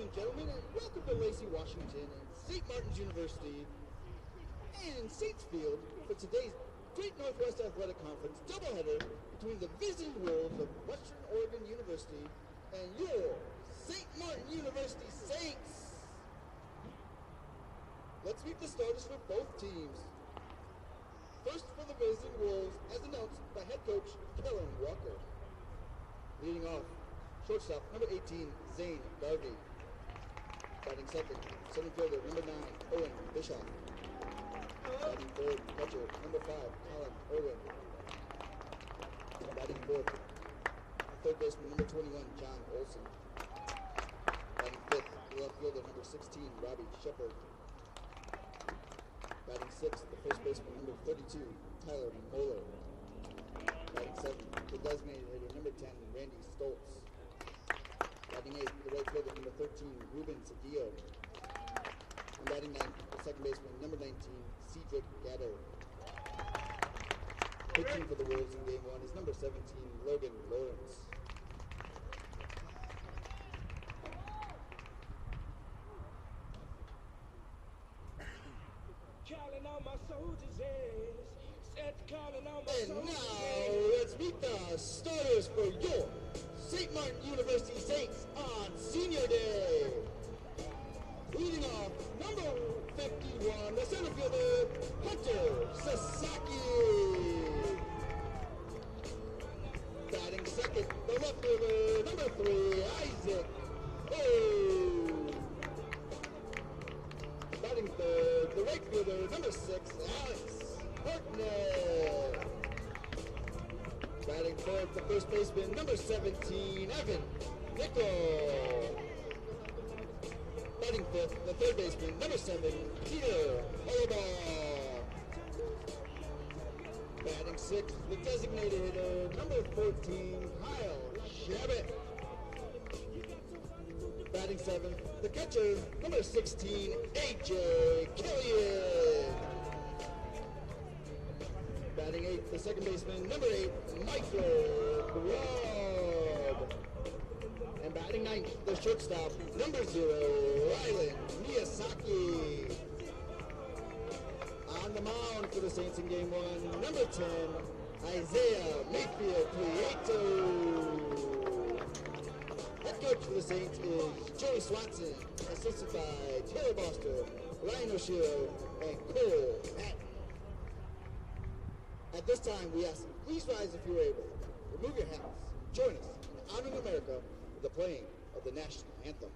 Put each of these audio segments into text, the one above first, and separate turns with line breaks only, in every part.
and gentlemen, and welcome to Lacey, Washington, and St. Martin's University, and Saints Field for today's Great Northwest Athletic Conference doubleheader between the visiting Wolves of Western Oregon University and your St. Martin University Saints. Let's meet the starters for both teams. First for the visiting Wolves, as announced by head coach Kellen Walker. Leading off, shortstop, number 18, Zane Garvey. Batting second, center fielder, number 9, Owen Bischoff. Batting third, catcher, number 5, Colin Irwin. Batting fourth, third baseman, number 21, John Olson. Batting fifth, left fielder, number 16, Robbie Shepard. Batting sixth, the first baseman, number 32, Tyler Moeller. Batting seventh, the designated hitter, number 10, Randy Stoltz. Batting eighth, the right fielder, number 13, Ruben Cedillo. And batting ninth, the second baseman, number 19, Cedric Gatto. Pitching for the Wolves in game one is number 17, Logan Lawrence. And now, let's meet the starters for your St. Martin University Saints on Senior Day. Leading off, number 51, the center fielder, Hunter Sasaki. Batting second, the left fielder, number 3, Isaac O. Batting third, the right fielder, number 6, Alex Hartnett. Batting fourth, the first baseman, number 17, Evan Nickel. Batting fifth, the third baseman, number 7, Peter Hollabaugh. Batting sixth, the designated hitter, number 14, Kyle Shabbat. Batting seventh, the catcher, number 16, AJ Killian. Batting eighth, the second baseman, number 8, Michael Grubb. And batting ninth, the shortstop, number 0, Rylan Miyazaki. On the mound for the Saints in game one, number 10, Isaiah Mayfield Prieto. Head coach for the Saints is Joey Swanson, assisted by Taylor Boster, Ryan O'Shea, and Cole Patton. At this time, we ask you, please rise if you're able. Remove your hats. Join us in honoring America with the playing of the national anthem.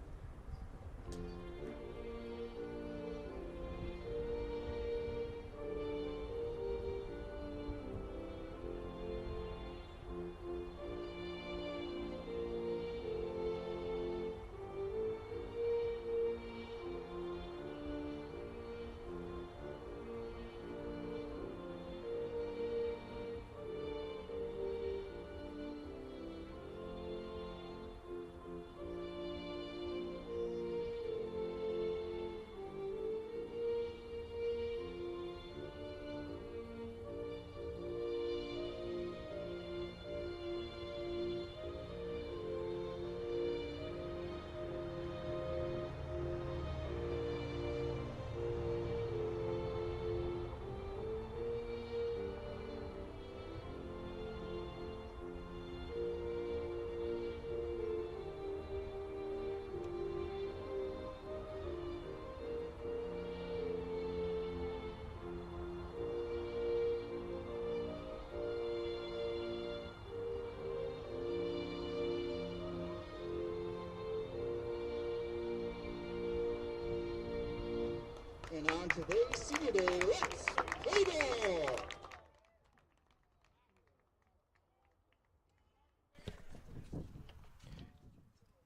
And on today's Senior Day, let's play ball!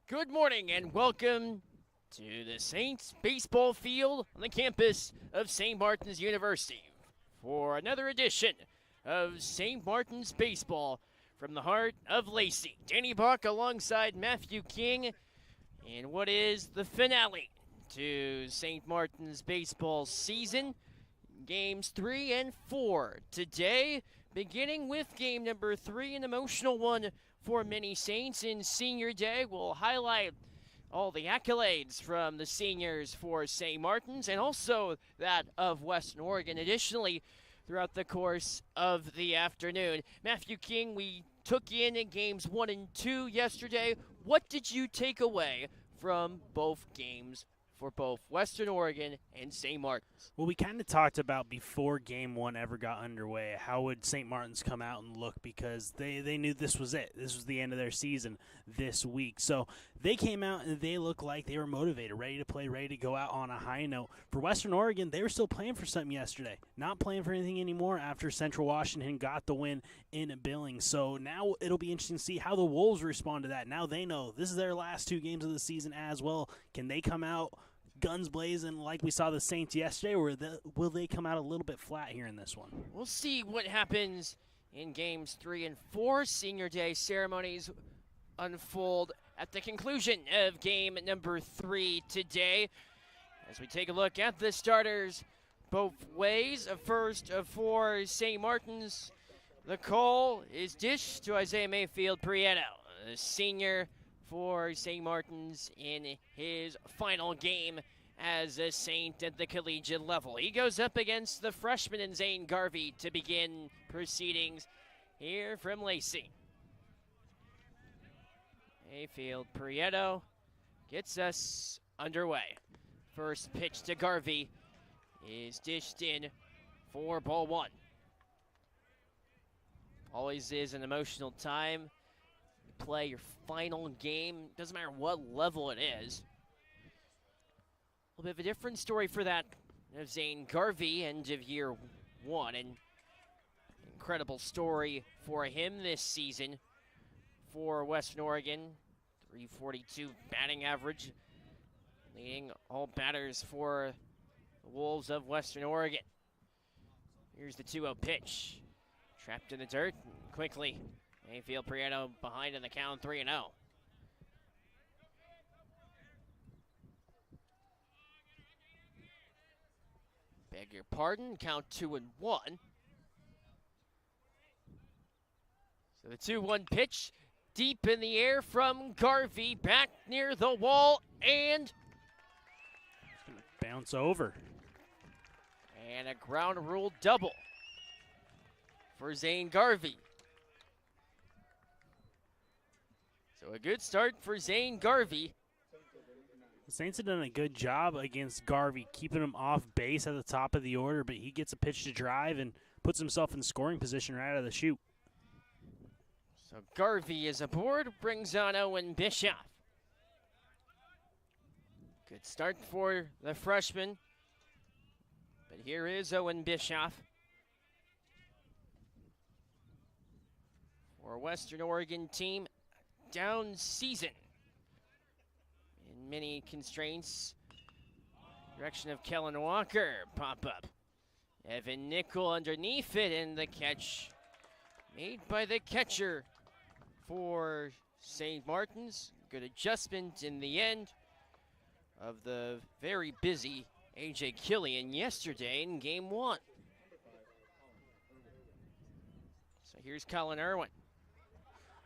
Good morning and welcome to the Saints baseball field on the campus of St. Martin's University for another edition of St. Martin's Baseball from the heart of Lacey. Danny Buck alongside Matthew King in what is the finale to St. Martin's baseball season. Games 3 and 4 today, beginning with game number 3, an emotional one for many Saints in Senior Day. We'll highlight all the accolades from the seniors for St. Martin's and also that of Western Oregon. Additionally, throughout the course of the afternoon, Matthew King, we took in games 1 and 2 yesterday. What did you take away from both games for both Western Oregon and St. Martin's?
Well, we kind of talked about before Game 1 ever got underway, how would St. Martin's come out and look, because they knew this was it. This was the end of their season this week. So they came out and they looked like they were motivated, ready to play, ready to go out on a high note. For Western Oregon, they were still playing for something yesterday, not playing for anything anymore after Central Washington got the win in Billings. So now it'll be interesting to see how the Wolves respond to that. Now they know this is their last 2 games of the season as well. Can they come out guns blazing like we saw the Saints yesterday, or will they come out a little bit flat here in this one?
We'll see what happens in games 3 and 4. Senior Day ceremonies unfold at the conclusion of game number 3 today. As we take a look at the starters both ways, first for St. Martin's, the call is dished to Isaiah Mayfield Prieto, the senior for St. Martin's in his final game as a Saint at the collegiate level. He goes up against the freshman in Zane Garvey to begin proceedings here from Lacey. Mayfield Prieto gets us underway. First pitch to Garvey is dished in for ball 1. Always is an emotional time. You play your final game, doesn't matter what level it is. A little bit of a different story for that of Zane Garvey, end of year 1. An incredible story for him this season for Western Oregon. .342 batting average, leading all batters for the Wolves of Western Oregon. Here's the 2-0 pitch. Trapped in the dirt quickly. Mayfield Prieto behind in the count, 3-0. Beg your pardon, count 2-1. So the 2-1 pitch, deep in the air from Garvey, back near the wall, and
It's going to bounce over.
And a ground rule double for Zane Garvey. So a good start for Zane Garvey.
The Saints have done a good job against Garvey, keeping him off base at the top of the order, but he gets a pitch to drive and puts himself in scoring position right out of the chute.
So Garvey is aboard, brings on Owen Bischoff. Good start for the freshman. But here is Owen Bischoff for a Western Oregon team down season. In many constraints, direction of Kellen Walker pop up. Evan Nickel underneath it, and the catch made by the catcher for St. Martin's. Good adjustment in the end of the very busy A.J. Killian yesterday in game 1. So here's Colin Irwin.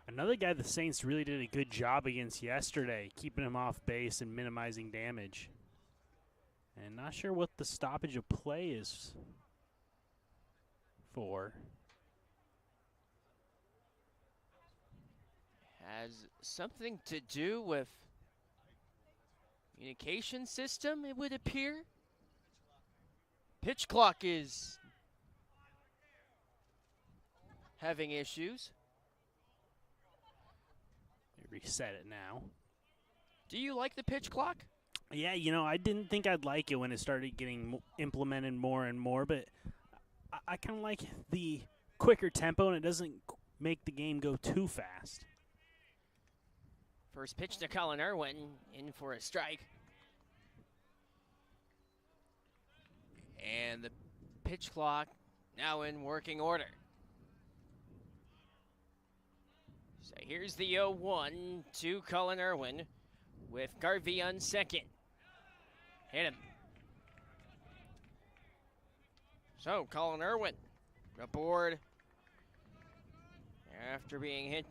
Another guy the Saints really did a good job against yesterday, keeping him off base and minimizing damage. And not sure what the stoppage of play is for.
Has something to do with communication system, it would appear. Pitch clock is having issues.
Reset it now.
Do you like the pitch clock?
Yeah, you know, I didn't think I'd like it when it started getting implemented more and more, but I kind of like the quicker tempo, and it doesn't make the game go too fast.
First pitch to Colin Irwin, in for a strike. And the pitch clock now in working order. So here's the 0-1 to Colin Irwin with Garvey on second. Hit him. So Colin Irwin aboard after being hit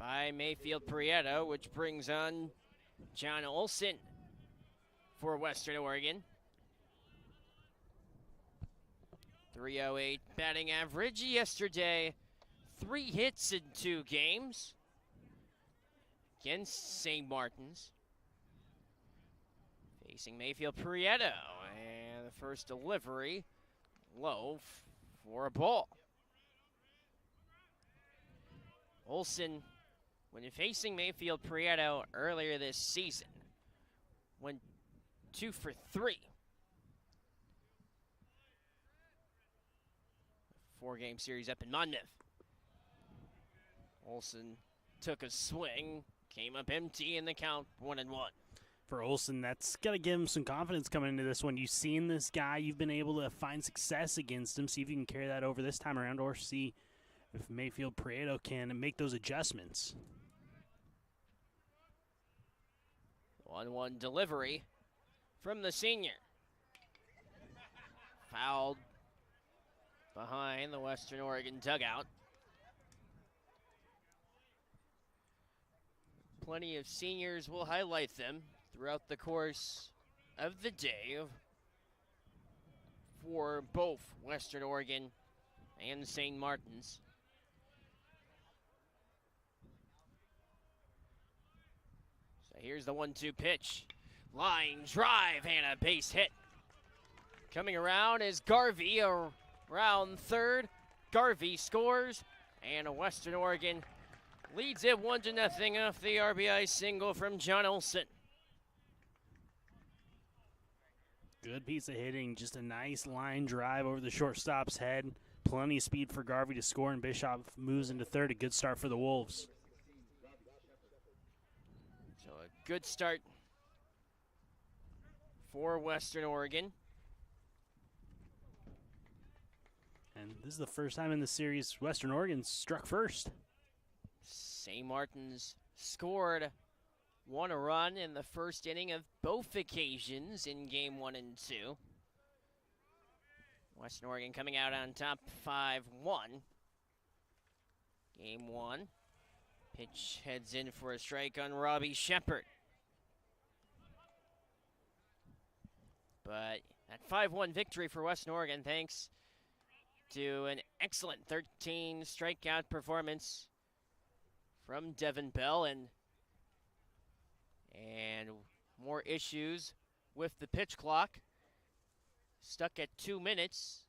by Mayfield Prieto, which brings on John Olson for Western Oregon. 308 batting average yesterday. 3 hits in 2 games against St. Martin's. Facing Mayfield Prieto, and the first delivery low for a ball. Olson, when facing Mayfield Prieto earlier this season, went 2 for 3. 4-game series up in Monmouth. Olson took a swing, came up empty in the count, 1-1.
For Olson, that's got to give him some confidence coming into this one. You've seen this guy. You've been able to find success against him. See if you can carry that over this time around, or see if Mayfield Prieto can make those adjustments.
1-1 delivery from the senior. Fouled behind the Western Oregon dugout. Plenty of seniors will highlight them throughout the course of the day for both Western Oregon and St. Martin's. So here's the 1-2 pitch. Line drive and a base hit. Coming around is Garvey around third. Garvey scores, and Western Oregon leads it 1-0 off the RBI single from John Olson.
Good piece of hitting, just a nice line drive over the shortstop's head. Plenty of speed for Garvey to score, and Bishop moves into third. A good start for the Wolves.
So a good start for Western Oregon.
And this is the first time in the series Western Oregon struck first.
St. Martin's scored 1 run in the first inning of both occasions in game 1 and 2. Western Oregon coming out on top 5-1. Game 1. Pitch heads in for a strike on Robbie Shepard. But that 5-1 victory for Western Oregon, thanks to an excellent 13 strikeout performance from Devin Bell, and more issues with the pitch clock. Stuck at 2 minutes.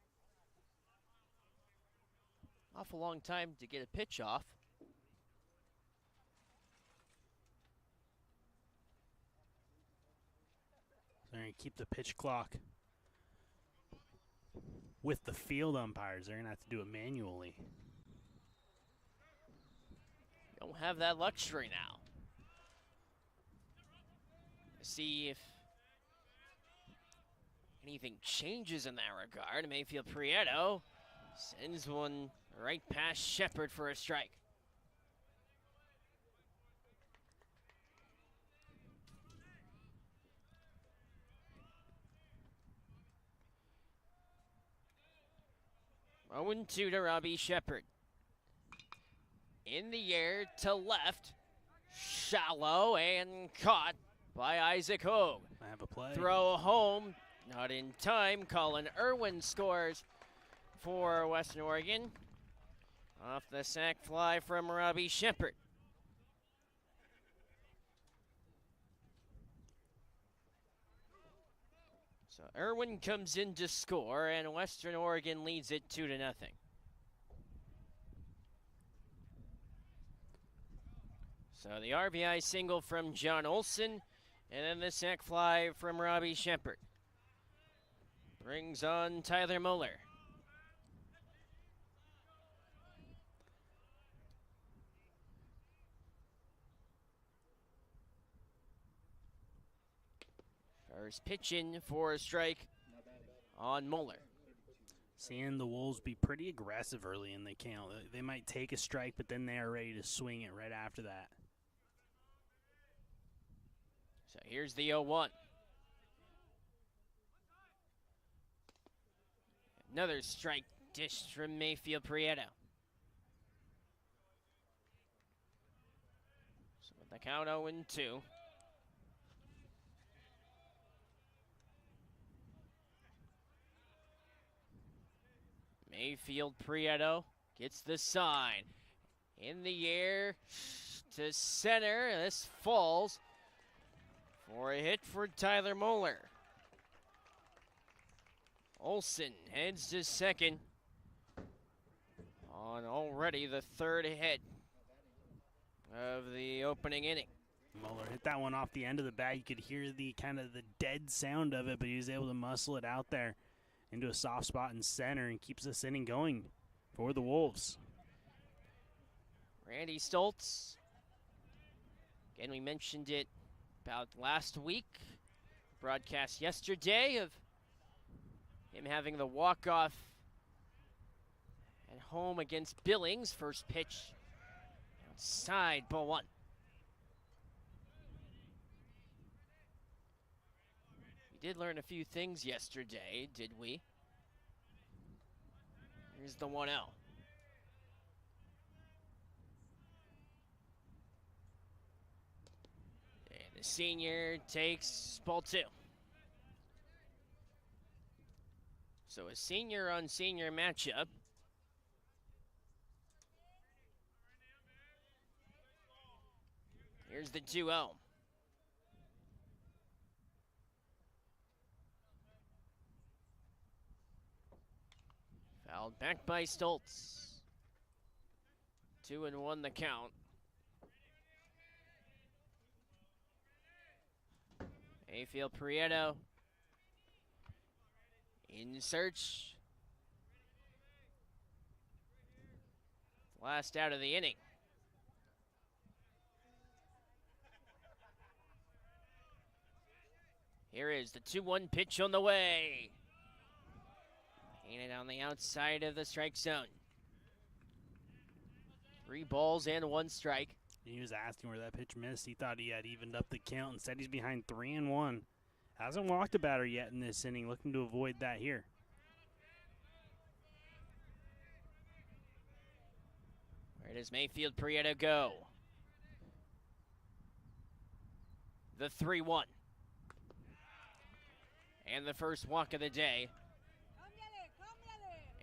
Awful long time to get a pitch off.
They're going to keep the pitch clock with the field umpires. They're going to have to do it manually.
Don't have that luxury now. See if anything changes in that regard. Mayfield Prieto sends one right past Shepard for a strike. Oh, 2 to Robbie Shepard. In the air to left. Shallow and caught by Isaac Hogue.
I have a play.
Throw home, not in time. Colin Irwin scores for Western Oregon off the sac fly from Robbie Shepard. So Irwin comes in to score, and Western Oregon leads it 2-0. So the RBI single from John Olson, and then the sac fly from Robbie Shepard. Brings on Tyler Muller. First pitch in for a strike on Muller.
Seeing the Wolves be pretty aggressive early in the count. They might take a strike, but then they are ready to swing it right after that.
So here's the 0-1. Another strike dished from Mayfield Prieto. The count 0-2. Mayfield Prieto gets the sign. In the air to center. This falls for a hit for Tyler Moeller. Olsen heads to second on already the third hit of the opening inning.
Moeller hit that one off the end of the bat. You could hear the kind of the dead sound of it, but he was able to muscle it out there into a soft spot in center and keeps this inning going for the Wolves.
Randy Stoltz. Again, we mentioned it about last week. Broadcast yesterday of him having the walk-off at home against Billings. First pitch outside, ball one. We did learn a few things yesterday, did we? Here's the 1-0. And the senior takes ball two. So a senior on senior matchup. Here's the 2-0. Fouled back by Stoltz. 2-1 the count. Mayfield Prieto in search. Last out of the inning. Here is the 2-1 pitch on the way. Painted on the outside of the strike zone. 3 balls and 1 strike.
He was asking where that pitch missed. He thought he had evened up the count. Instead, he's behind 3-1. Hasn't walked a batter yet in this inning, looking to avoid that here.
Where does Mayfield Prieto go? The 3-1. And the first walk of the day.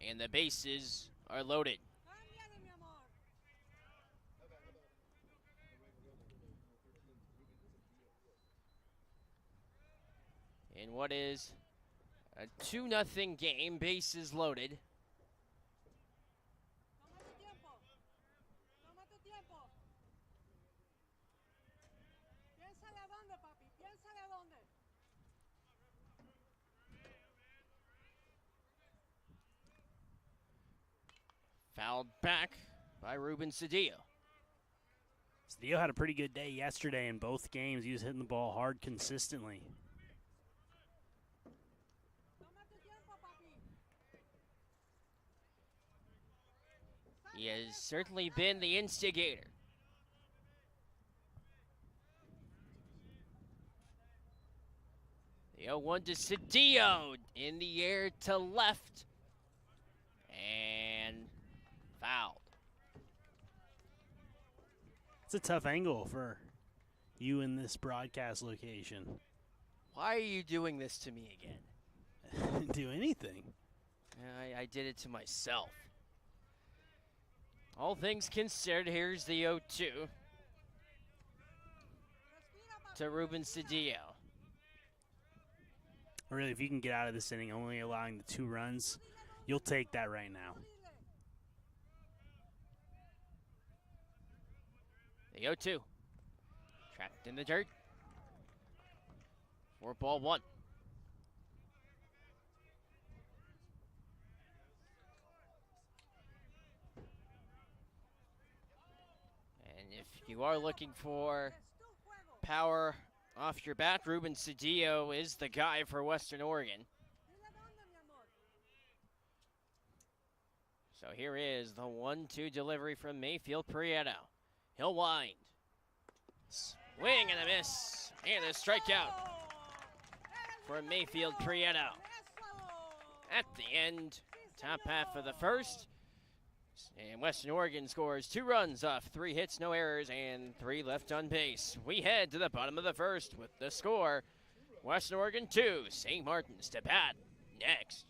And the bases are loaded. In what is a 2-0 game, bases loaded. Fouled back by Ruben Cedillo.
Cedillo had a pretty good day yesterday in both games. He was hitting the ball hard consistently.
He has certainly been the instigator. The 0-1 to Cedillo in the air to left. And fouled.
It's a tough angle for you in this broadcast location.
Why are you doing this to me again?
Didn't do anything.
I did it to myself. All things considered, here's the 0-2 to Ruben Cedillo.
Really, if you can get out of this inning only allowing the 2 runs, you'll take that right now.
The 0-2. Trapped in the dirt. 4-1. And if you are looking for power off your bat, Ruben Cedillo is the guy for Western Oregon. So here is the 1-2 delivery from Mayfield Prieto. He'll wind. Swing and a miss. And a strikeout for Mayfield Prieto. At the end, top half of the first, And Western Oregon scores 2 runs off 3 hits, no errors, and 3 left on base. We head to the bottom of the first with the score. Western Oregon 2, St. Martin's to bat next.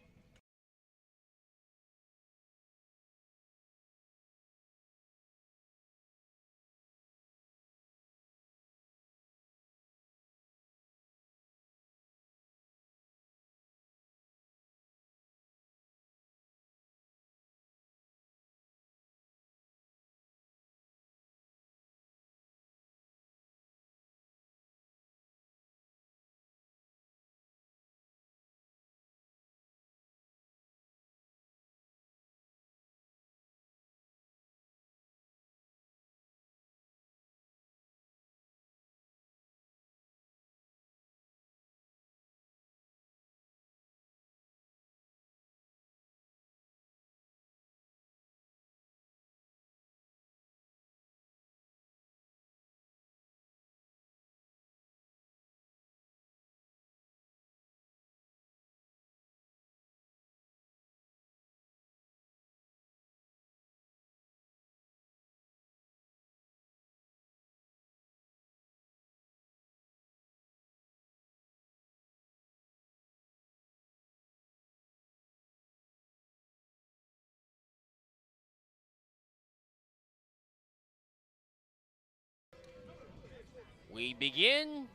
We begin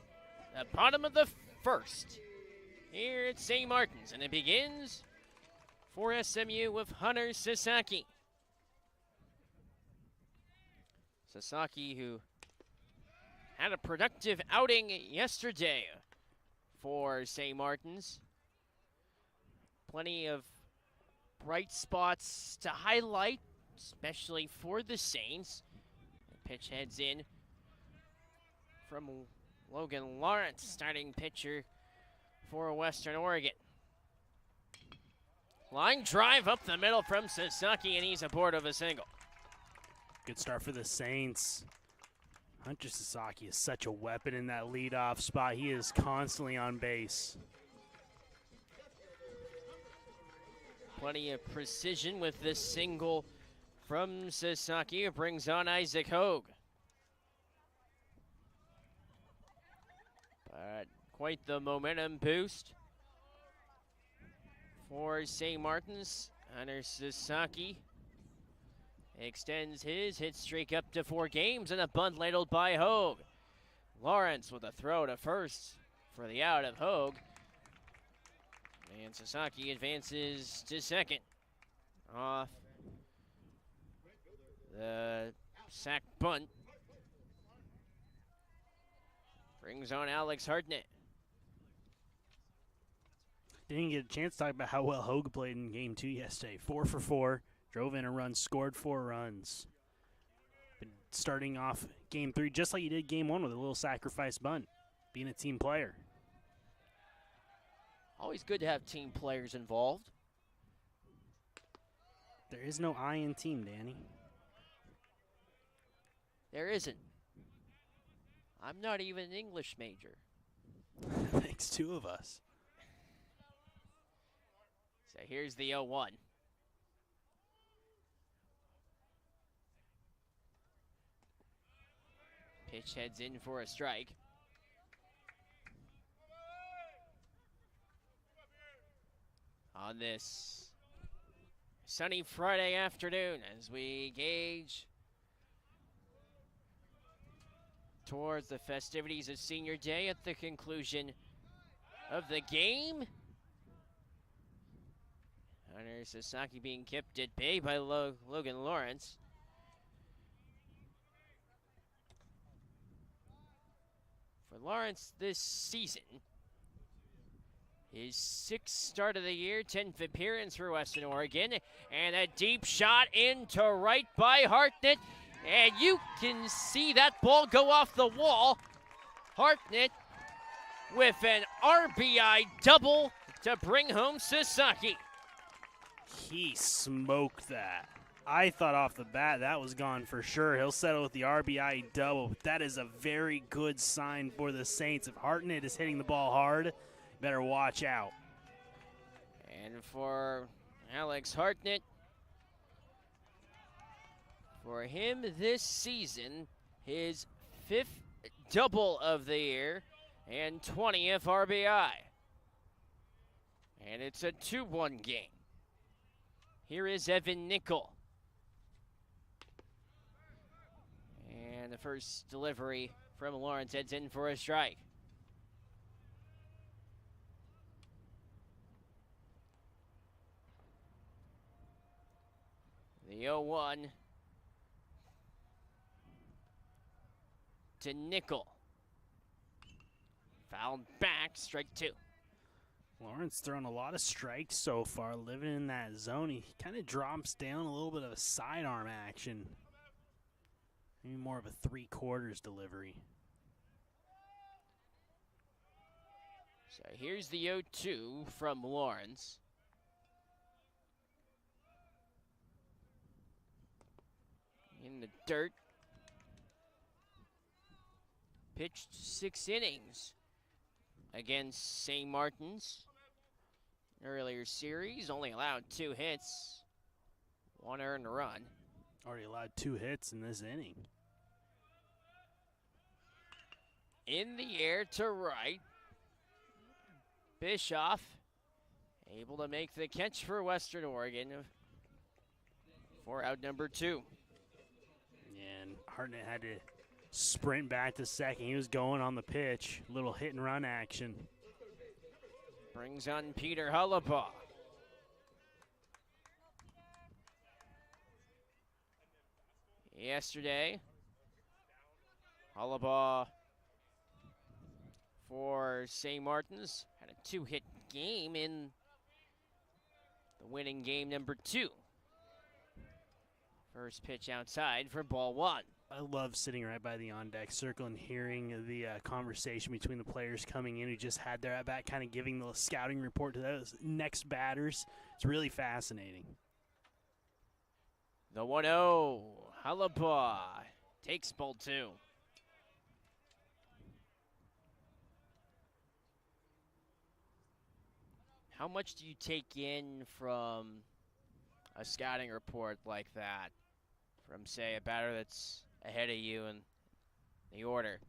the bottom of the first here at St. Martin's, and it begins for SMU with Hunter Sasaki. Sasaki, who had a productive outing yesterday for St. Martin's. Plenty of bright spots to highlight, especially for the Saints. The pitch heads in from Logan Lawrence, starting pitcher for Western Oregon. Line drive up the middle from Sasaki, and he's aboard of a single.
Good start for the Saints. Hunter Sasaki is such a weapon in that leadoff spot. He is constantly on base.
Plenty of precision with this single from Sasaki. It brings on Isaac Hogue. But quite the momentum boost for St. Martin's. Hunter Sasaki extends his hit streak up to 4 games, and a bunt ladled by Hogue. Lawrence with a throw to first for the out of Hogue. And Sasaki advances to second off the sack bunt. Brings on Alex Hartnett.
Didn't get a chance to talk about how well Hogue played in Game 2 yesterday. 4 for 4, drove in a run, scored 4 runs. Been starting off Game 3 just like he did Game 1 with a little sacrifice bunt, being a team player.
Always good to have team players involved.
There is no I in team, Danny.
There isn't. I'm not even an English major.
Makes 2 of us.
So here's the 0-1. Pitch heads in for a strike. On this sunny Friday afternoon, as we gauge towards the festivities of Senior Day at the conclusion of the game. Hunter Sasaki being kept at bay by Logan Lawrence. For Lawrence this season, his 6th start of the year, 10th appearance for Western Oregon, and a deep shot into right by Hartnett. And you can see that ball go off the wall. Hartnett with an RBI double to bring home Sasaki.
He smoked that. I thought off the bat that was gone for sure. He'll settle with the RBI double. But that is a very good sign for the Saints. If Hartnett is hitting the ball hard, better watch out.
And for Alex Hartnett, For him this season, his 5th double of the year and 20th RBI. And it's a 2-1 game. Here is Evan Nickel. And the first delivery from Lawrence heads in for a strike. The 0-1 to Nickel. Fouled back, strike 2.
Lawrence throwing a lot of strikes so far, living in that zone. He kind of drops down a little bit of a sidearm action. Maybe more of a 3/4 delivery.
So here's the 0-2 from Lawrence. In the dirt. Pitched 6 innings against St. Martin's. Earlier series, only allowed 2 hits, 1 earned run.
Already allowed 2 hits in this inning.
In the air to right. Bischoff able to make the catch for Western Oregon for out number 2.
And Hartnett had to sprint back to second. He was going on the pitch. Little hit and run action.
Brings on Peter Hullabaugh. Yesterday, Hullabaugh for St. Martin's had a 2-hit game in the winning game number 2. First pitch outside for ball 1.
I love sitting right by the on-deck circle and hearing the conversation between the players coming in who just had their at-bat, kind of giving the scouting report to those next batters. It's really fascinating.
The 1-0, Hullabaugh takes ball 2. How much do you take in from a scouting report like that? From, say, a batter that's ahead of you in the order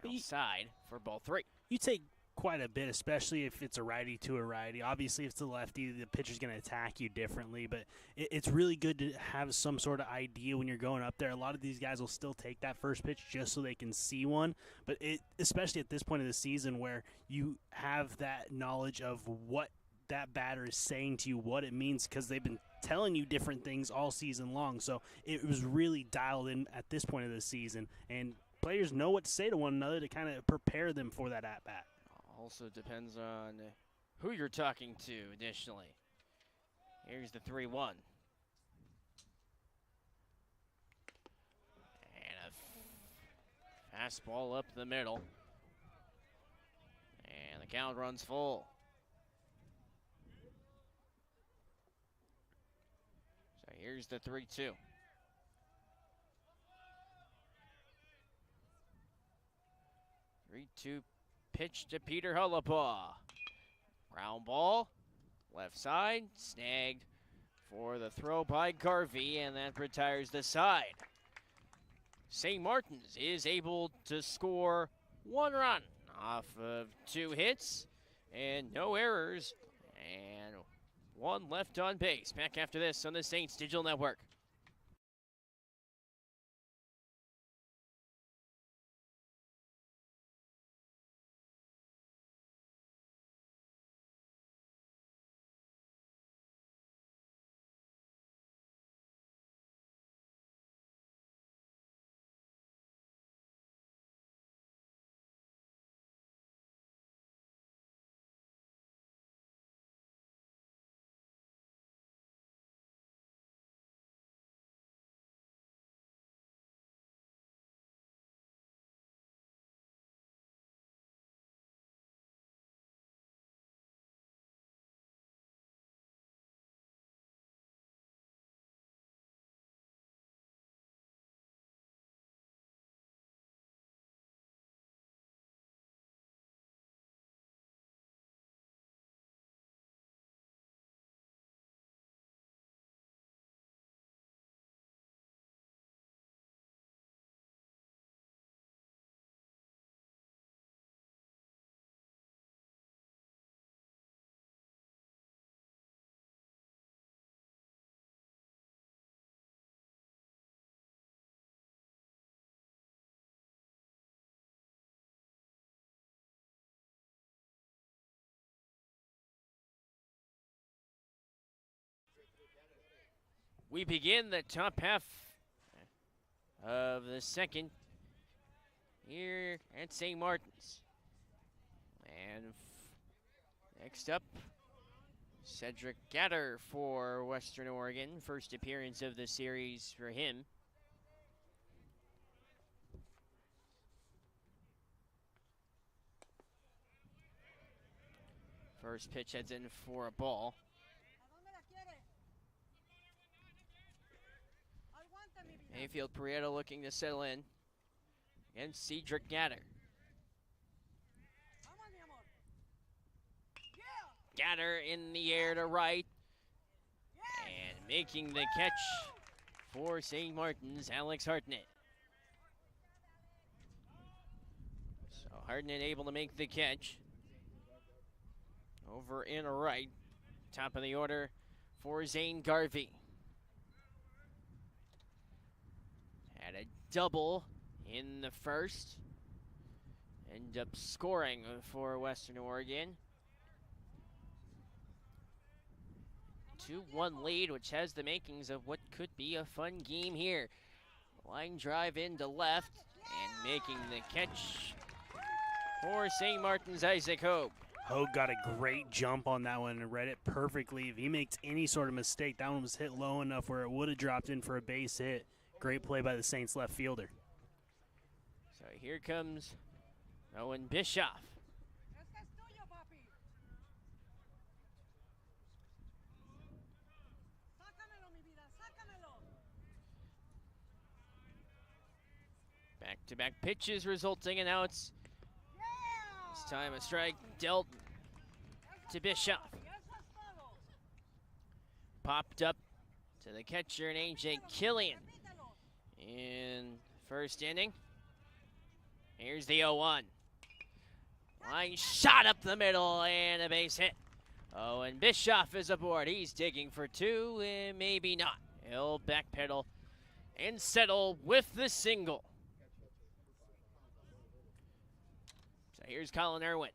outside for ball 3.
You take quite a bit, especially if it's a righty to a righty. Obviously, if it's a lefty, the pitcher's going to attack you differently, but it's really good to have some sort of idea when you're going up there. A lot of these guys will still take that first pitch just so they can see one, but especially at this point of the season where you have that knowledge of what that batter is saying to you, what it means, because they've been telling you different things all season long. So it was really dialed in at this point of the season, and players know what to say to one another to kind of prepare them for that at-bat.
Also depends on who you're talking to additionally. Here's the 3-1. And a fastball up the middle. And the count runs full. So here's the 3-2. Pitch to Peter Hullabaugh. Ground ball, left side, snagged for the throw by Garvey, and that retires the side. St. Martin's is able to score 1 run off of 2 hits and no errors, and 1 left on base. Back after this on the Saints Digital Network. we begin the top half of the second here at St. Martin's. And next up, Cedric Gatter for Western Oregon. First appearance of the series for him. First pitch heads in for a ball. Mayfield Prieto looking to settle in against Cedric Gatter. Gatter in the air to right, and making the catch for St. Martin's, Alex Hartnett. So Hartnett able to make the catch. Over in right, top of the order for Zane Garvey. Had a double in the first. End up scoring for Western Oregon. 2-1 lead, which has the makings of what could be a fun game here. Line drive into left, and making the catch for St. Martin's, Isaac Hogue.
Hogue got a great jump on that one and read it perfectly. If he makes any sort of mistake, that one was hit low enough where it would have dropped in for a base hit. Great play by the Saints left fielder.
So here comes Owen Bischoff. Back-to-back pitches resulting in outs. This time a strike dealt to Bischoff. Popped up to the catcher and A.J. Killian in first inning. Here's the 0-1. Line shot up the middle and a base hit. Oh, and Bischoff is aboard. He's digging for two, and maybe not. He'll backpedal and settle with the single. So here's Colin Irwin.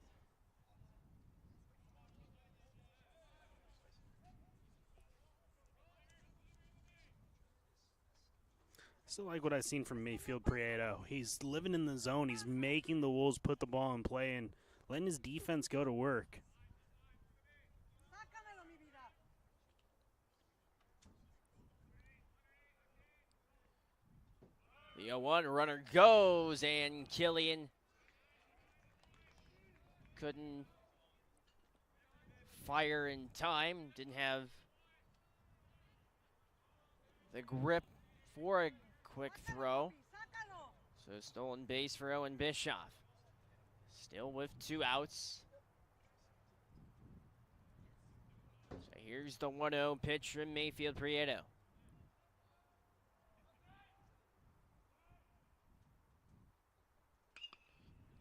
Still like what I've seen from Mayfield Prieto. He's living in the zone. He's making the Wolves put the ball in play and letting his defense go to work.
The 0-1 runner goes, and Killian couldn't fire in time. Didn't have the grip for a quick throw. So stolen base for Owen Bischoff. Still with two outs. So here's the 1-0 pitch from Mayfield Prieto.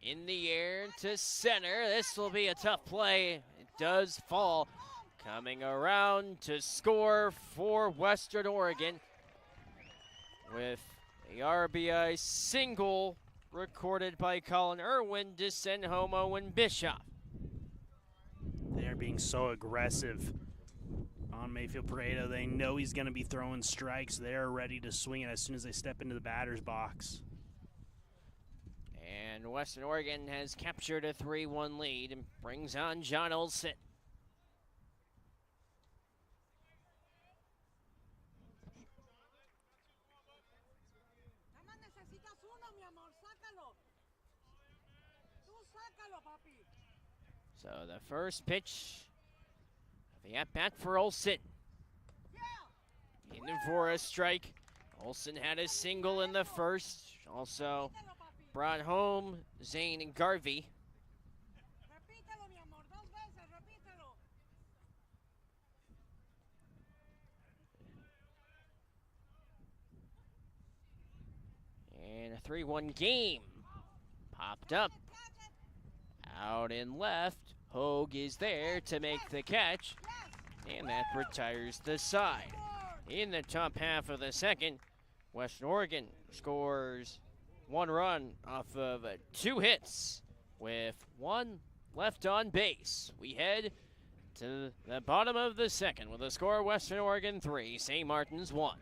In the air to center. This will be a tough play. It does fall. Coming around to score for Western Oregon with a RBI single recorded by Colin Irwin to send home Owen Bischoff.
They are being so aggressive on Mayfield Prieto. They know he's going to be throwing strikes. They are ready to swing it as soon as they step into the batter's box.
And Western Oregon has captured a 3-1 lead and brings on John Olson. So the first pitch of the at-bat for Olson. In for a strike. Olson had a single in the first. Also brought home Zane and Garvey. And a 3-1 game. Popped up. Out in left. Hogue is there to make the catch. And that retires the side. In the top half of the second, Western Oregon scores one run off of 2 hits with 1 left on base. We head to the bottom of the second with the score Western Oregon 3, St. Martin's 1.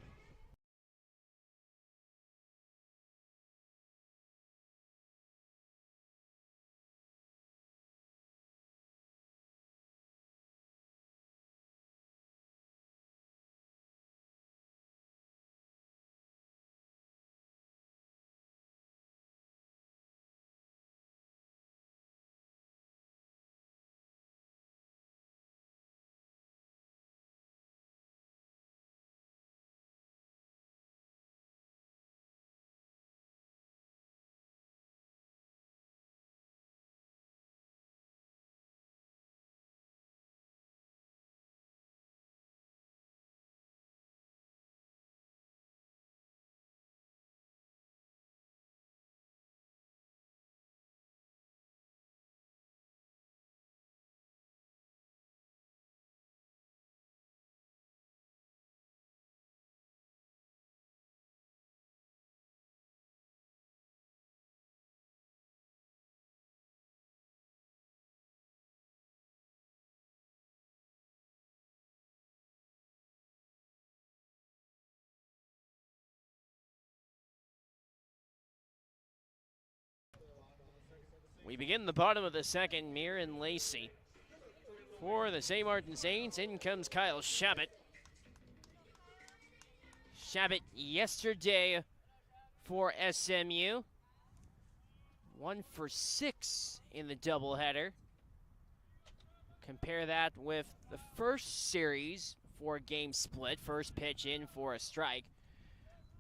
We begin the bottom of the second, Mir and Lacey. For the St. Martin Saints, in comes Kyle Shabbat. Shabbat yesterday for SMU. 1 for 6 in the doubleheader. Compare that with the first series, 4-game split. First pitch in for a strike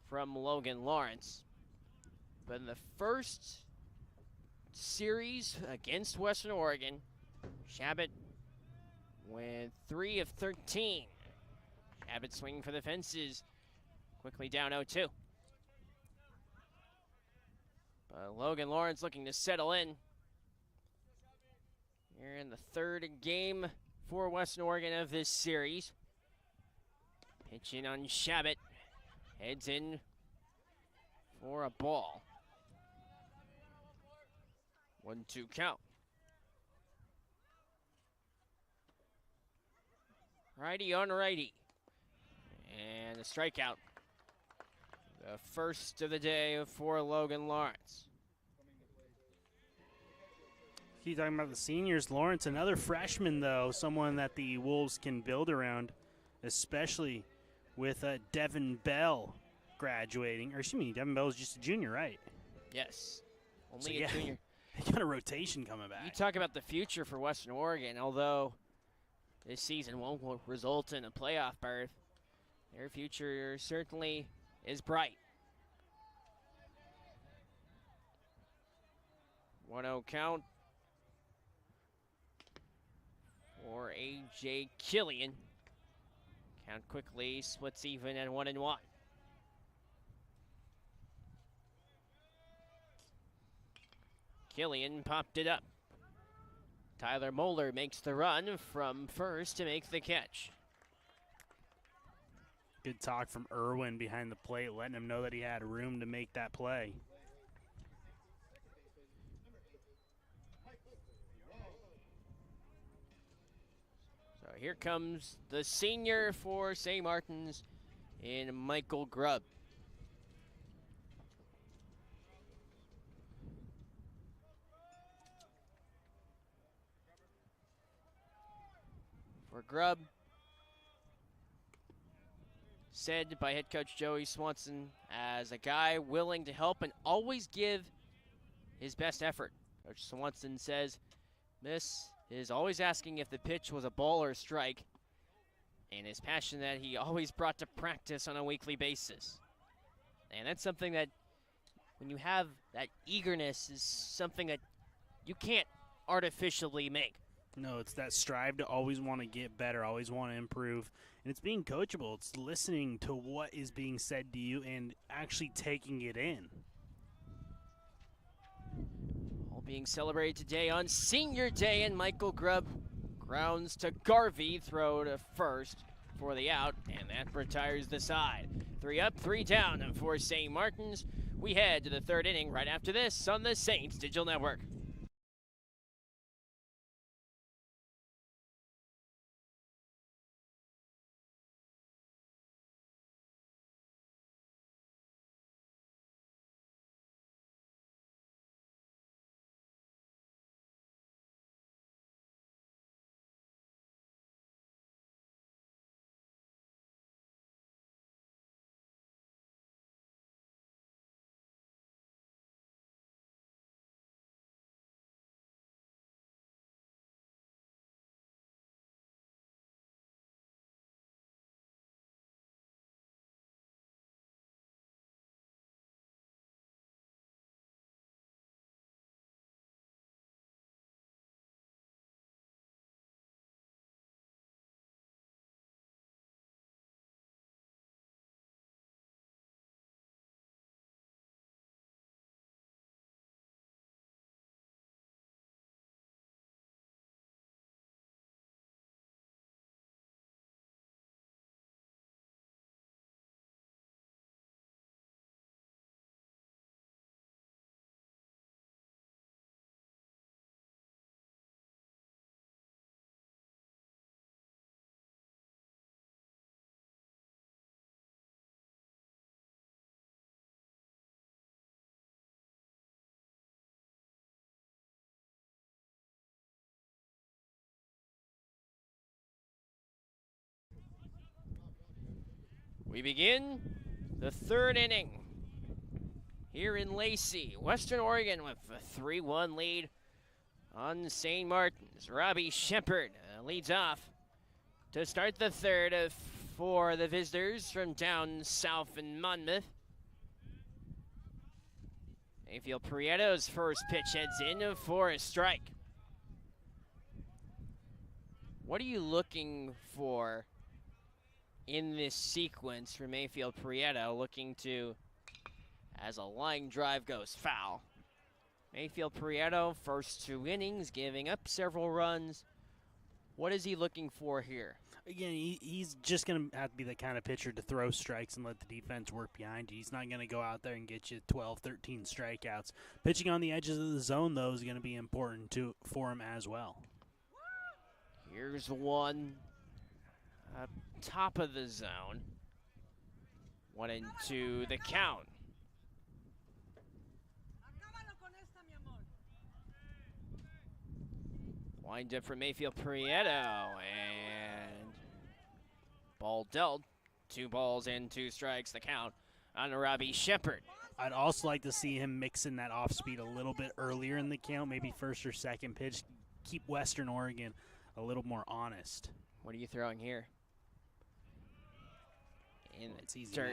from Logan Lawrence. But in the first series against Western Oregon, Shabbat went 3 of 13. Shabbat swinging for the fences, quickly down 0-2. But Logan Lawrence looking to settle in. Here in the third game for Western Oregon of this series. Pitch in on Shabbat, heads in for a ball. 1-2 count. Righty on righty. And a strikeout. The first of the day for Logan Lawrence.
Keep talking about the seniors. Lawrence, another freshman, though, someone that the Wolves can build around, especially with Devin Bell graduating. Or excuse me, Devin Bell is just a junior, right?
Yes. Only
So,
a junior.
They got a rotation coming back.
You talk about the future for Western Oregon, although this season won't result in a playoff berth, their future certainly is bright. 1-0 count for A.J. Killian. Count quickly splits even at 1-1. Killian popped it up. Tyler Moeller makes the run from first to make the catch.
Good talk from Irwin behind the plate, letting him know that he had room to make that play.
So here comes the senior for St. Martin's in Michael Grubb. For Grubb, said by head coach Joey Swanson as a guy willing to help and always give his best effort. Coach Swanson says this is always asking if the pitch was a ball or a strike, and his passion that he always brought to practice on a weekly basis. And that's something that, when you have that eagerness, is something that you can't artificially make.
No, it's that strive to always want to get better, always want to improve. And it's being coachable. It's listening to what is being said to you and actually taking it in.
All being celebrated today on Senior Day, and Michael Grubb grounds to Garvey, throw to first for the out, and that retires the side. 3 up, 3 down for St. Martin's. We head to the third inning right after this on the Saints Digital Network. We begin the third inning here in Lacey. Western Oregon with a 3-1 lead on St. Martin's. Robbie Shepard leads off to start the third for the visitors from down south in Monmouth. Mayfield Prieto's first pitch heads in for a strike. What are you looking for in this sequence for Mayfield Prieto, looking to, as a line drive goes foul? Mayfield Prieto, first 2 innings, giving up several runs. What is he looking for here?
Again, he's just going to have to be the kind of pitcher to throw strikes and let the defense work behind you. He's not going to go out there and get you 12, 13 strikeouts. Pitching on the edges of the zone, though, is going to be important for him as well.
Here's one up top of the zone. 1-2 the count. Wind up for Mayfield Prieto, and ball dealt. 2 balls and 2 strikes, the count on Robbie Shepard.
I'd also like to see him mixing that off speed a little bit earlier in the count, maybe first or second pitch. Keep Western Oregon a little more honest.
What are you throwing here? In
it's easy
dirt.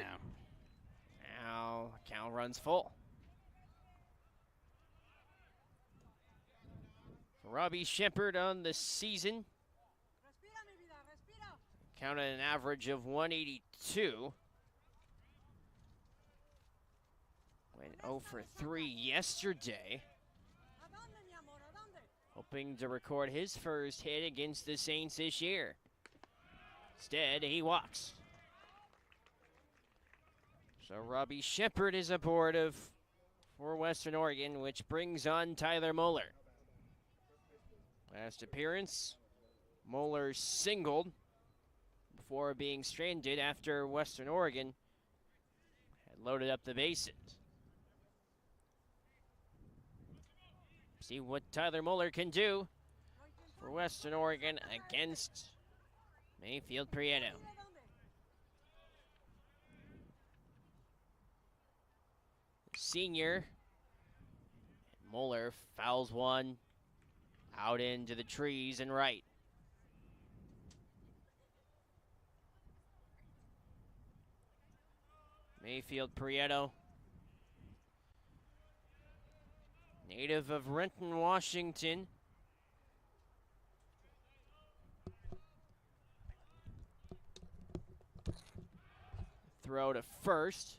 Now count runs full. Robbie Shepard on the season. Counted an average of 182. Went 0 for 3 yesterday. Hoping to record his first hit against the Saints this year. Instead, he walks. So Robbie Shepard is aboard for Western Oregon, which brings on Tyler Moeller. Last appearance, Moeller singled before being stranded after Western Oregon had loaded up the bases. See what Tyler Moeller can do for Western Oregon against Mayfield Prieto. Senior, Moeller fouls one out into the trees and right. Mayfield Prieto, native of Renton, Washington. Throw to first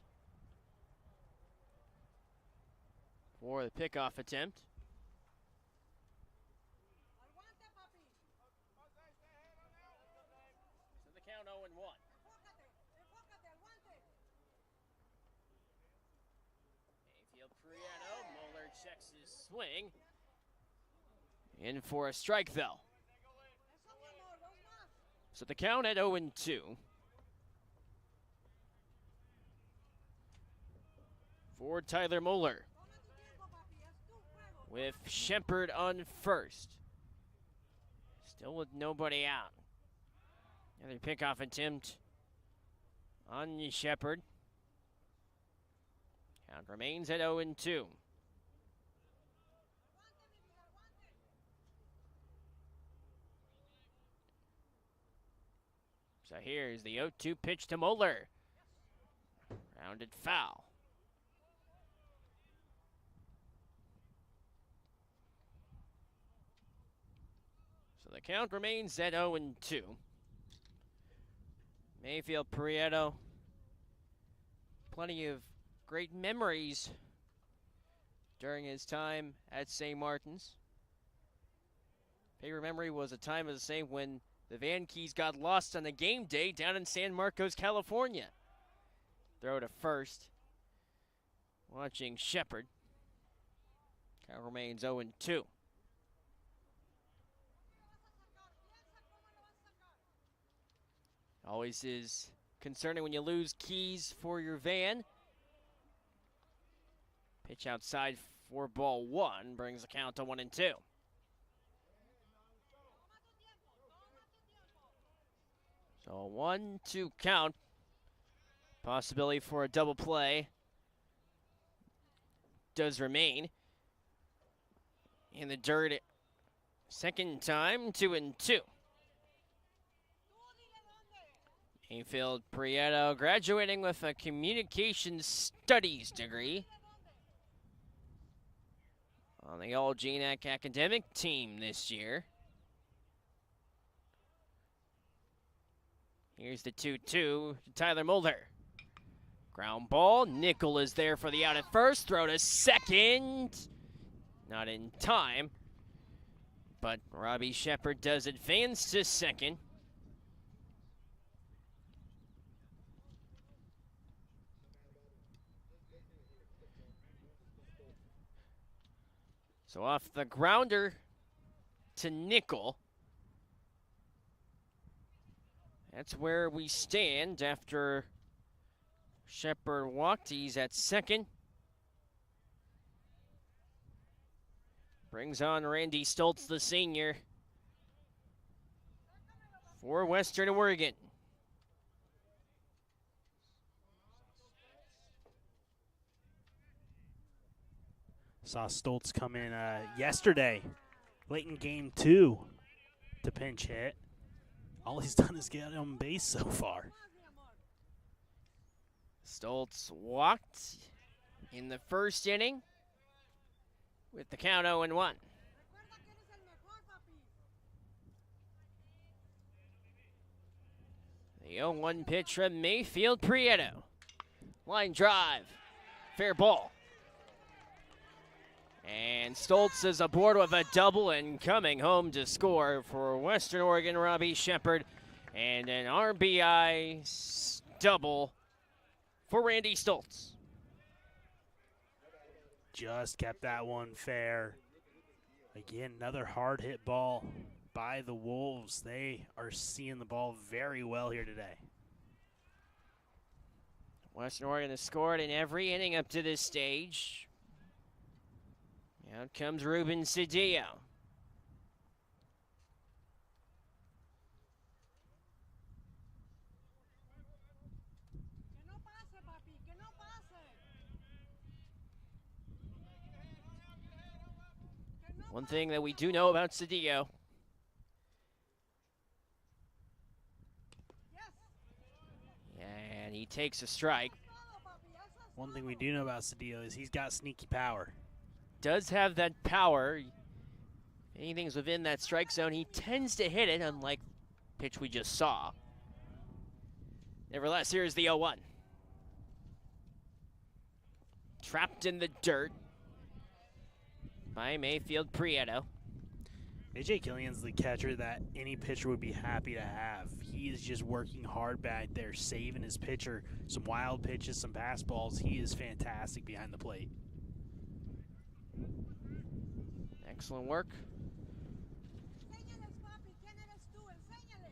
for the pickoff attempt. So the count 0-1. Mayfield Prieto, Moeller checks his swing. In for a strike though. So the count at 0-2. For Tyler Moeller, with Shepard on first. Still with nobody out. Another pickoff attempt on Shepard. Count remains at 0-2. So here's the 0-2 pitch to Moeller. Rounded foul. The count remains at 0-2. Mayfield Prieto, plenty of great memories during his time at St. Martin's. Favorite memory was a time of the same when the Van Keys got lost on a game day down in San Marcos, California. Throw to first. Watching Shepard. Count remains 0-2. Always is concerning when you lose keys for your van. Pitch outside for ball 1 brings the count to 1-2. So a 1-2 count Possibility for a double play does remain. In the dirt, second time, 2-2. Hayfield Prieto graduating with a communications studies degree on the all-GNAC academic team this year. Here's the 2-2 to Tyler Mulder. Ground ball. Nickel is there for the out at first. Throw to second. Not in time. But Robbie Shepard does advance to second. So off the grounder to Nickel. That's where we stand after Shepard walked. He's at second. Brings on Randy Stoltz, the senior, for Western Oregon.
Saw Stoltz come in yesterday, late in game 2, to pinch hit. All he's done is get on base so far.
Stoltz walked in the first inning with the count 0-1. The 0-1 pitch from Mayfield Prieto. Line drive. Fair ball. And Stoltz is aboard with a double and coming home to score for Western Oregon, Robbie Shepard. And an RBI double for Randy Stoltz.
Just kept that one fair. Again, another hard hit ball by the Wolves. They are seeing the ball very well here today.
Western Oregon has scored in every inning up to this stage. Out comes Ruben Cedillo. One thing that we do know about Cedillo, and he takes a strike.
One thing we do know about Cedillo is he's got sneaky power.
Does have that power. Anything's within that strike zone, he tends to hit it, unlike the pitch we just saw. Nevertheless, here's the 0-1. Trapped in the dirt by Mayfield Prieto.
AJ Killian's the catcher that any pitcher would be happy to have. He is just working hard back there, saving his pitcher some wild pitches, some pass balls. He is fantastic behind the plate.
Excellent work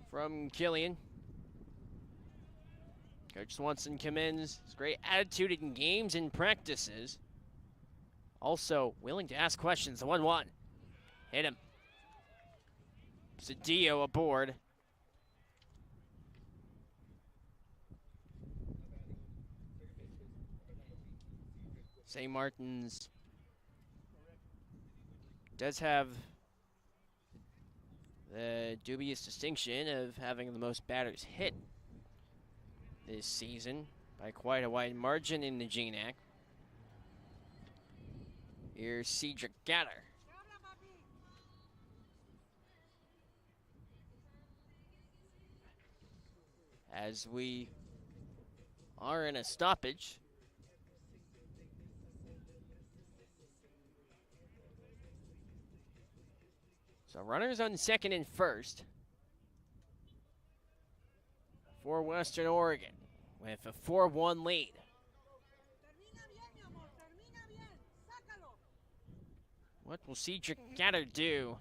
from Killian. Coach Swanson commends his great attitude in games and practices. Also willing to ask questions. The 1-1. Hit him. Cedillo aboard. St. Martin's does have the dubious distinction of having the most batters hit this season by quite a wide margin in the GNAC. Here's Cedric Gatter. As we are in a stoppage. So runners on second and first for Western Oregon with a 4-1 lead. What will Cedric Gatter do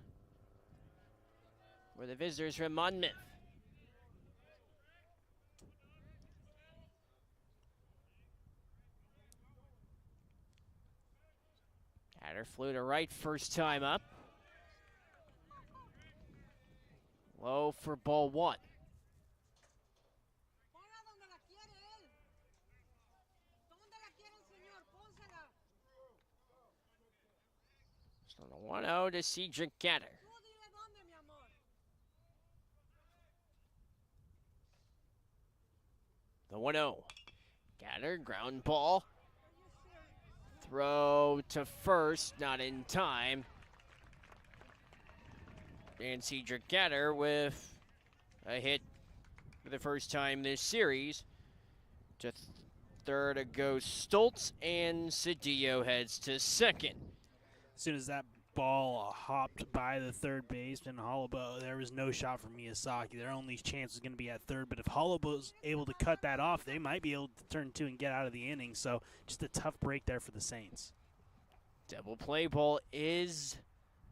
for the visitors from Monmouth? Gatter flew to right first time up. Low for ball 1. 1-0 to Cedric Gatter. The 1-0. Gatter, ground ball. Throw to first, not in time. And Cedric Gatter with a hit for the first time this series. To third goes Stoltz, and Cedillo heads to second.
As soon as that ball hopped by the third baseman, Hollowbo, there was no shot for Miyazaki. Their only chance was going to be at third, but if Hollowbo's able to cut that off, they might be able to turn two and get out of the inning. So just a tough break there for the Saints.
Double play ball is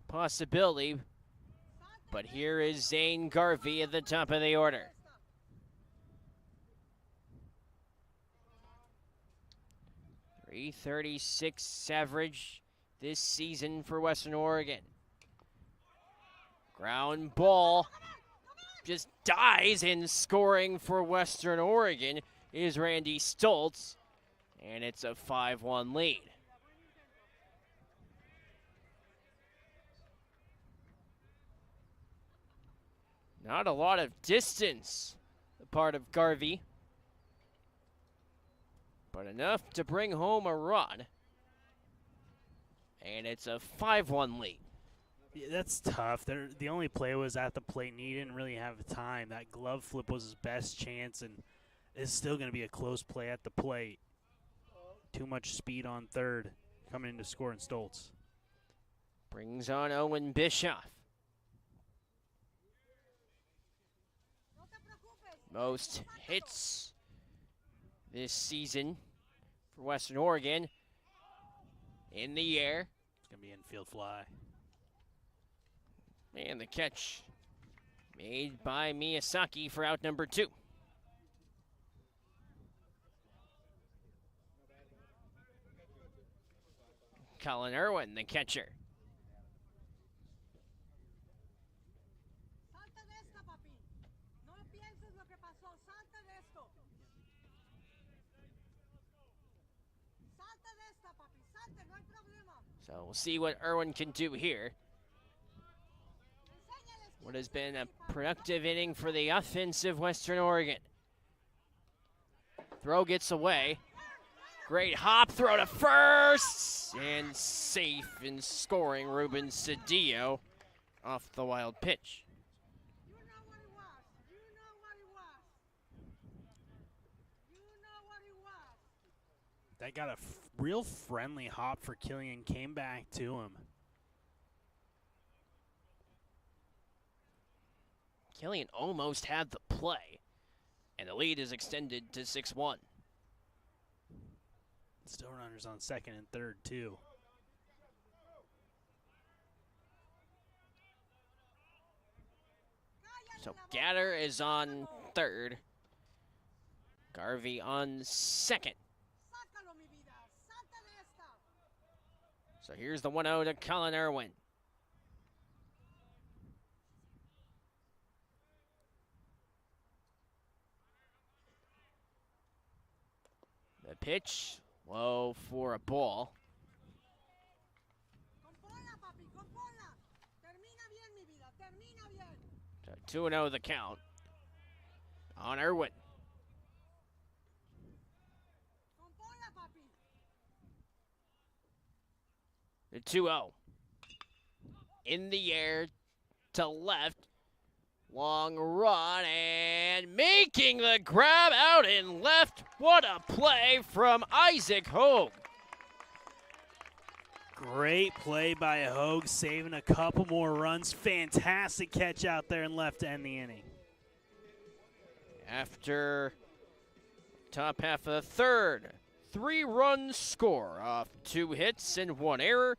a possibility, but here is Zane Garvey at the top of the order. .336 average this season for Western Oregon. Ground ball just dies, and scoring for Western Oregon is Randy Stoltz, and it's a 5-1 lead. Not a lot of distance, the part of Garvey, but enough to bring home a run. And it's a 5-1 lead.
Yeah, that's tough. The only play was at the plate, and he didn't really have time. That glove flip was his best chance, and it's still going to be a close play at the plate. Too much speed on third, coming in to score in Stoltz.
Brings on Owen Bischoff. Most hits this season for Western Oregon. In the air.
It's going to be infield fly.
And the catch made by Miyazaki for out number 2. Colin Irwin, the catcher. So we'll see what Irwin can do here. What has been a productive inning for the offensive Western Oregon. Throw gets away. Great hop throw to first. And safe in scoring, Ruben Cedillo off the wild pitch.
That got a real friendly hop for Killian, came back to him.
Killian almost had the play, and the lead is extended to 6-1.
Still runners on second and third, too.
So Gatter is on third. Garvey on second. So here's the 1-0 to Colin Irwin. The pitch, low for a ball. So 2-0 the count on Irwin. The 2-0. In the air to left. Long run and making the grab out in left. What a play from Isaac Hogue.
Great play by Hogue, saving a couple more runs. Fantastic catch out there in left to end the inning.
After top half of the third, 3-run score off 2 hits and 1 error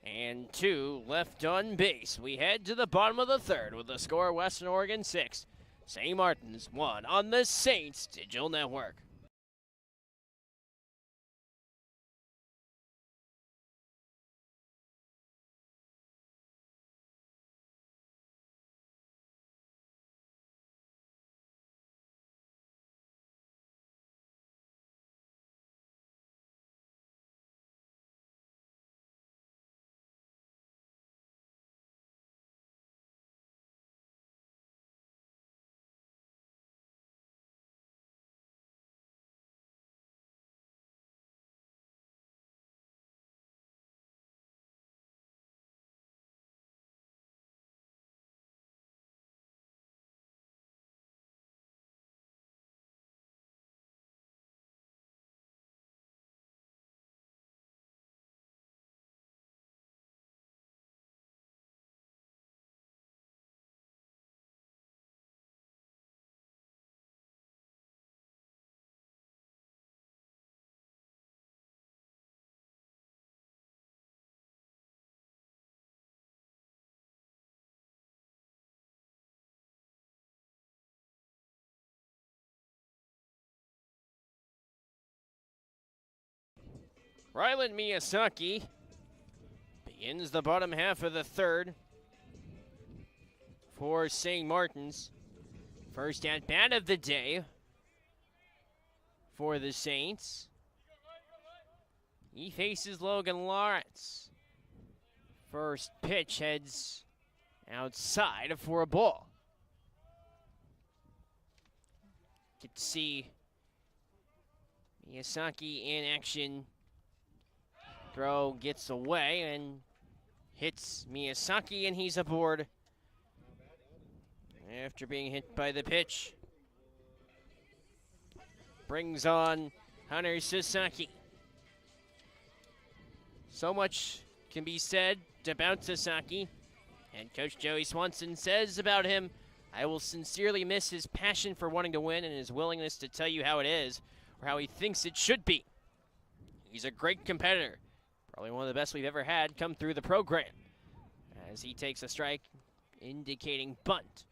and 2 left on base. We head to the bottom of the third with the score Western Oregon 6, St. Martin's 1 on the Saints Digital Network. Rylan Miyazaki begins the bottom half of the third for St. Martin's. First at-bat of the day for the Saints. He faces Logan Lawrence. First pitch heads outside for a ball. Get to see Miyazaki in action. Throw gets away and hits Miyazaki, and he's aboard after being hit by the pitch. Brings on Hunter Sasaki. So much can be said about Sasaki. And Coach Joey Swanson says about him, "I will sincerely miss his passion for wanting to win and his willingness to tell you how it is or how he thinks it should be. He's a great competitor, probably one of the best we've ever had come through the program," as he takes a strike indicating bunt.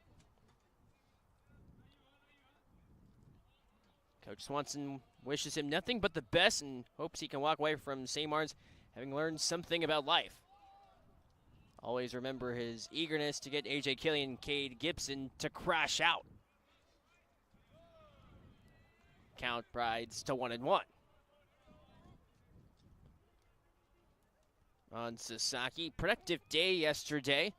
Coach Swanson wishes him nothing but the best and hopes he can walk away from St. Martin's having learned something about life. Always remember his eagerness to get A.J. Kelly and Cade Gibson to crash out. Count rides to 1-1. On Sasaki, productive day yesterday.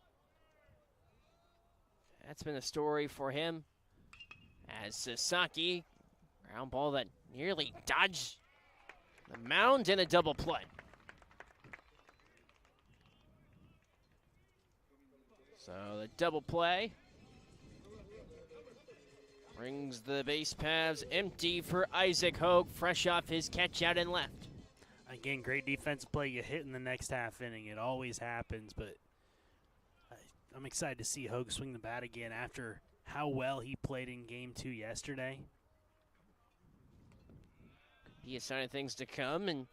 That's been a story for him. As Sasaki, ground ball that nearly dodged the mound in a double play. So the double play brings the base paths empty for Isaac Hogue, fresh off his catch out and left.
Again, great defensive play you hit in the next half inning. It always happens, but I'm excited to see Hogue swing the bat again after how well he played in Game 2 yesterday.
Could be a sign of things to come, and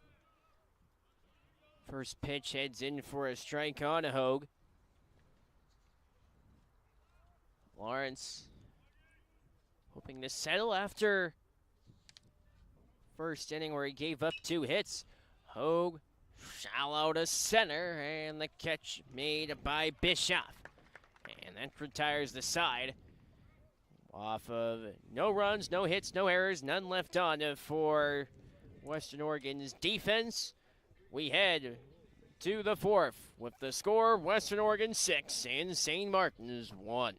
first pitch heads in for a strike on Hogue. Lawrence hoping to settle after first inning where he gave up 2 hits. Hogue shallow to center, and the catch made by Bischoff. And that retires the side. Off of no runs, no hits, no errors, none left on for Western Oregon's defense. We head to the 4th with the score Western Oregon 6 and St. Martin's 1.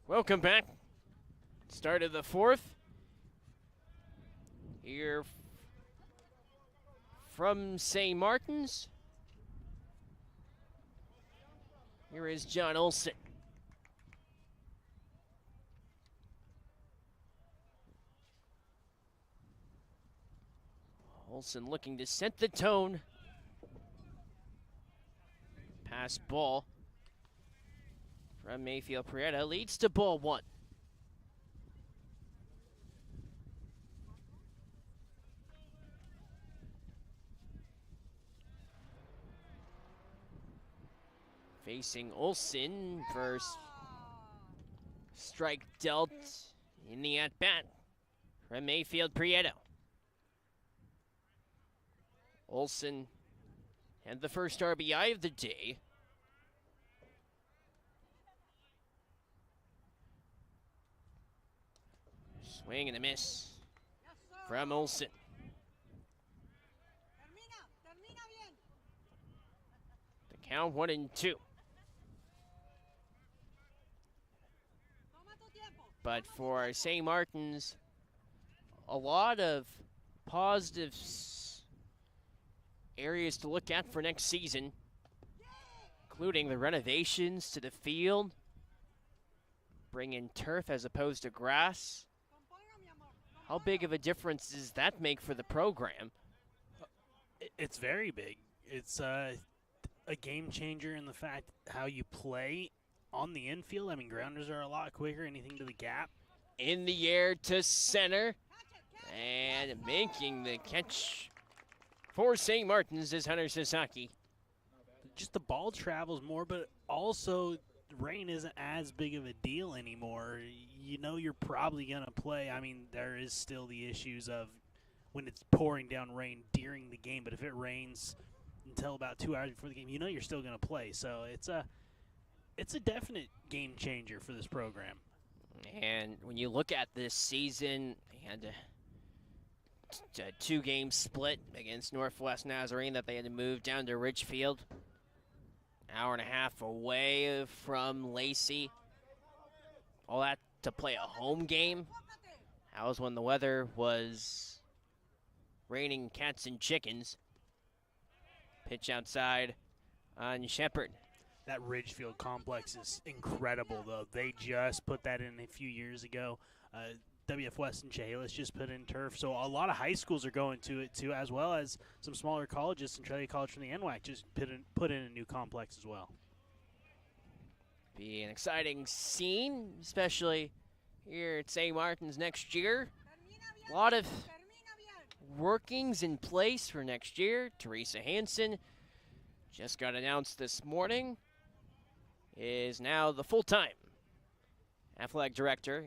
Welcome back. Start of the 4th. Here from St. Martin's. Here is John Olson. Olson looking to set the tone. Pass ball from Mayfield Prieta leads to ball 1. Facing Olsen, first strike dealt in the at-bat from Mayfield Prieto. Olsen had the first RBI of the day. Swing and a miss from Olsen. The count 1-2. But for St. Martin's, a lot of positive areas to look at for next season, including the renovations to the field, bring in turf as opposed to grass. How big of a difference does that make for the program?
It's very big. It's a game changer in the fact how you play on the infield. I mean, grounders are a lot quicker, anything to the gap.
In the air to center, and making the catch for St. Martin's is Hunter Sasaki.
Just the ball travels more, but also rain isn't as big of a deal anymore. You know you're probably going to play. I mean, there is still the issues of when it's pouring down rain during the game, but if it rains until about 2 hours before the game, you know you're still going to play. So it's a definite game changer for this program.
And when you look at this season, they had a two-game split against Northwest Nazarene that they had to move down to Ridgefield. Hour and a half away from Lacey. All that to play a home game. That was when the weather was raining cats and chickens. Pitch outside on Shepard.
That Ridgefield complex is incredible, though. They just put that in a few years ago. WF West and Chehalis just put in turf. So a lot of high schools are going to it, too, as well as some smaller colleges. Centralia College from the NWAC just put in a new complex as well.
Be an exciting scene, especially here at St. Martin's next year. A lot of workings in place for next year. Teresa Hansen just got announced this morning, is now the full-time athletic director.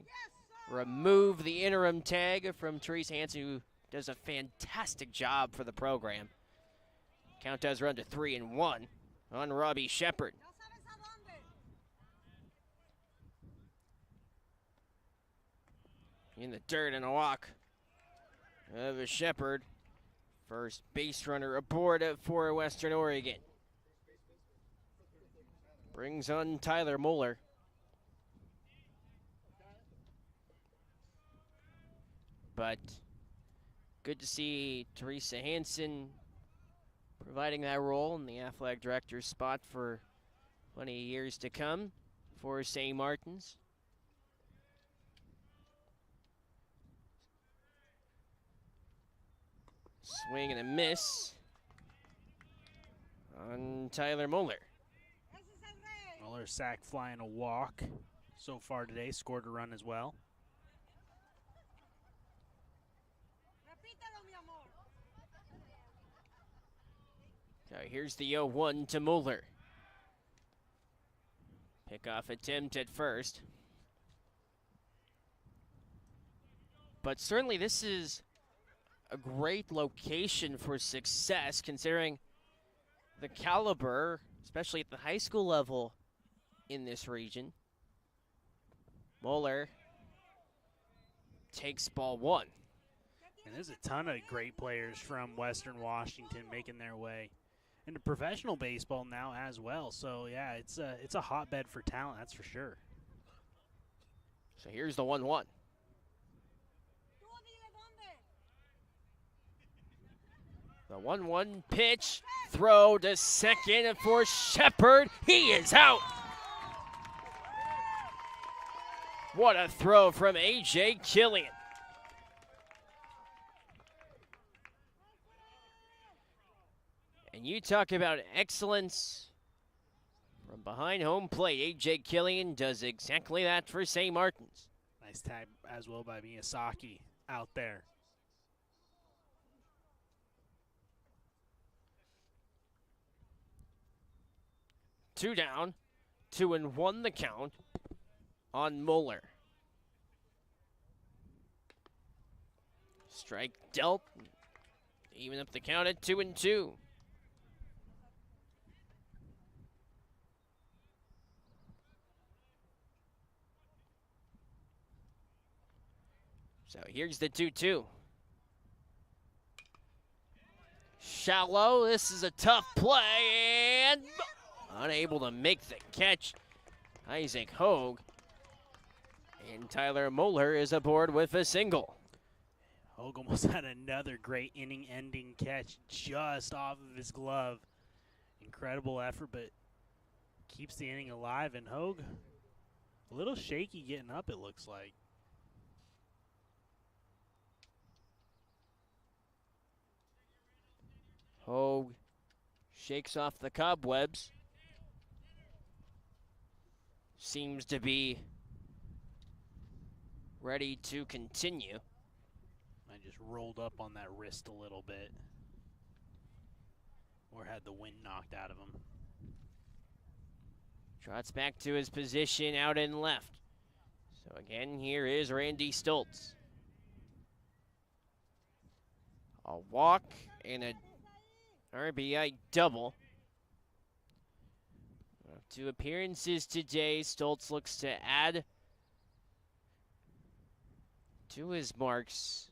Remove the interim tag from Teresa Hansen, who does a fantastic job for the program. Count does run to 3-1 on Robbie Shepard. In the dirt and a walk of a Shepard. First base runner aboard for Western Oregon. Brings on Tyler Moeller. But good to see Teresa Hansen providing that role in the athletic director's spot for plenty of years to come for St. Martin's. Swing and a miss on Tyler Moeller.
Moeller sack fly and a walk so far today, scored a run as well.
So here's the 0-1 to Moeller. Pickoff attempt at first. But certainly this is a great location for success, considering the caliber, especially at the high school level in this region. Moeller takes ball one.
And there's a ton of great players from Western Washington making their way into professional baseball now as well. So yeah, it's a hotbed for talent, that's for sure.
So here's the 1-1. The 1-1 pitch, throw to second for Shepard. He is out. What a throw from A.J. Killian. And you talk about excellence from behind home plate. A.J. Killian does exactly that for St. Martin's.
Nice tag as well by Miyazaki out there.
2 down, 2-1 the count on Mueller. Strike dealt, even up the count at 2-2. So here's the 2-2. Shallow, this is a tough play, and unable to make the catch. Isaac Hogue. And Tyler Mueller is aboard with a single.
Hogue almost had another great inning-ending catch just off of his glove. Incredible effort, but keeps the inning alive. And Hogue, a little shaky getting up, it looks like.
Hogue shakes off the cobwebs. Seems to be ready to continue.
I just rolled up on that wrist a little bit. Or had the wind knocked out of him.
Trots back to his position out in left. So again, here is Randy Stoltz. A walk and a RBI double. 2 appearances today. Stoltz looks to add to his marks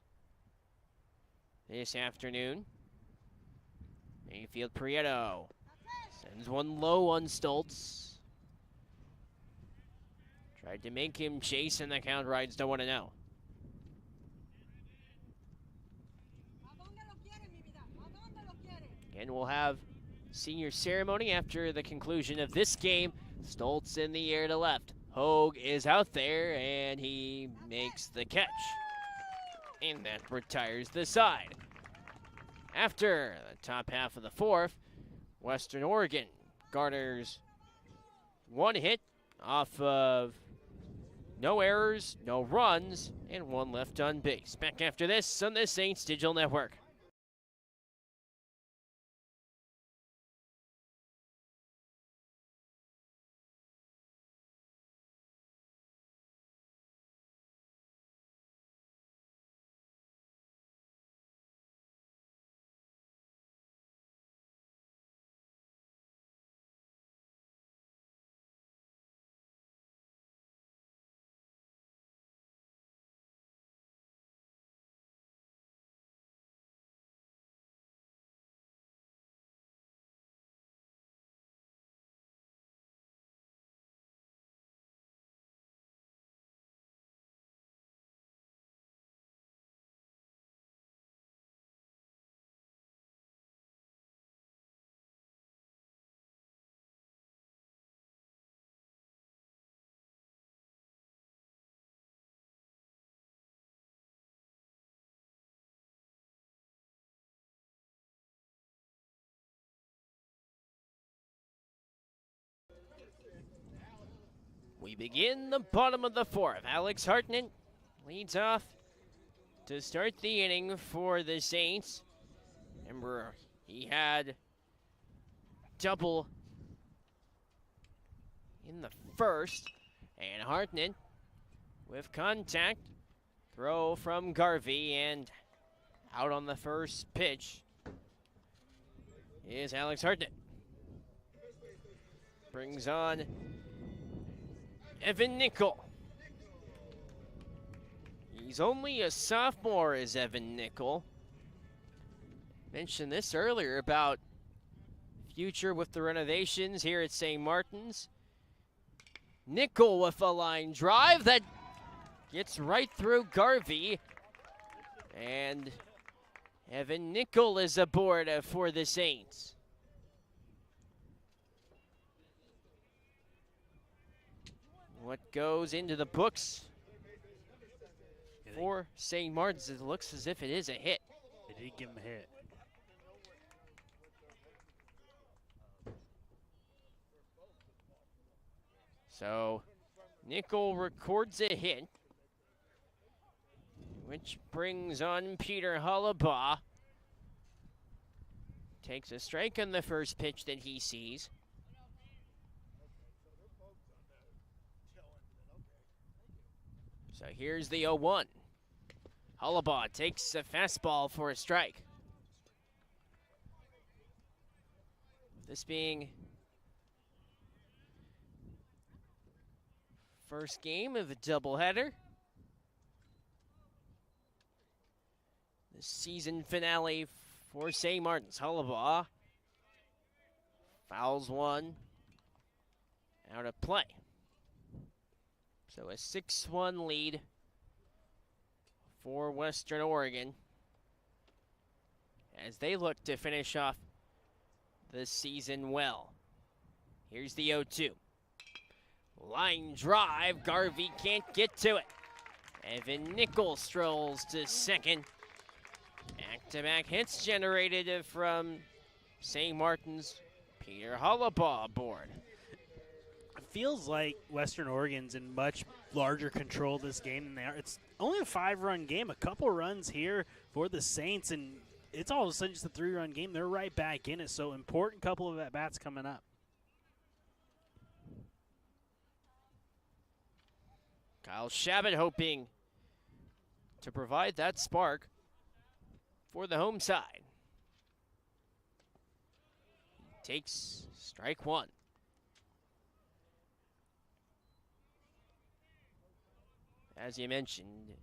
this afternoon. Mayfield Prieto sends one low on Stoltz. Tried to make him chase, and the count rides to 1-0. Again, we'll have senior ceremony after the conclusion of this game. Stoltz in the air to left. Hogue is out there, and he makes the catch. And that retires the side. After the top half of the 4th, Western Oregon garners 1 hit off of no errors, no runs, and 1 left on base. Back after this on the Saints Digital Network. We begin the bottom of the 4th. Alex Hartnett leads off to start the inning for the Saints. Remember, he had double in the 1st. And Hartnett with contact. Throw from Garvey, and out on the first pitch is Alex Hartnett. Brings on Evan Nickel. He's only a sophomore, is Evan Nickel. Mentioned this earlier about future with the renovations here at St. Martin's. Nickel with a line drive that gets right through Garvey. And Evan Nickel is aboard for the Saints. What goes into the books for St. Martin's, it looks as if it is a hit.
They did give him a hit.
So Nickel records a hit, which brings on Peter Hollabaugh. Takes a strike on the first pitch that he sees. So here's the 0-1. Hollabaugh takes a fastball for a strike. This being first game of the doubleheader. The season finale for St. Martin's. Hollabaugh fouls one out of play. So a 6-1 lead for Western Oregon as they look to finish off the season well. Here's the 0-2. Line drive, Garvey can't get to it. Evan Nichols strolls to second. Back-to-back hits generated from St. Martin's Peter Hollabaugh aboard.
It feels like Western Oregon's in much larger control of this game than they are. It's only a 5-run game, a couple runs here for the Saints, and it's all of a sudden just a 3-run game. They're right back in it, so important couple of at-bats coming up.
Kyle Shabbat hoping to provide that spark for the home side. Takes strike one. As you mentioned,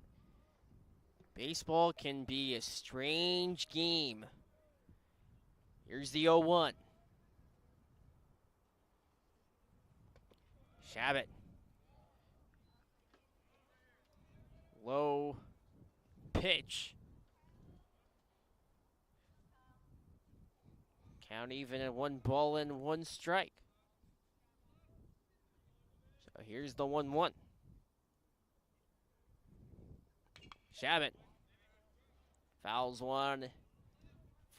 baseball can be a strange game. Here's the 0-1. Shabbat. Low pitch. Count even at 1-1 strike. So here's the 1-1. Shabbat fouls one in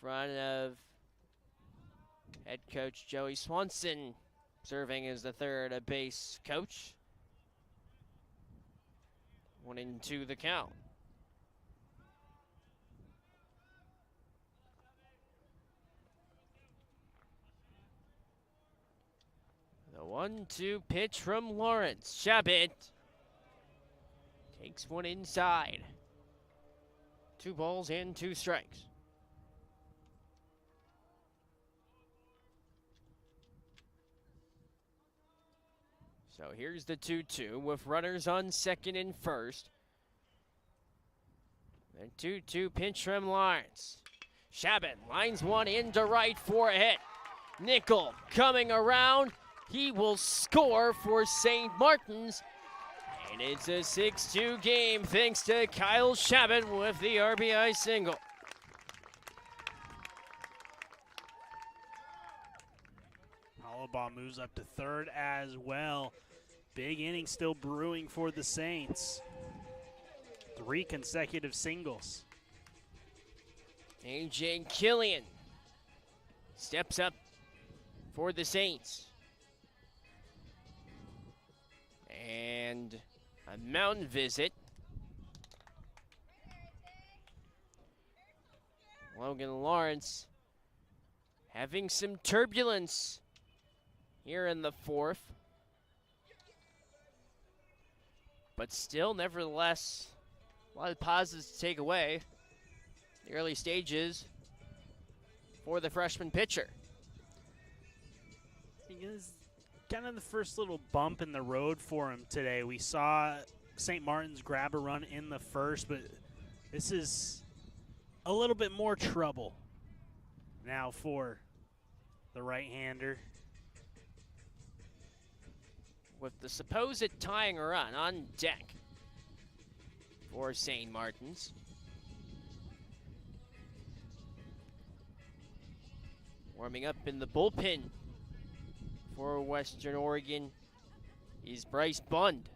front of head coach Joey Swanson, serving as the third base coach. 1-2 the count. The 1-2 pitch from Lawrence. Shabbat takes one inside. 2 balls and 2 strikes. So here's the 2-2 with runners on second and first. The 2-2 pitch from Lawrence. Shabbat lines one into right for a hit. Nickel coming around. He will score for St. Martin's. And it's a 6-2 game thanks to Kyle Shabbat with the RBI single.
Hollabaugh moves up to third as well. Big inning still brewing for the Saints. 3 consecutive singles.
A.J. Killian steps up for the Saints. And a mound visit. Logan Lawrence having some turbulence here in the 4th. But still, nevertheless, a lot of positives to take away. The early stages for the freshman pitcher.
Because kind of the first little bump in the road for him today. We saw St. Martin's grab a run in the first, but this is a little bit more trouble now for the right-hander.
With the supposed tying run on deck for St. Martin's. Warming up in the bullpen for Western Oregon is Bryce Bund.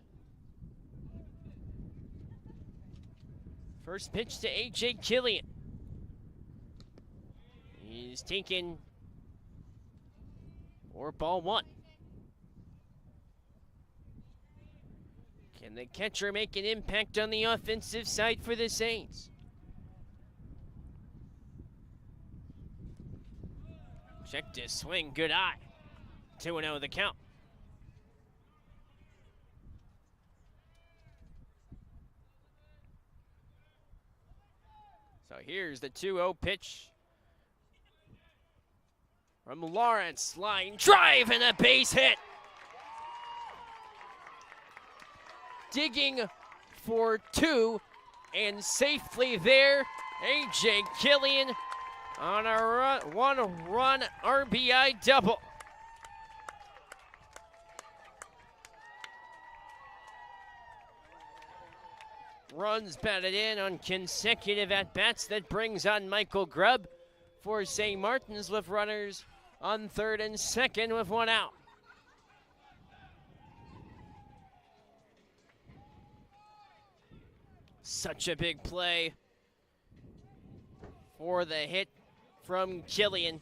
First pitch to A.J. Killian. He's taken for ball 1. Can the catcher make an impact on the offensive side for the Saints? Check to swing, good eye. 2-0 the count. So here's the 2-0 pitch from Lawrence. Line drive and a base hit. Digging for 2 and safely there. A.J. Killian on a one-run RBI double. Runs batted in on consecutive at-bats. That brings on Michael Grubb for St. Martin's with runners on third and second with 1 out. Such a big play for the hit from Killian.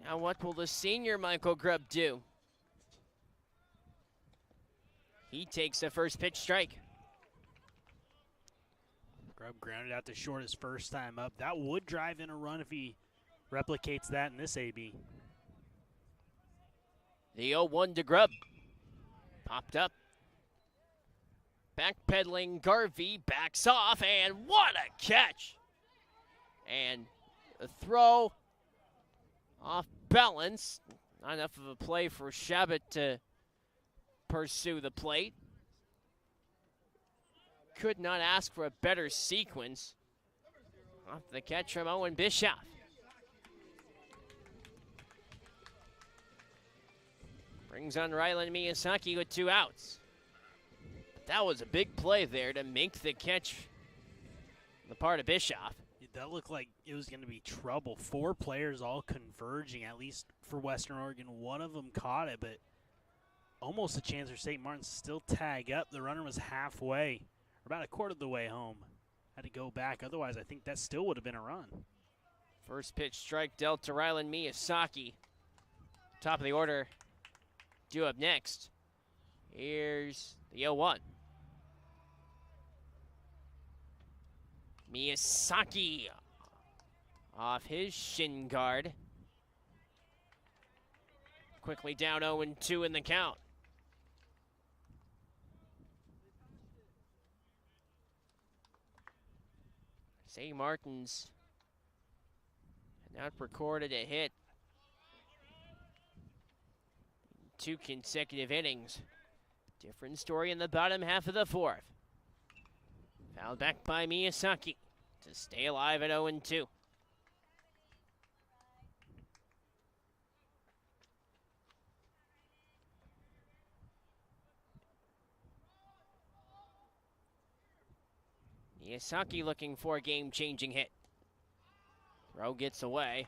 Now what will the senior Michael Grubb do? He takes the first pitch strike.
Grubb grounded out to short his first time up. That would drive in a run if he replicates that in this AB.
The 0-1 to Grubb. Popped up. Backpedaling Garvey backs off, and what a catch! And a throw off balance. Not enough of a play for Shabbat to pursue the plate. Could not ask for a better sequence. Off the catch from Owen Bischoff. Brings on Rylan Miyazaki with 2 outs. That was a big play there to make the catch on the part of Bischoff.
That looked like it was going to be trouble. 4 players all converging, at least for Western Oregon. One of them caught it, but almost a chance for St. Martin's to still tag up. The runner was halfway, or about a quarter of the way home. Had to go back. Otherwise, I think that still would have been a run.
First pitch strike dealt to Rylan Miyazaki. Top of the order. Due up next. Here's the 0-1. Miyazaki off his shin guard. Quickly down 0-2 in the count. St. Martin's had not recorded a hit in 2 consecutive innings. Different story in the bottom half of the 4th. Fouled back by Miyazaki to stay alive at 0-2. Miyazaki looking for a game-changing hit. Throw gets away.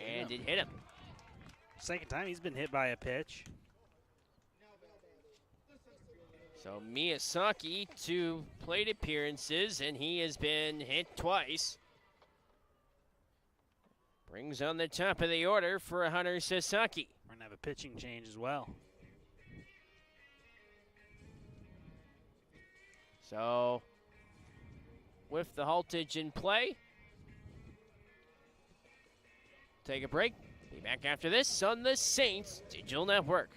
And it hit him.
Second time he's been hit by a pitch.
So Miyazaki, 2 plate appearances, and he has been hit twice. Brings on the top of the order for Hunter Sasaki.
We're going to have a pitching change as well.
So, with the haltage in play, take a break. Be back after this on the Saints Digital Network.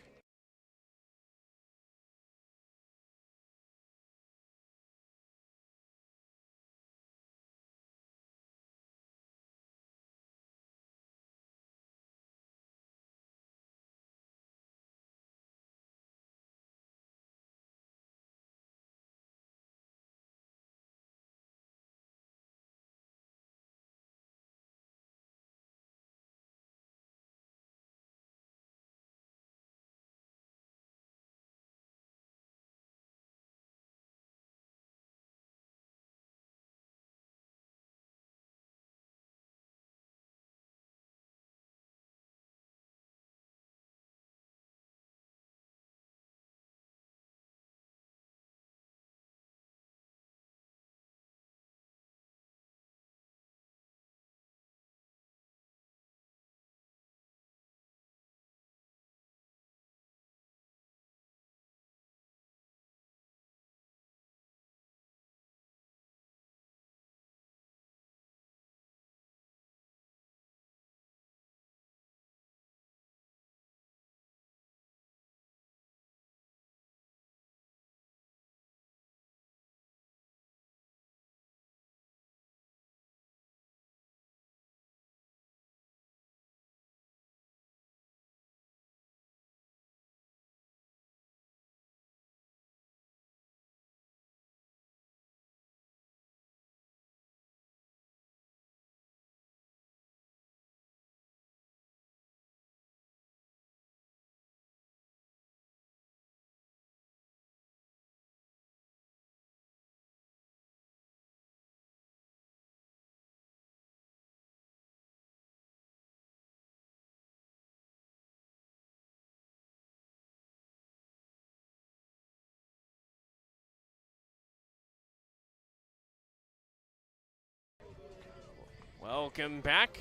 Welcome back.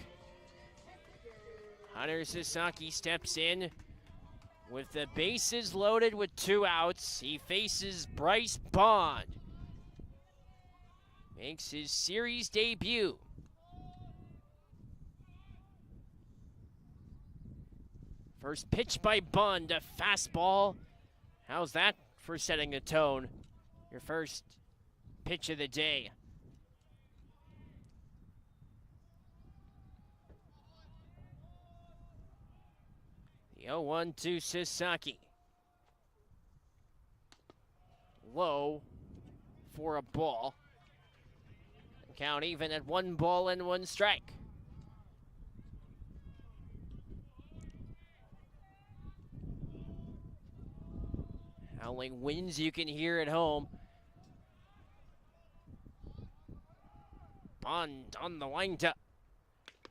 Hunter Sasaki steps in with the bases loaded with 2 outs. He faces Bryce Bond. Makes his series debut. First pitch by Bond, a fastball. How's that for setting a tone? Your first pitch of the day. The 0-1 to Sasaki. Low for a ball. Count even at 1 ball and 1 strike. Howling winds you can hear at home. Bond on the windup.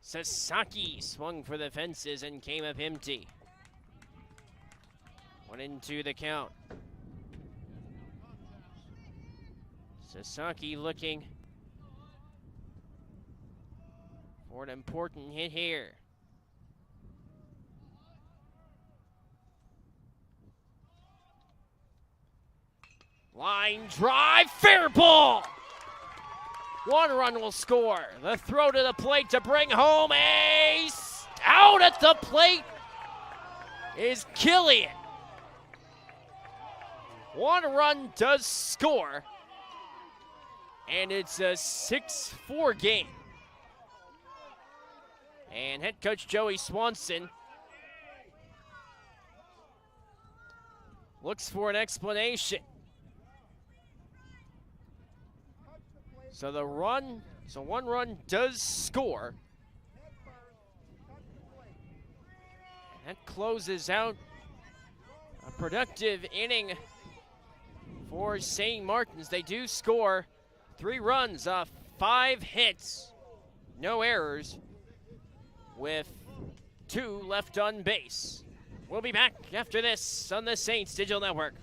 Sasaki swung for the fences and came up empty. 1-2 the count. Sasaki looking for an important hit here. Line drive, fair ball! 1 run will score. The throw to the plate to bring home out at the plate is Killian. 1 run does score, and it's a 6-4 game. And head coach Joey Swanson looks for an explanation. So 1 run does score. And that closes out a productive inning for St. Martin's. They do score 3 runs off 5 hits, no errors, with 2 left on base. We'll be back after this on the Saints Digital Network.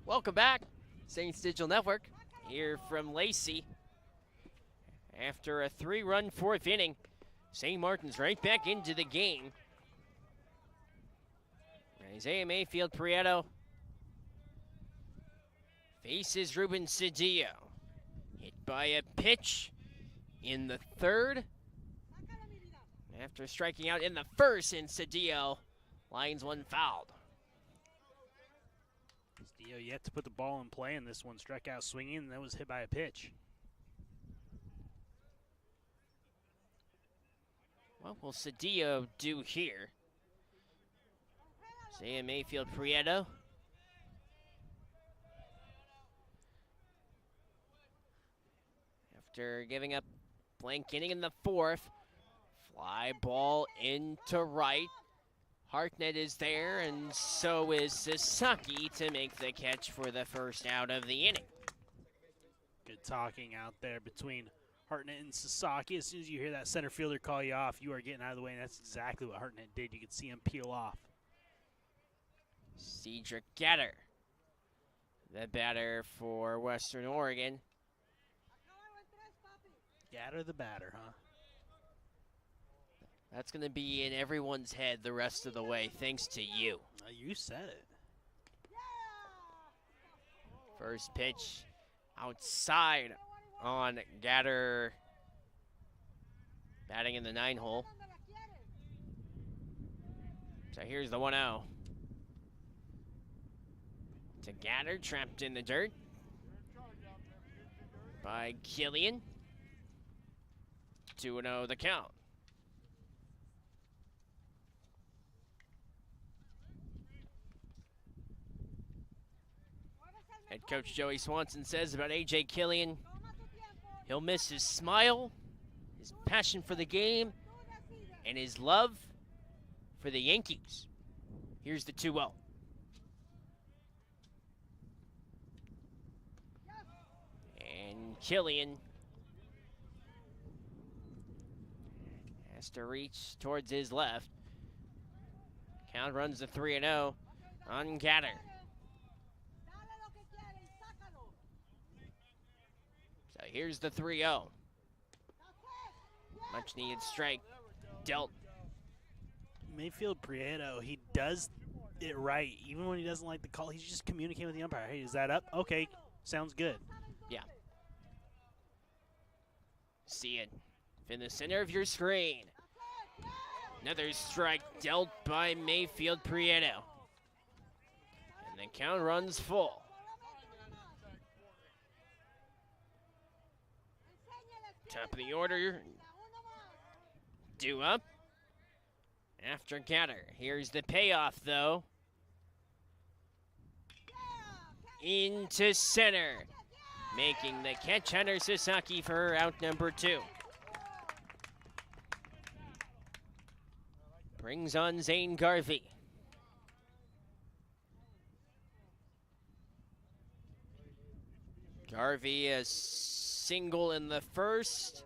Welcome back, Saints Digital Network, here from Lacey. After a 3-run 4th inning, St. Martin's right back into the game. Isaiah Mayfield Prieto faces Ruben Cedillo. Hit by a pitch in the 3rd. After striking out in the 1st, and Cedillo lines 1 fouled.
Cedillo yet to put the ball in play, and this one struck out swinging, and that was hit by a pitch.
What will Cedillo do here? Isaiah Mayfield Prieto. After giving up blank inning in the 4th, fly ball into right. Hartnett is there, and so is Sasaki to make the catch for the first out of the inning.
Good talking out there between Hartnett and Sasaki. As soon as you hear that center fielder call you off, you are getting out of the way, and that's exactly what Hartnett did. You could see him peel off.
Cedric Gatter, the batter for Western Oregon.
Gatter the batter, huh?
That's going to be in everyone's head the rest of the way, thanks to you.
You said it.
First pitch outside on Gatter, batting in the 9-hole. So here's the 1-0. To Gatter, trapped in the dirt by Killian. 2-0 the count. Head coach Joey Swanson says about A.J. Killian, he'll miss his smile, his passion for the game, and his love for the Yankees. Here's the 2-0. And Killian has to reach towards his left. Count runs to 3-0 on Gatter. So here's the 3-0. Much needed strike dealt.
Mayfield Prieto, he does it right. Even when he doesn't like the call, he's just communicating with the umpire. Hey, is that up? Okay, sounds good.
Yeah. See it in the center of your screen. Another strike dealt by Mayfield Prieto. And the count runs full. Top of the order, due up after Gatter. Here's the payoff, though. Into center. Making the catch, Hunter Sasaki for out number 2. Brings on Zane Garvey. Garvey a single in the first,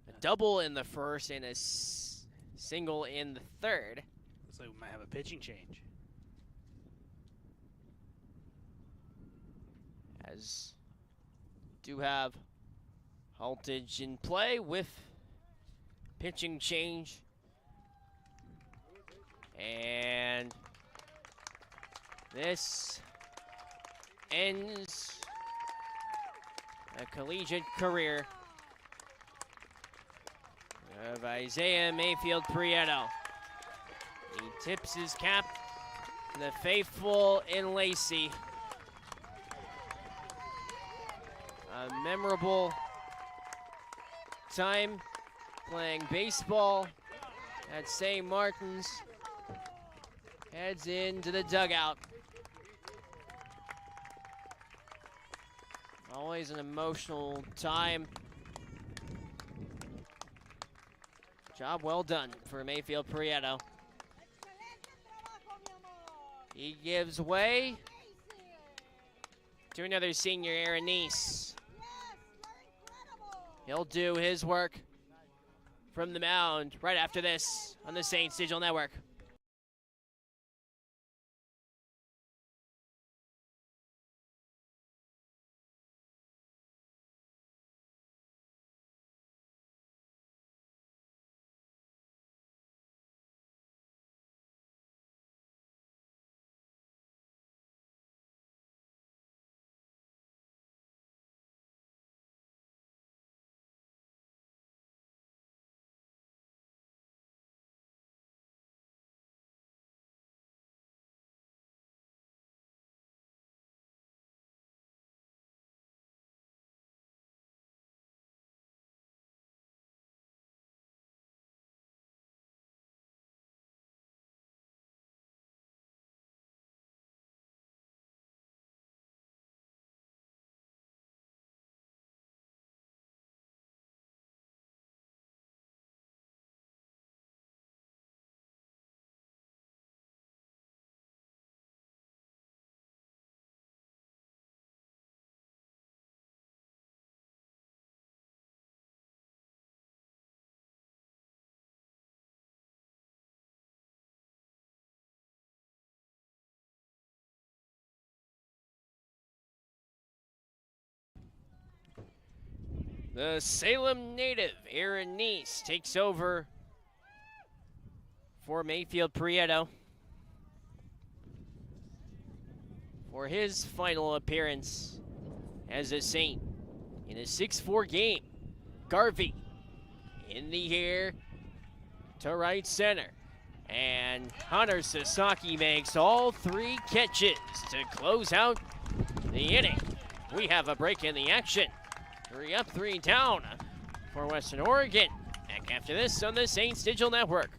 a double in the first, and a single in the third.
Looks like we might have a pitching change.
As do have haltage in play with pitching change. And this ends a collegiate career of Isaiah Mayfield Prieto. He tips his cap to the faithful in Lacey. A memorable time playing baseball at St. Martin's. Heads into the dugout. Always an emotional time. Job well done for Mayfield Prieto. He gives way to another senior, Aaron Neese. He'll do his work from the mound right after this on the Saints Digital Network. The Salem native, Aaron Neese, takes over for Mayfield Prieto for his final appearance as a Saint in a 6-4 game. Garvey in the air to right center. And Hunter Sasaki makes all 3 catches to close out the inning. We have a break in the action. 3 up, 3 down for Western Oregon. Back after this on the Saints Digital Network.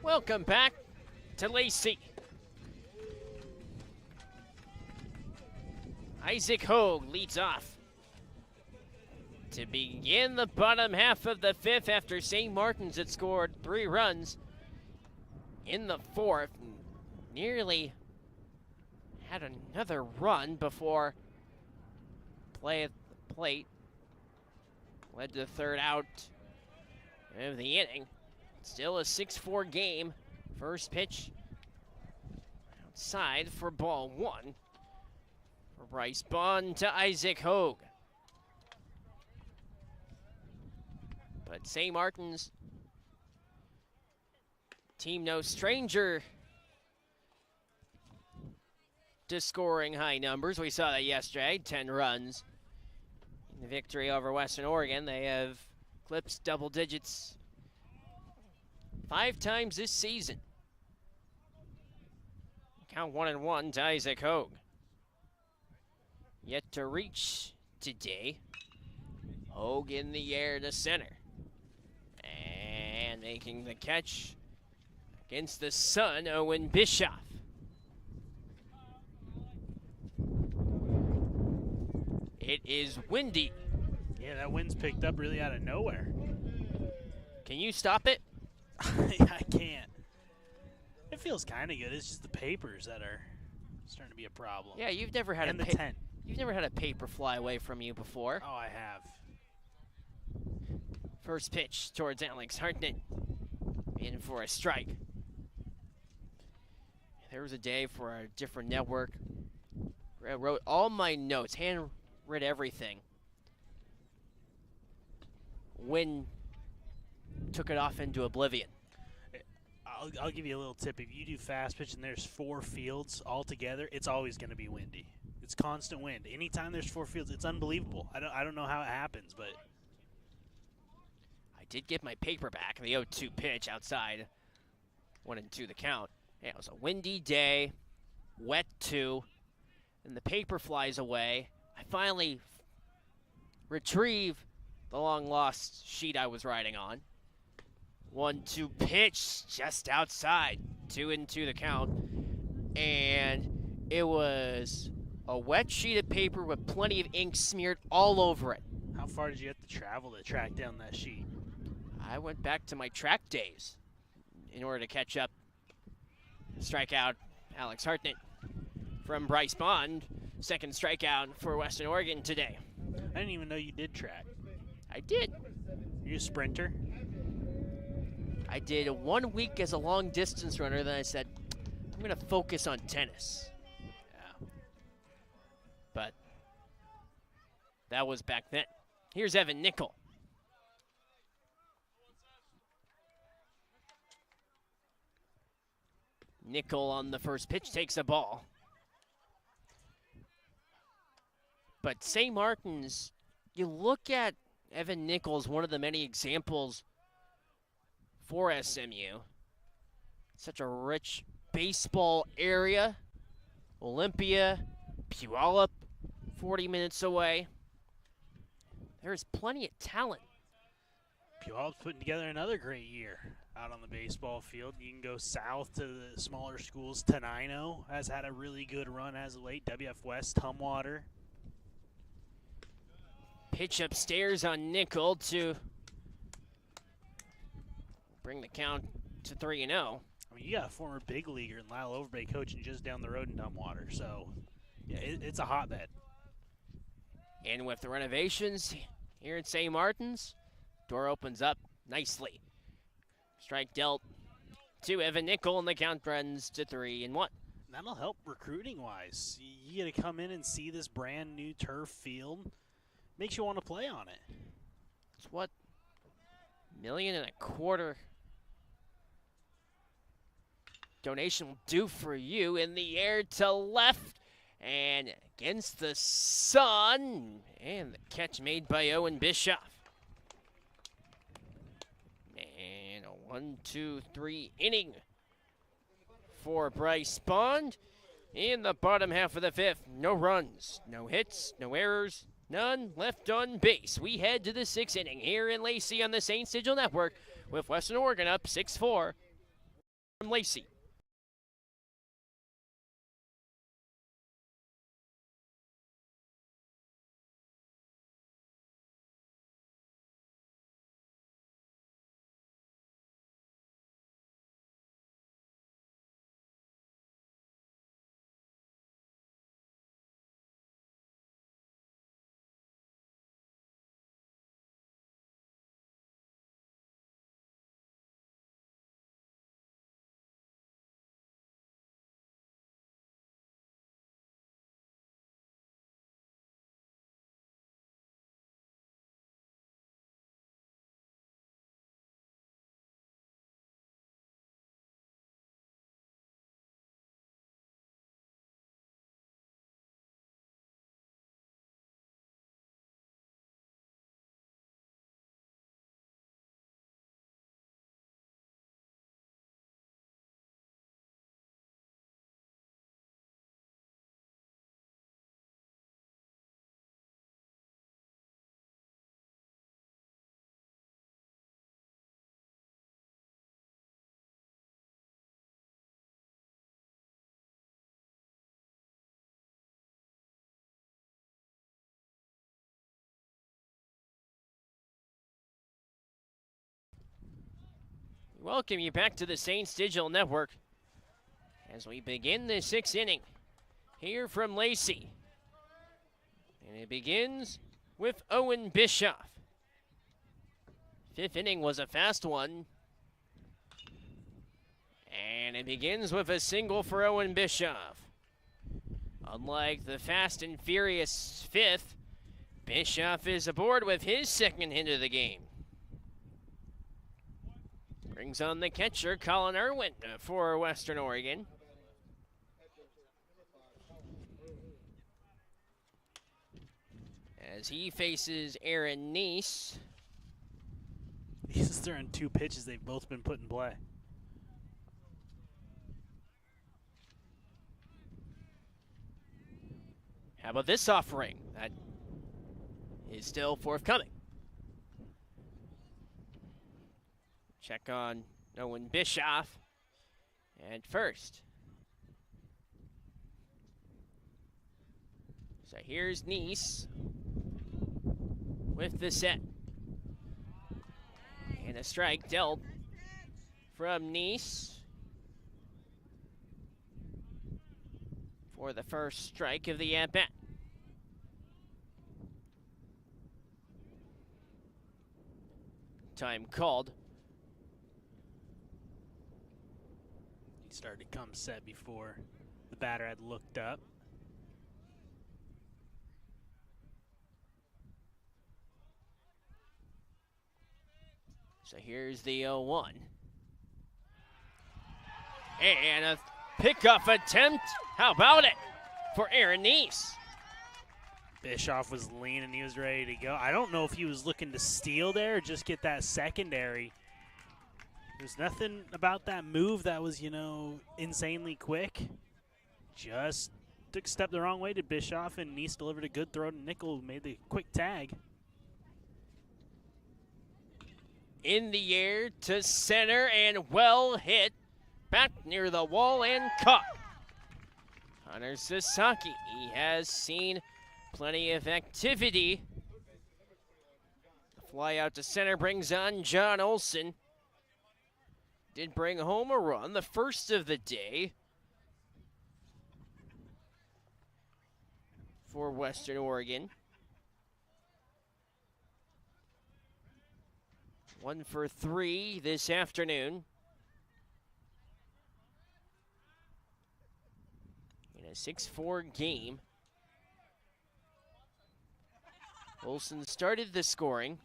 Welcome back to Lacey. Isaac Hogue leads off to begin the bottom half of the 5th after St. Martin's had scored 3 runs in the 4th. Nearly had another run before play at the plate led to the 3rd out of the inning. Still a 6-4 game. First pitch outside for ball 1. For Bryce Bond to Isaac Hogue. But St. Martin's team no stranger to scoring high numbers. We saw that yesterday, 10 runs in the victory over Western Oregon. They have eclipsed double digits 5 times this season. Count 1-1 to Isaac Hogue. Yet to reach today. Hogue in the air to center. And making the catch against the sun, Owen Bischoff. It is windy.
Yeah, that wind's picked up really out of nowhere.
Can you stop it?
I can't. It feels kind of good. It's just the papers that are starting to be a problem.
Yeah, you've never had
and the tent.
You've never had a paper fly away from you before.
Oh, I have.
First pitch towards Alex Hartnett. In for a strike. There was a day for a different network. I wrote all my notes, hand-read everything. Wind took it off into oblivion.
I'll give you a little tip. If you do fast pitch and there's 4 fields all together, it's always going to be windy. It's constant wind. Anytime there's 4 fields, it's unbelievable. I don't know how it happens, but
I did get my paper back. The 0-2 pitch outside. 1-2 the count. Yeah, it was a windy day, wet 2, and the paper flies away. I finally retrieve the long-lost sheet I was writing on. 1-2 pitch just outside. 2-2 the count. And it was a wet sheet of paper with plenty of ink smeared all over it.
How far did you have to travel to track down that sheet?
I went back to my track days in order to catch up. Strikeout, Alex Hartnett from Bryce Bond. Second strikeout for Western Oregon today.
I didn't even know you did track.
I did.
You're a sprinter?
I did 1 week as a long distance runner, then I said, I'm going to focus on tennis. Yeah. But that was back then. Here's Evan Nickel. Nickel on the first pitch takes a ball. But St. Martin's, you look at Evan Nichols, one of the many examples for SMU. Such a rich baseball area. Olympia, Puyallup, 40 minutes away. There's plenty of talent.
Puyallup's putting together another great year out on the baseball field. You can go south to the smaller schools. Tenino has had a really good run as of late. WF West, Tumwater.
Pitch upstairs on Nickel to bring the count to 3-0.
I mean, you got a former big leaguer and Lyle Overbay coaching just down the road in Tumwater, so yeah, it's a hotbed.
And with the renovations here at St. Martin's, door opens up nicely. Strike dealt to Evan Nickel, and the count runs to 3-1.
That'll help recruiting-wise. You get to come in and see this brand new turf field. Makes you want to play on it.
It's what, $1.25 million donation will do for you. In the air to left and against the sun, and the catch made by Owen Bischoff. And a 1-2-3 inning for Bryce Bond. In the bottom half of the fifth, no runs, no hits, no errors, none left on base. We head to the sixth inning here in Lacey on the St. Sigil Network with Western Oregon up 6-4 from Lacey. Welcome you back to the St. Sigil Network as we begin the sixth inning here from Lacey. And it begins with Owen Bischoff. Fifth inning was a fast one. And it begins with a single for Owen Bischoff. Unlike the fast and furious fifth, Bischoff is aboard with his second hit of the game. Brings on the catcher, Colin Irwin, for Western Oregon. As he faces Aaron Neese.
He's throwing two pitches they've both been put in play.
How about this offering? That is still forthcoming. Check on Owen Bischoff at first. So here's Neese with the set. And And a strike dealt from Nice for the first strike of the at-bat. Time called.
He started to come set before the batter had looked up.
So here's the 0-1. And a pickoff attempt. How about it for Aaron Nice?
Bischoff was lean, he was ready to go. I don't know if he was looking to steal there or just get that secondary. There's nothing about that move that was, insanely quick. Just took a step the wrong way to Bischoff, and Nice delivered a good throw to Nickel, made the quick tag.
In the air to center and well hit. Back near the wall and caught. Hunter Sasaki, he has seen plenty of activity. The fly out to center brings on John Olson. Did bring home a run, the first of the day for Western Oregon. 1 for 3 this afternoon. In a 6-4 game. Olson started the scoring.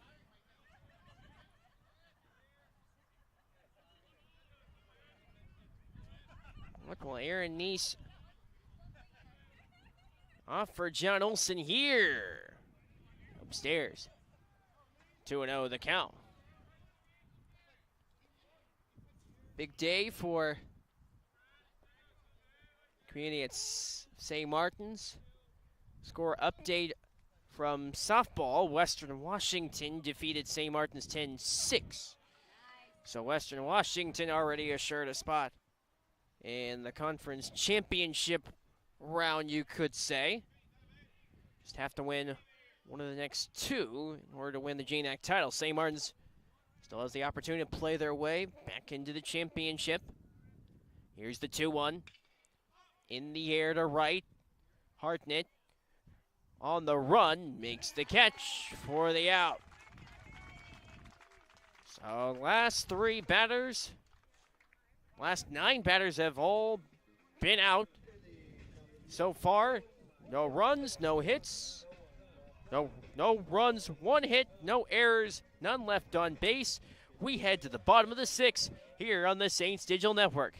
Look, well, Aaron Nice off for John Olson here. Upstairs. 2-0 the count. Big day for community at St. Martin's. Score update from softball. Western Washington defeated St. Martin's 10-6. So Western Washington already assured a spot in the conference championship round, you could say. Just have to win one of the next two in order to win the GNAC title. St. Martin's still has the opportunity to play their way back into the championship. Here's the 2-1. In the air to right. Hartnett on the run, makes the catch for the out. So last 9 batters have all been out so far. No runs, no hits. No runs, 1 hit, no errors, none left on base. We head to the bottom of the 6th here on the Saints Digital Network.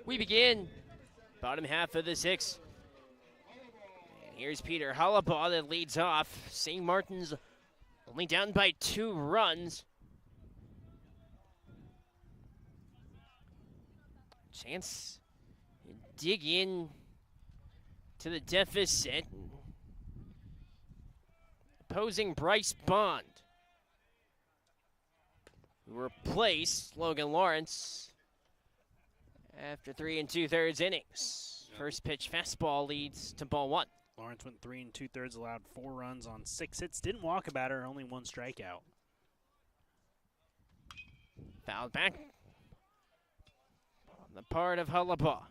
We begin bottom half of the 6th. And here's Peter Hollabaugh that leads off. St. Martin's only down by 2 runs. Chance to dig in to the deficit. Opposing Bryce Bond, who replaced Logan Lawrence after 3 2/3 innings. First pitch fastball leads to ball 1.
Lawrence went 3 2/3, allowed 4 runs on 6 hits. Didn't walk a batter, only 1 strikeout.
Fouled back on the part of Hullabaugh.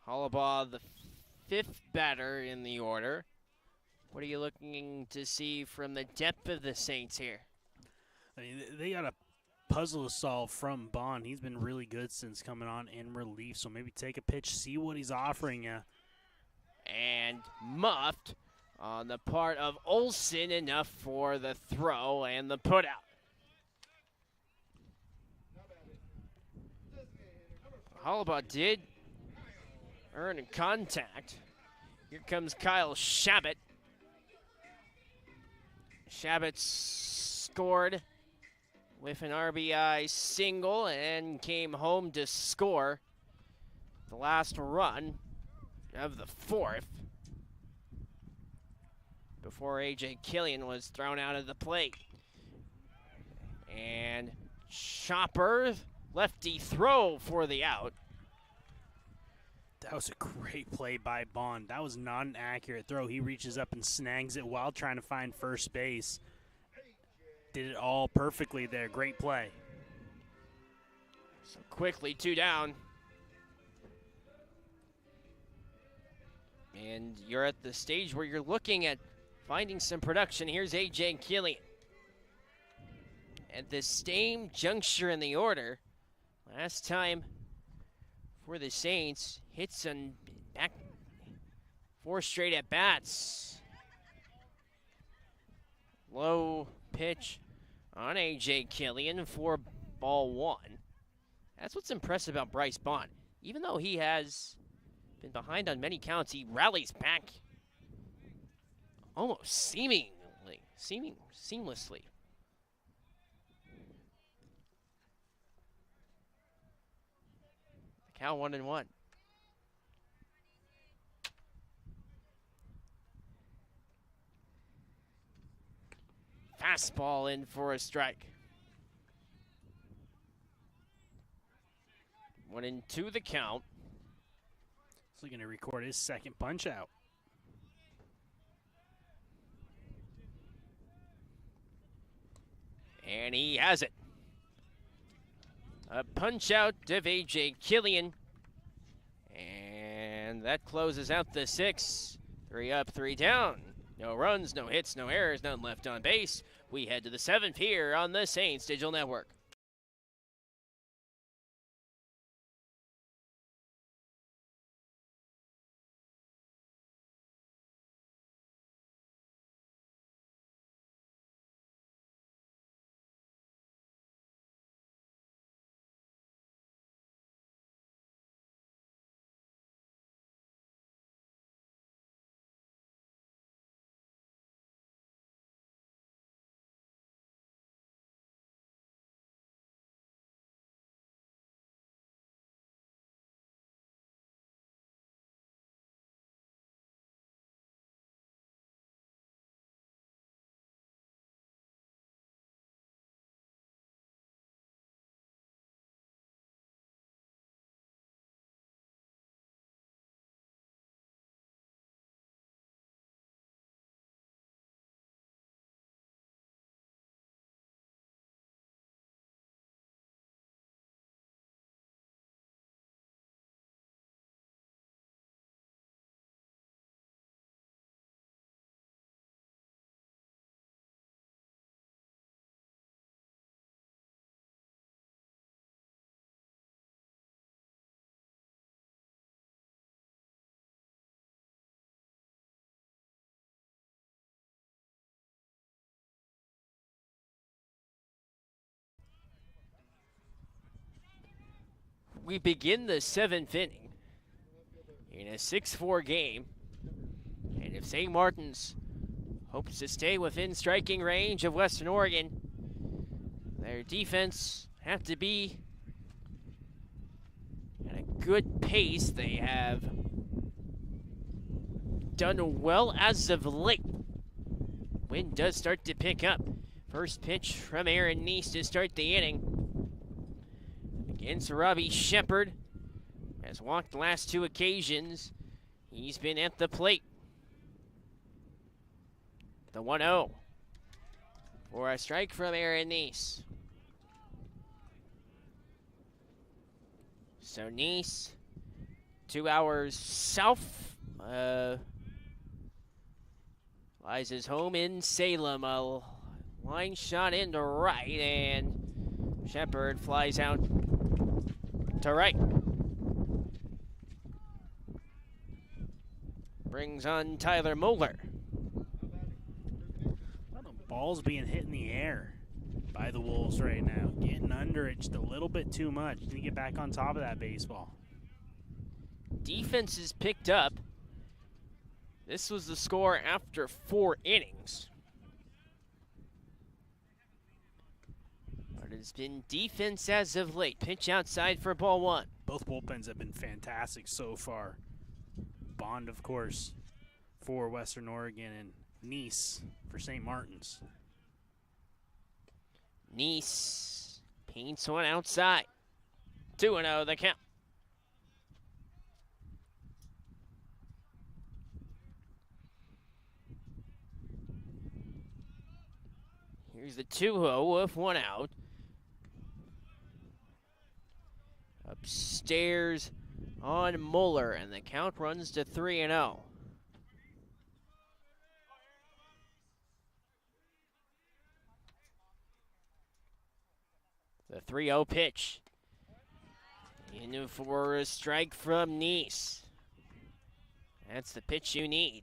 Hullabaugh, the 5th batter in the order. What are you looking to see from the depth of the Saints here?
I mean, they got a puzzle to solve from Bond. He's been really good since coming on in relief, so maybe take a pitch, see what he's offering you.
And muffed on the part of Olsen, enough for the throw and the putout. Hullabaugh did earn contact. Here comes Kyle Shabbat. Shabbat scored with an RBI single and came home to score the last run of the 4th before A.J. Killian was thrown out of the plate. And Chopper, lefty throw for the out.
That was a great play by Bond. That was not an accurate throw. He reaches up and snags it while trying to find first base. Did it all perfectly there. Great play.
So quickly, 2 down. And you're at the stage where you're looking at finding some production. Here's A.J. Killian. At the same juncture in the order, last time for the Saints, hits on back 4 straight at bats. Low pitch on A.J. Killian for ball 1. That's what's impressive about Bryce Bond. Even though he has been behind on many counts, he rallies back almost seamlessly. The count 1-1. Fastball in for a strike. 1-2 the count.
So he's going to record his second punch out.
And he has it. A punch out of A.J. Killian. And that closes out the 6. 3 up, 3 down. No runs, no hits, no errors, none left on base. We head to the 7th here on the Saints Digital Network. We begin the 7th inning in a 6-4 game. And if St. Martin's hopes to stay within striking range of Western Oregon, their defense have to be at a good pace. They have done well as of late. Wind does start to pick up. First pitch from Aaron Neese to start the inning. against Robbie Shepard. Has walked the last 2 occasions. He's been at the plate. The 1-0 for a strike from Aaron Neese. So Neese, 2 hours south, lies his home in Salem. A line shot into right, and Shepard flies out to right. Brings on Tyler Moeller.
The ball's being hit in the air by the Wolves right now. Getting under it just a little bit too much. Need to get back on top of that baseball.
Defense is picked up. This was the score after 4 innings. But it's been defense as of late. Pitch outside for ball 1.
Both bullpens have been fantastic so far. Bond, of course, for Western Oregon, and Neese for St. Martin's.
Neese paints one outside. 2-0 the count. Here's the 2-0 with 1 out. Upstairs on Mueller, and the count runs to 3-0. The 3-0 pitch. In for a strike from Neese. That's the pitch you need.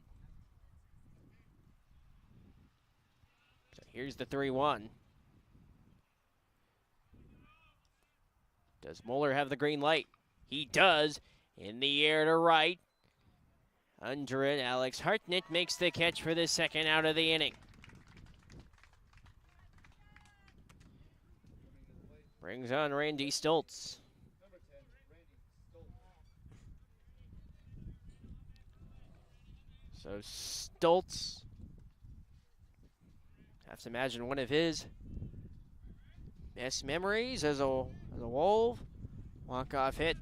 So here's the 3-1. Does Mueller have the green light? He does. In the air to right. Under it, Alex Hartnett makes the catch for the 2nd out of the inning. Brings on Randy Stoltz. So Stoltz, have to imagine one of his best memories as a Wolf. Walk-off hit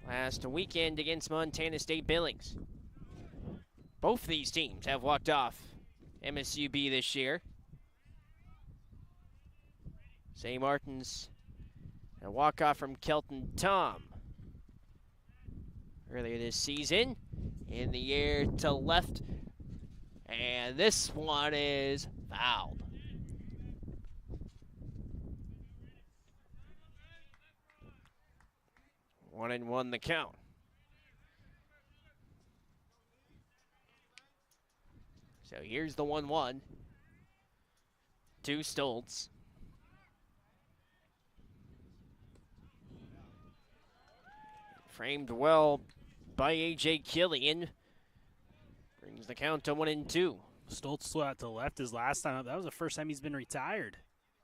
last weekend against Montana State Billings. Both these teams have walked off MSUB this year. St. Martin's a walk-off from Kelton Tom earlier this season. In the air to left, and this one is fouled. One and one the count. So here's the 1-1 to Stoltz. Framed well by A.J. Killian. Brings the count to 1-2.
Stoltz flew out to the left his last time up. That was the first time he's been retired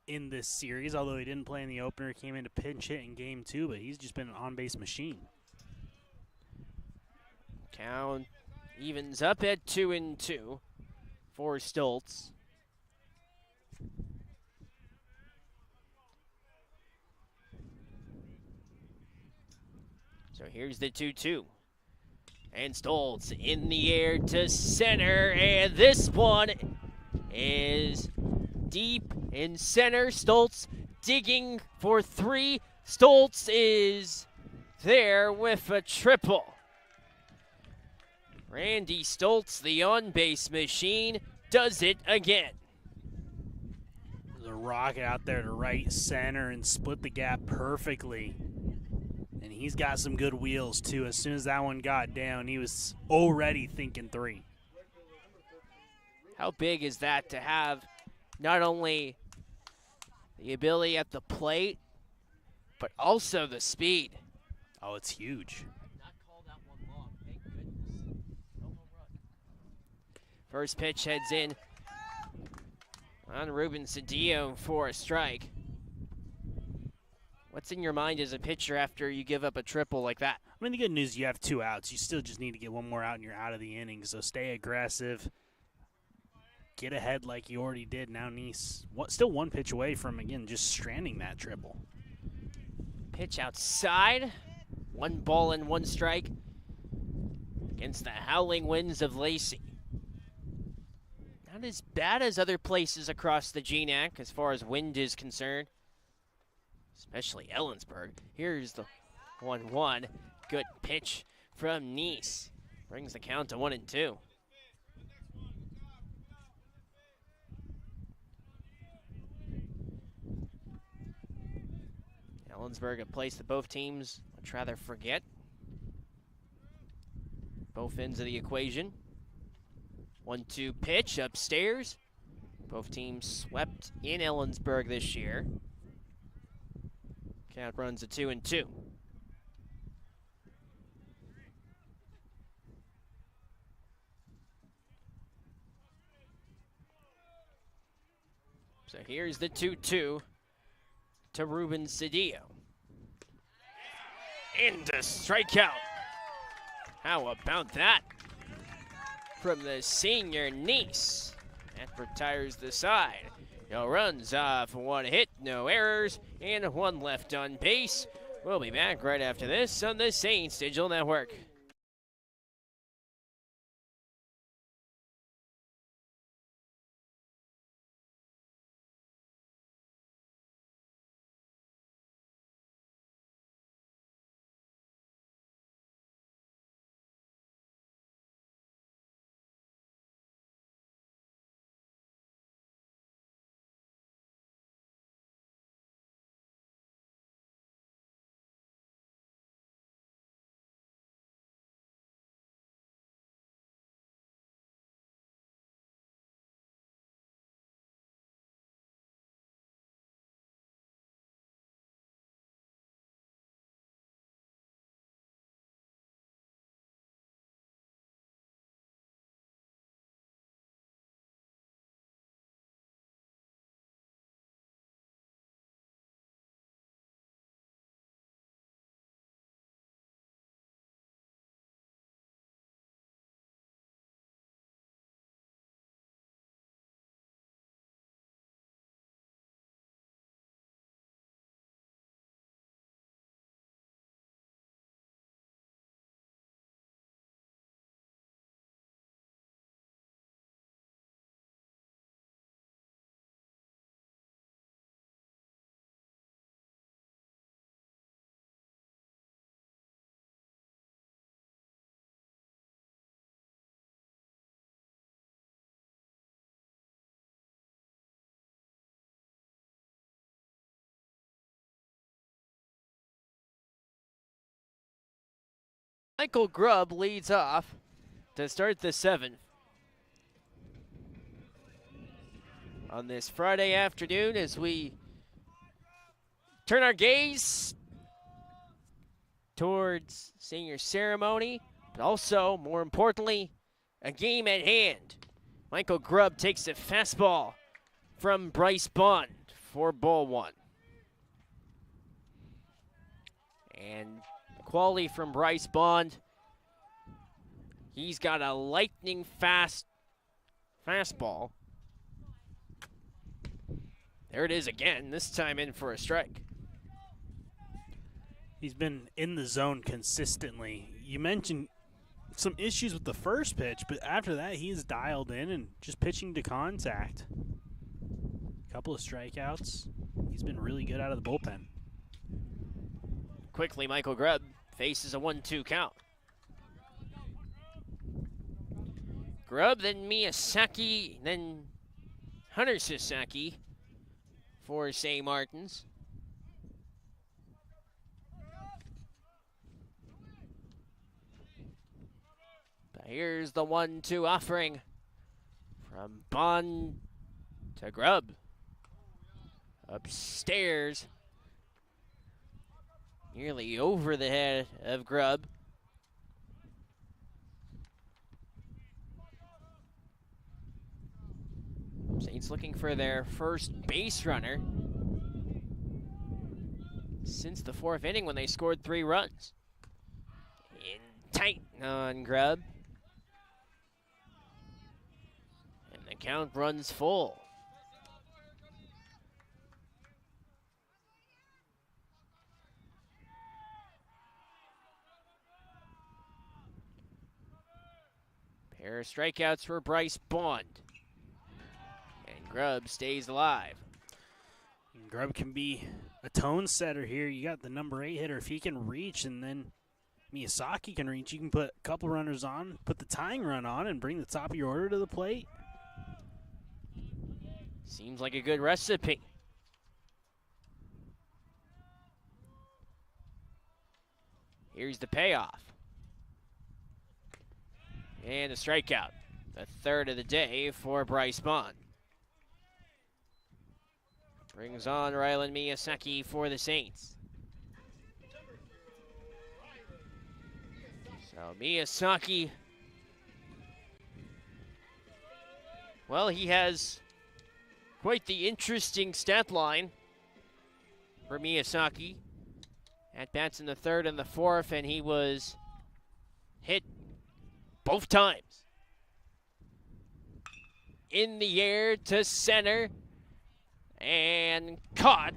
in this series, although he didn't play in the opener. Came in to pinch hit in game 2, but he's just been an on-base machine.
Count evens up at 2-2 for Stoltz. So here's the 2-2. And Stoltz in the air to center, and this one is deep in center. Stoltz digging for 3. Stoltz is there with a triple. Randy Stoltz, the on-base machine, does it again.
There's a rocket out there to right center and split the gap perfectly. And he's got some good wheels, too. As soon as that one got down, he was already thinking 3.
How big is that to have not only the ability at the plate, but also the speed?
Oh, it's huge.
Not call that one long. Thank goodness. No home run. First pitch heads in on Ruben Cedillo for a strike. What's in your mind as a pitcher after you give up a triple like that?
I mean, the good news, you have 2 outs. You still just need to get one more out and you're out of the inning. So stay aggressive. Get ahead like you already did. Now Neese, still 1 pitch away from, again, just stranding that triple.
pitch outside. 1 ball and 1 strike against the howling winds of Lacey. Not as bad as other places across the GNAC as far as wind is concerned, especially Ellensburg. Here's the 1-1. Good pitch from Nice. Brings the count to 1-2. Ellensburg, a place that both teams much rather forget. Both ends of the equation. 1-2 pitch upstairs. Both teams swept in Ellensburg this year. Count runs to 2-2. So here's the 2-2 to Ruben Cedillo. And a strikeout. How about that? From the senior Nice. That retires the side. No runs off, 1 hit, no errors, and 1 left on base. We'll be back right after this on the Saints Digital Network. Michael Grubb leads off to start the 7th. On this Friday afternoon as we turn our gaze towards senior ceremony, but also, more importantly, a game at hand. Michael Grubb takes a fastball from Bryce Bond for ball 1. And quality from Bryce Bond. He's got a lightning fast fastball. There it is again, this time in for a strike.
He's been in the zone consistently. You mentioned some issues with the first pitch, but after that, he's dialed in and just pitching to contact. A couple of strikeouts. He's been really good out of the bullpen.
Quickly, Michael Grubb faces a 1-2 count. Grubb, then Miyazaki, then Hunter Sasaki for St. Martin's. But here's the 1-2 offering from Bond to Grubb. Upstairs. Nearly over the head of Grubb. Saints looking for their first base runner since the 4th inning when they scored 3 runs. In tight on Grubb. And the count runs full. There are strikeouts for Bryce Bond. And Grubb stays alive.
And Grubb can be a tone setter here. You got the number 8 hitter. If he can reach and then Miyazaki can reach, you can put a couple runners on, put the tying run on, and bring the top of your order to the plate.
Seems like a good recipe. Here's the payoff. And a strikeout. The third of the day for Bryce Bond. Brings on Rylan Miyazaki for the Saints. So Miyazaki, well, he has quite the interesting stat line for Miyazaki. At bats in the third and the fourth, and he was hit both times. In the air to center, and caught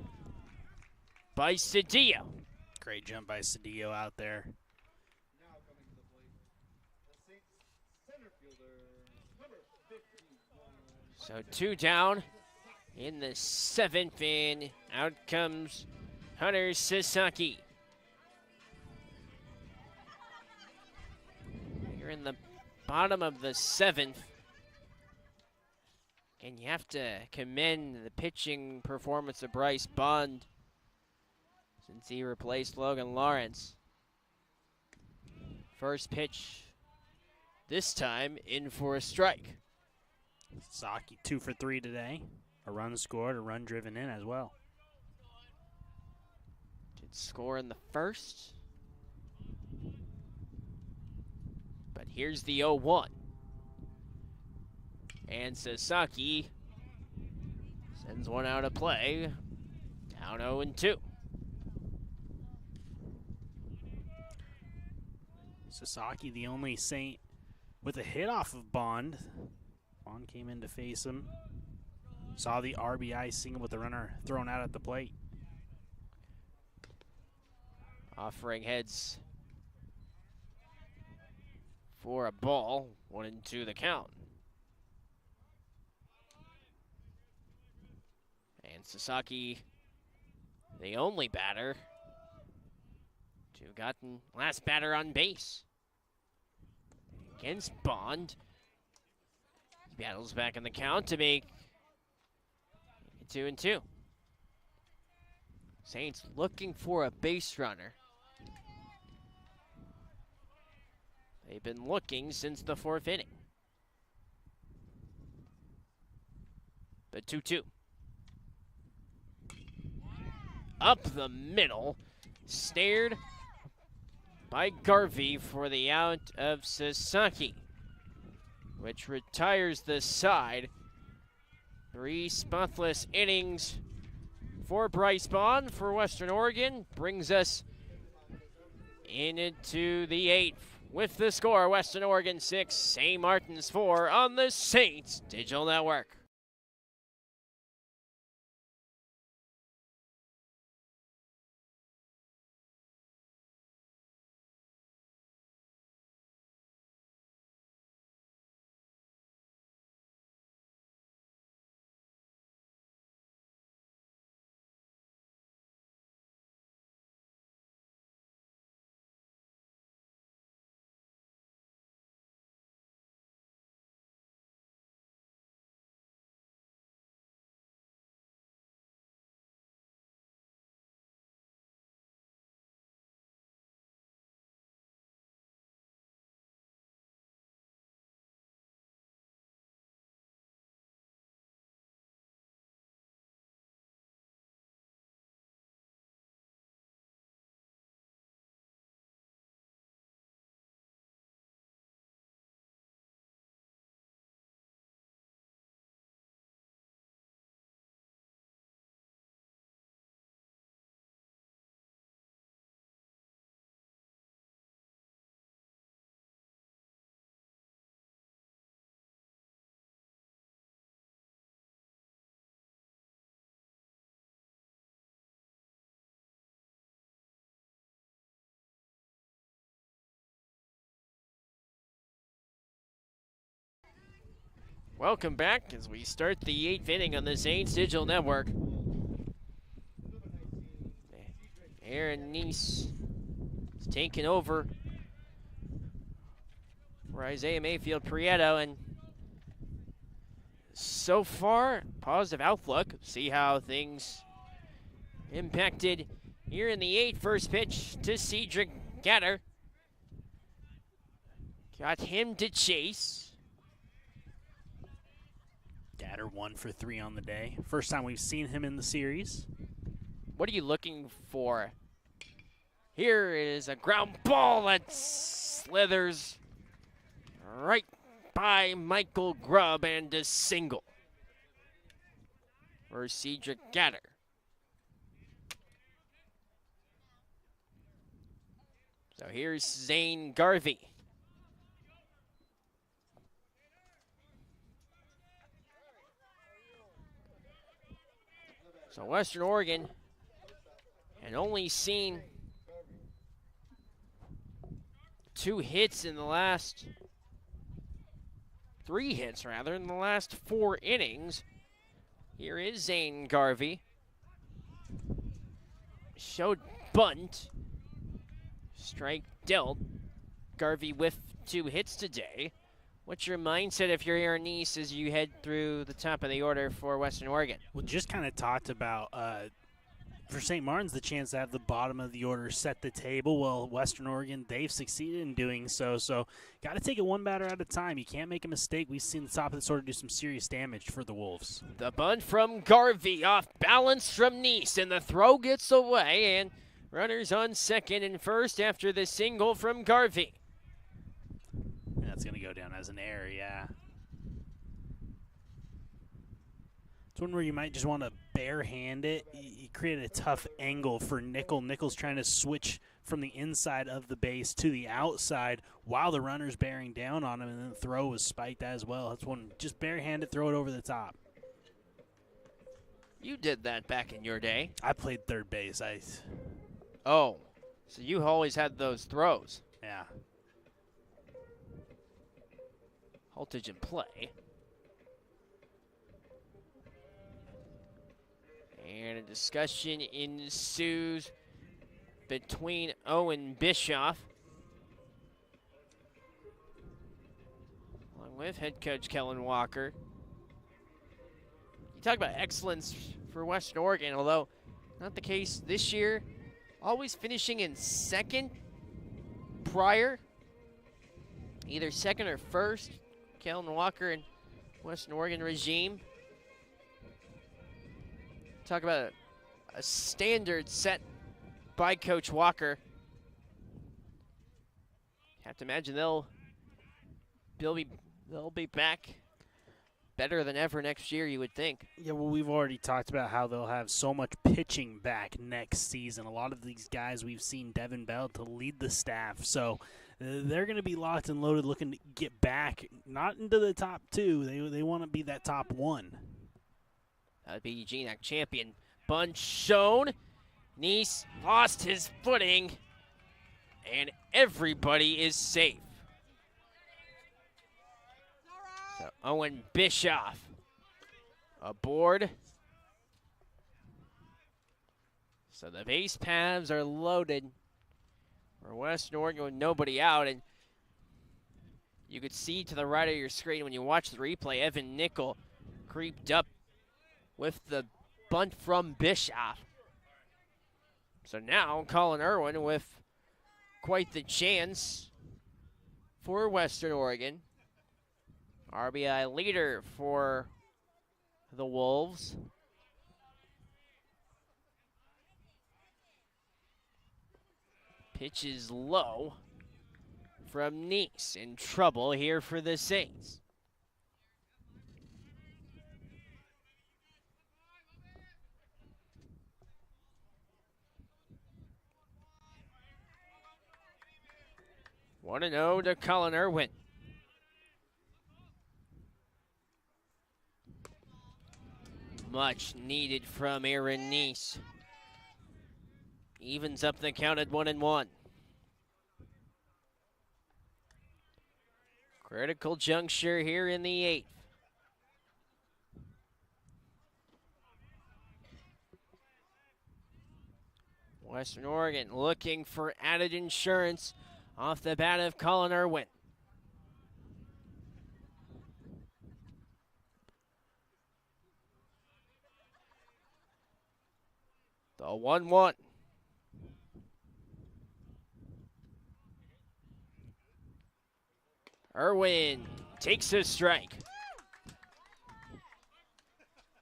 by Cedillo.
Great jump by Cedillo out there.
Now coming to the plate, the Saints center fielder, number 51.
So 2 down in the 7th, and out comes Hunter Sasaki. You're in the bottom of the 7th. And you have to commend the pitching performance of Bryce Bond since he replaced Logan Lawrence. First pitch this time in for a strike.
Sasaki 2 for 3 today. A run scored, a run driven in as well.
Did score in the first. But here's the 0-1. And Sasaki sends one out of play. Down 0-2.
Sasaki, the only Saint with a hit off of Bond. Bond came in to face him. Saw the RBI single with the runner thrown out at the plate.
Offering heads for a ball. 1-2 the count. And Sasaki, the only batter to have gotten last batter on base. Against Bond. He battles back in the count to make it 2-2. Saints looking for a base runner. They've been looking since the 4th inning. But 2-2. Up the middle, snared by Garvey for the out of Sasaki, which retires the side. 3 spotless innings for Bryce Bond for Western Oregon brings us into the 8th with the score: Western Oregon 6, St. Martin's 4 on the Saints Digital Network. Welcome back as we start the 8th inning on the Zanes Digital Network. Aaron Neese is taking over for Isaiah Mayfield Prieto, and so far, positive outlook. See how things impacted here in the 8th. First pitch to Cedric Gatter. Got him to chase.
Gatter 1 for 3 on the day. First time we've seen him in the series.
What are you looking for? Here is a ground ball that slithers right by Michael Grubb and a single for Cedric Gatter. So here's Zane Garvey. So Western Oregon had only seen 2 hits in the last 3 hits, rather, in the last 4 innings. Here is Zane Garvey. Showed bunt. Strike dealt. Garvey with 2 hits today. What's your mindset if you're Aaron Neese as you head through the top of the order for Western Oregon?
Well, just kind of talked about, for St. Martin's, the chance to have the bottom of the order set the table. Well, Western Oregon, they've succeeded in doing so. So, got to take it one batter at a time. You can't make a mistake. We've seen the top of the order do some serious damage for the Wolves.
The bunt from Garvey, off balance from Neese, and the throw gets away, and runners on second and first after the single from Garvey.
That's going to go down as an error, yeah. It's one where you might just want to barehand it. You create a tough angle for Nickel. Nickel's trying to switch from the inside of the base to the outside while the runner's bearing down on him, and then the throw was spiked as well. That's one, just barehand it, throw it over the top.
You did that back in your day.
I played third base.
Oh, so you always had those throws.
Yeah.
Haltage in play. And a discussion ensues between Owen Bischoff, along with head coach Kellen Walker. You talk about excellence for Western Oregon, although not the case this year. Always finishing in second prior, either second or first. Kellen Walker and Western Oregon regime. Talk about a standard set by Coach Walker. Have to imagine they'll be back better than ever next year, you would think.
Yeah, well, we've already talked about how they'll have so much pitching back next season. A lot of these guys we've seen Devin Bell to lead the staff, so they're going to be locked and loaded, looking to get back, not into the top 2. They want to be that top 1.
That would be GNAC champion. Bunt shown. Neese lost his footing, and everybody is safe. So Owen Bischoff aboard. So the base paths are loaded for Western Oregon with nobody out, and you could see to the right of your screen when you watch the replay, Evan Nickel creeped up with the bunt from Bischoff. So now Colin Irwin with quite the chance for Western Oregon. RBI leader for the Wolves. Pitch is low from Neese. In trouble here for the Saints. One and 0 to Colin Irwin. Much needed from Aaron Neese. Evens up the count at 1-1. Critical juncture here in the 8th. Western Oregon looking for added insurance off the bat of Colin Irwin. The 1-1. Irwin takes a strike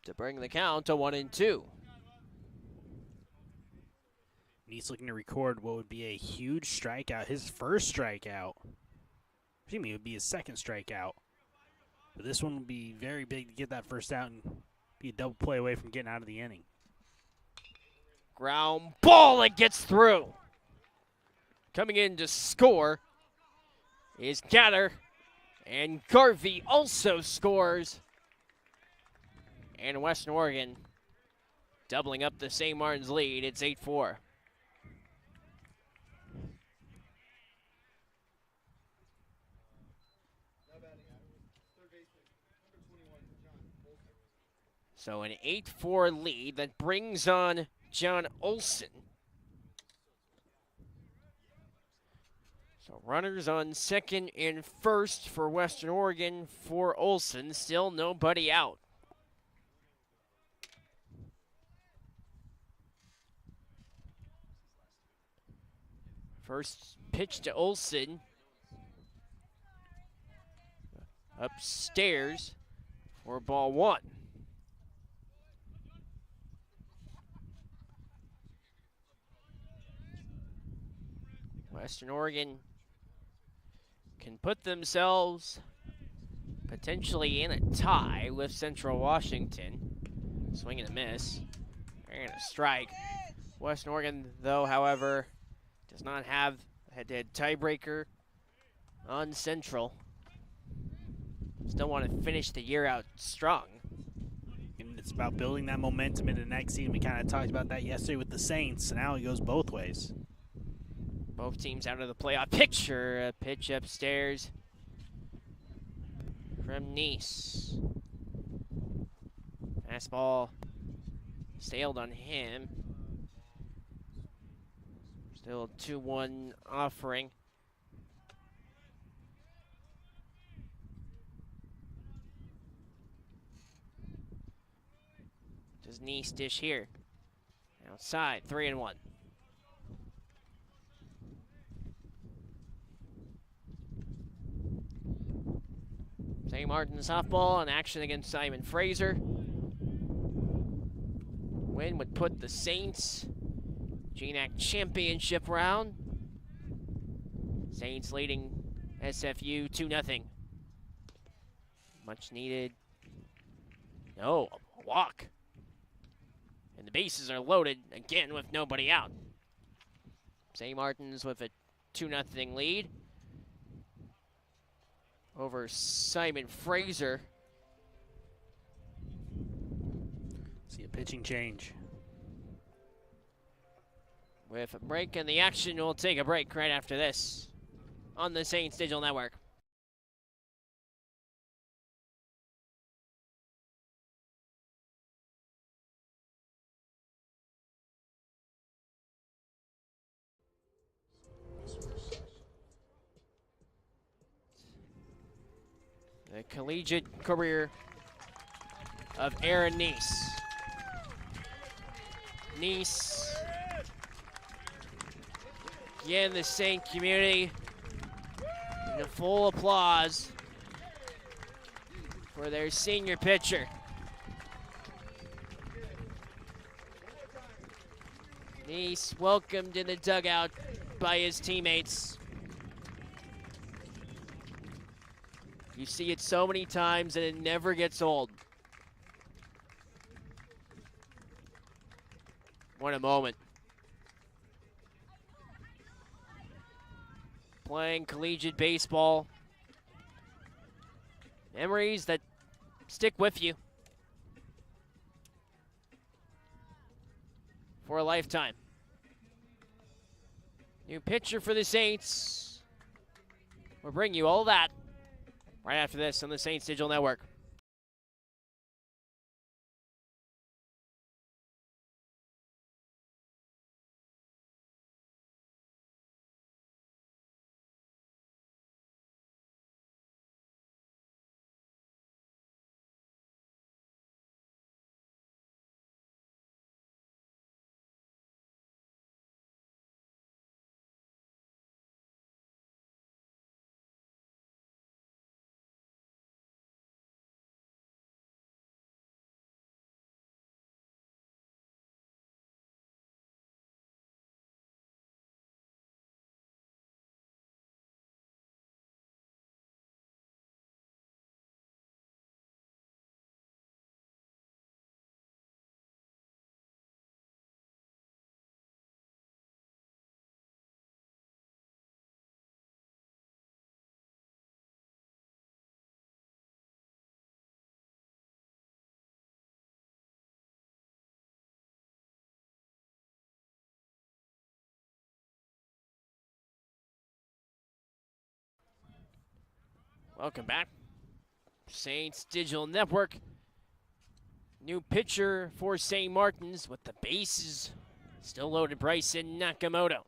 to bring the count to 1-2.
He's looking to record what would be a huge strikeout, his first strikeout. Excuse me, it would be his second strikeout. But this one would be very big to get that first out and be a double play away from getting out of the inning.
Ground ball that gets through. Coming in to score is Gatter, and Garvey also scores. And Western Oregon doubling up the St. Martin's lead. It's 8-4. So an 8-4 lead that brings on John Olson. So runners on second and first for Western Oregon for Olson. Still nobody out. First pitch to Olson. Upstairs for ball one. Western Oregon can put themselves potentially in a tie with Central Washington. Swing and a miss. And a strike. Western Oregon, though, however, does not have a head-to-head tiebreaker on Central. Still want to finish the year out strong.
And it's about building that momentum into next season. We kind of talked about that yesterday with the Saints, and now it goes both ways.
Both teams out of the playoff picture. A pitch upstairs from Nice. Fastball sailed on him. Still a 2-1 offering. Does Nice dish here? Outside, 3-1. St. Martin's softball in action against Simon Fraser. Win would put the Saints GNAC championship round. Saints leading SFU 2-0. Much needed. No, a walk. And the bases are loaded again with nobody out. St. Martin's with a 2-0 lead over Simon Fraser.
See a pitching change.
With a break in the action, we'll take a break right after this on the Saints Digital Network. The collegiate career of Aaron Nice. Nice, again, the Saint community in full applause for their senior pitcher. Nice welcomed in the dugout by his teammates. You see it so many times and it never gets old. What a moment. Playing collegiate baseball. Memories that stick with you for a lifetime. New pitcher for the Saints. We'll bring you all that right after this on the Saints Digital Network. Welcome back. Saints Digital Network. New pitcher for St. Martin's with the bases still loaded. Bryson Nakamoto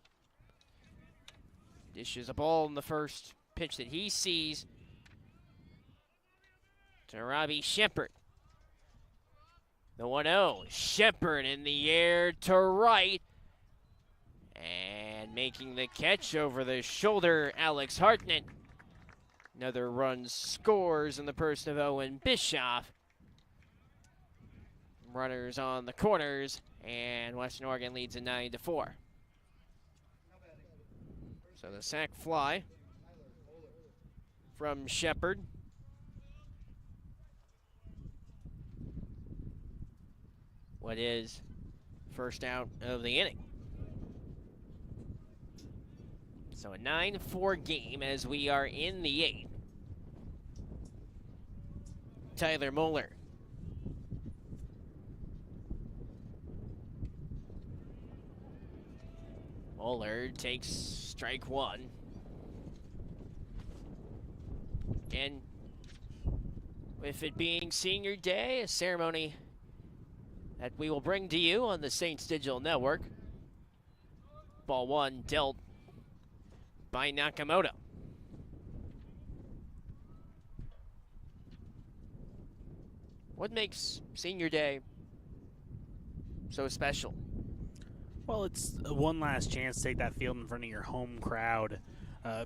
dishes a ball in the first pitch that he sees to Robbie Shepard. The 1-0. Shepard in the air to right. And making the catch over the shoulder, Alex Hartnett. Another run scores in the person of Owen Bischoff. Runners on the corners, and Western Oregon leads at 9-4. So the sac fly from Shepard. What is first out of the inning. So a 9-4 game as we are in the 8th. Tyler Moeller. Moeller takes strike one. And with it being senior day, a ceremony that we will bring to you on the Saints Digital Network. Ball one dealt by Nakamoto. What makes senior day so special?
Well, it's one last chance to take that field in front of your home crowd.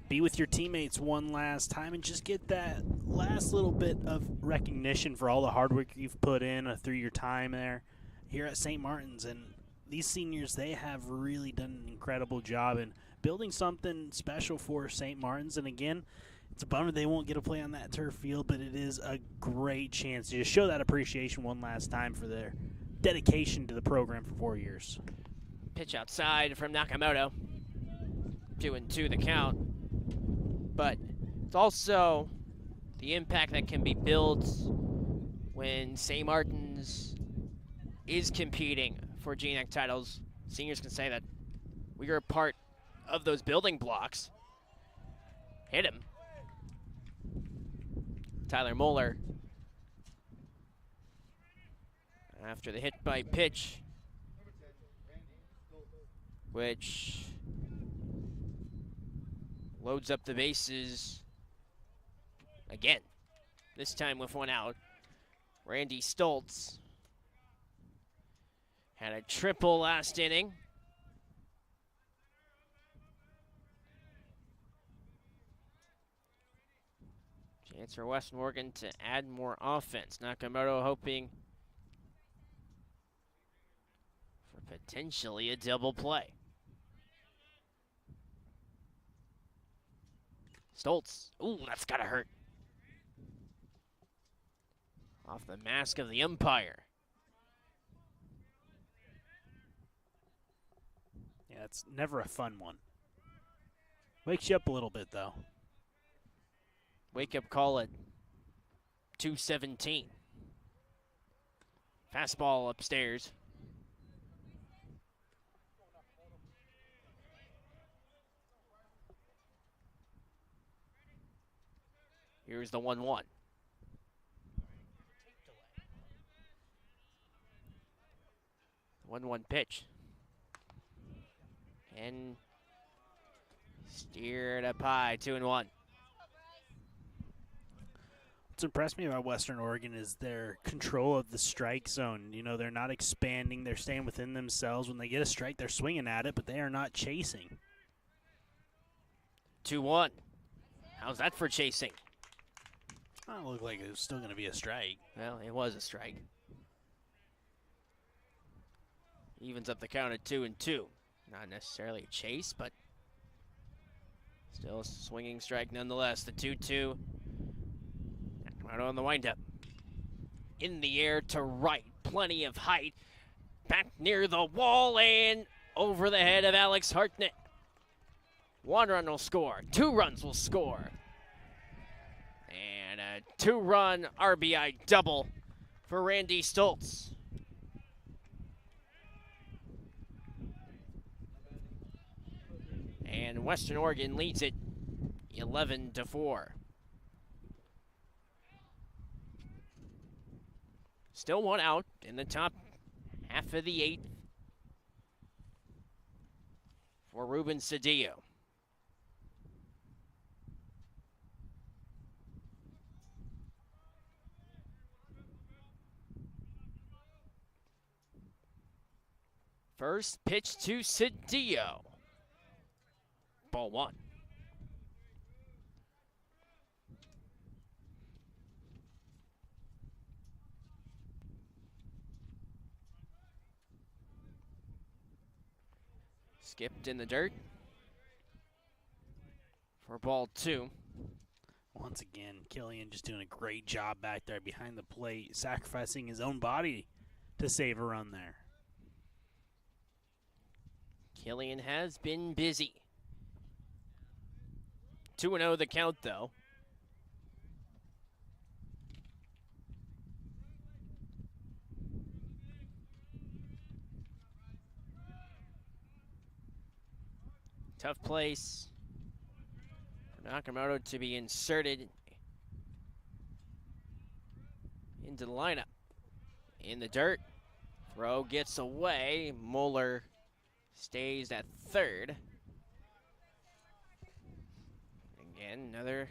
Be with your teammates one last time and just get that last little bit of recognition for all the hard work you've put in through your time there here at St. Martin's. And these seniors, they have really done an incredible job in building something special for St. Martin's. And again, it's a bummer they won't get to play on that turf field, but it is a great chance to just show that appreciation one last time for their dedication to the program for 4 years.
Pitch outside from Nakamoto. 2-2 the count. But it's also the impact that can be built when St. Martin's is competing for GNAC titles. Seniors can say that we are a part of those building blocks. Hit him. Tyler Moeller. After the hit by pitch, which loads up the bases again, this time with one out. Randy Stoltz had a triple last inning. Chance for Western Oregon to add more offense. Nakamoto hoping for potentially a double play. Stoltz. Ooh, that's gotta hurt. Off the mask of the umpire.
Yeah, it's never a fun one. Wakes you up a little bit, though.
Wake up call at 2:17. Fastball upstairs. Here's the 1-1. The 1-1 pitch. And steered up high, 2-1.
What's impressed me about Western Oregon is their control of the strike zone. You know, they're not expanding. They're staying within themselves. When they get a strike, they're swinging at it, but they are not chasing.
2-1. How's that for chasing?
It looked like it was still going to be a strike.
Well, it was a strike. Evens up the count at 2-2. Not necessarily a chase, but still a swinging strike nonetheless. The 2-2. Right on the windup. In the air to right. Plenty of height. Back near the wall and over the head of Alex Hartnett. 1 run will score. 2 runs will score. And a 2-run RBI double for Randy Stoltz. And Western Oregon leads it 11-4. Still one out in the top half of the 8th for Ruben Cedillo. First pitch to Cedillo. Ball 1. Skipped in the dirt for ball 2.
Once again, Killian just doing a great job back there behind the plate, sacrificing his own body to save a run there.
Killian has been busy. 2-0 the count, though. Tough place for Nakamoto to be inserted into the lineup. In the dirt, throw gets away. Mueller stays at third. Again, another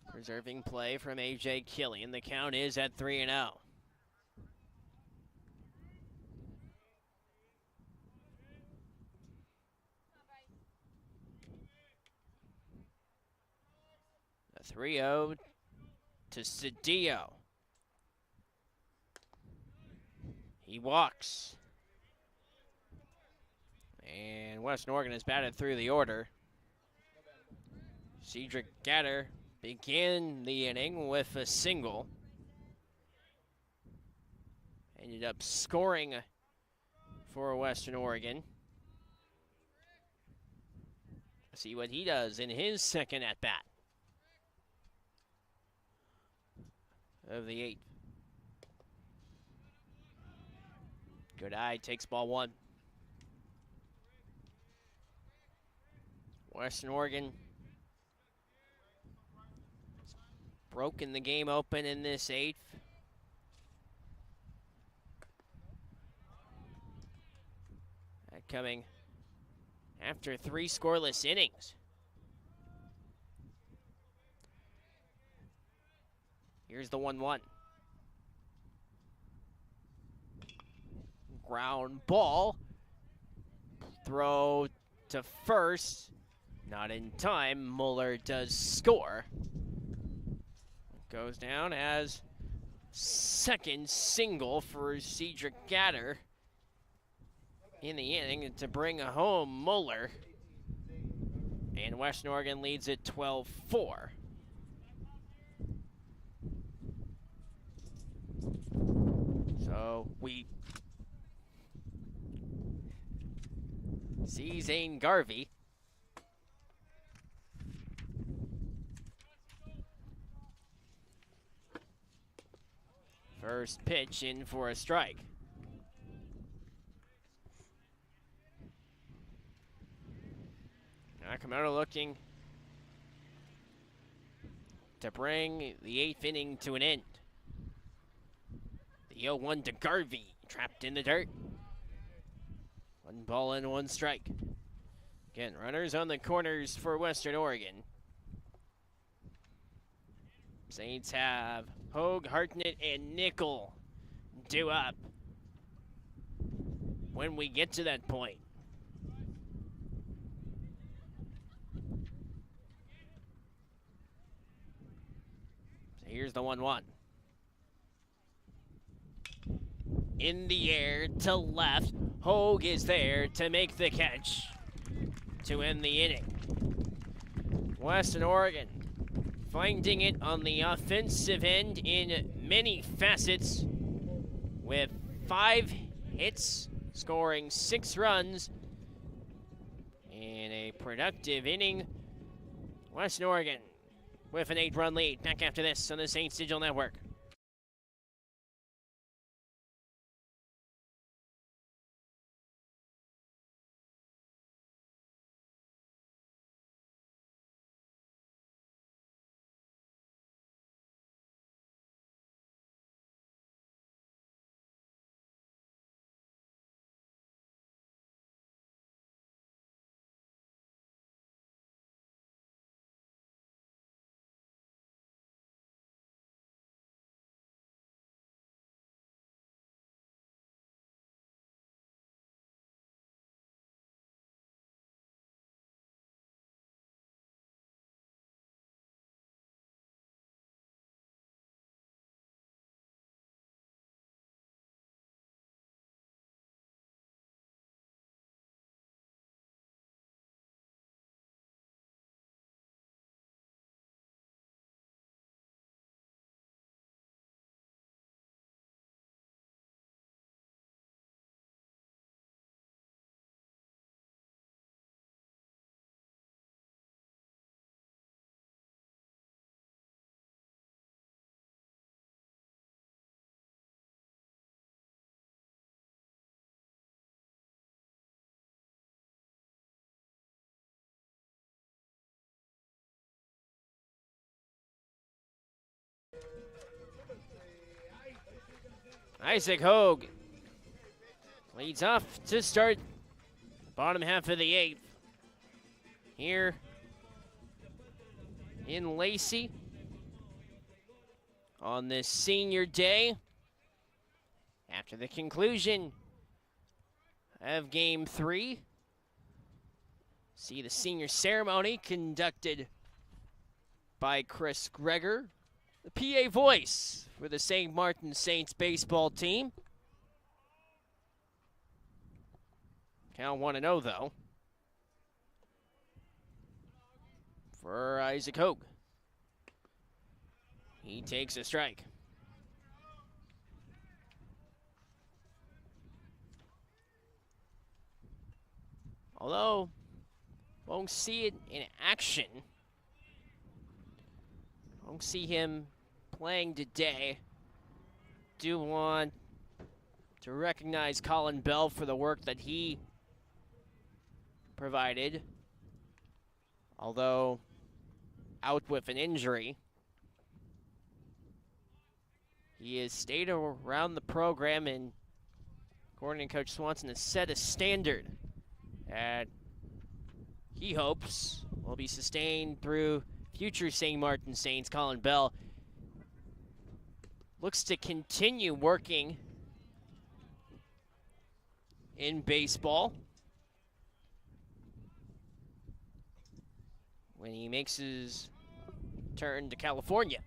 preserving play from A.J. Killian. The count is at 3-0. A 3-0 to Cedillo. He walks. And Western Oregon has batted through the order. Cedric Gatter began the inning with a single. Ended up scoring for Western Oregon. See what he does in his second at-bat of the 8th. Good eye, takes ball 1. Western Oregon has broken the game open in this 8th. That coming after 3 scoreless innings. Here's the 1-1. Ground ball. Throw to first. Not in time. Mueller does score. Goes down as second single for Cedric Gatter in the inning to bring home Mueller. And Western Oregon leads it 12-4. So we see Zane Garvey. First pitch in for a strike. Nakamoto looking to bring the 8th inning to an end. The 0-1 to Garvey, trapped in the dirt. 1 ball and 1 strike. Again, runners on the corners for Western Oregon. Saints have Hogue, Hartnett, and Nickel due up when we get to that point. So here's the 1-1. In the air to left. Hogue is there to make the catch to end the inning. Western Oregon finding it on the offensive end in many facets with 5 hits, scoring 6 runs in a productive inning. Western Oregon with an 8-run lead. Back after this on the Saints Digital Network. Isaac Hogue leads off to start bottom half of the 8th. Here in Lacey on this senior day after the conclusion of Game 3. See the senior ceremony conducted by Chris Greger, the PA voice for the St. Martin Saints baseball team. Count 1-0 though for Isaac Hogue. He takes a strike. Although, won't see it in action. Won't see him playing today. Do want to recognize Colin Bell for the work that he provided. Although out with an injury, he has stayed around the program and, according to Coach Swanson, has set a standard that he hopes will be sustained through future St. Martin Saints. Colin Bell looks to continue working in baseball when he makes his turn to California.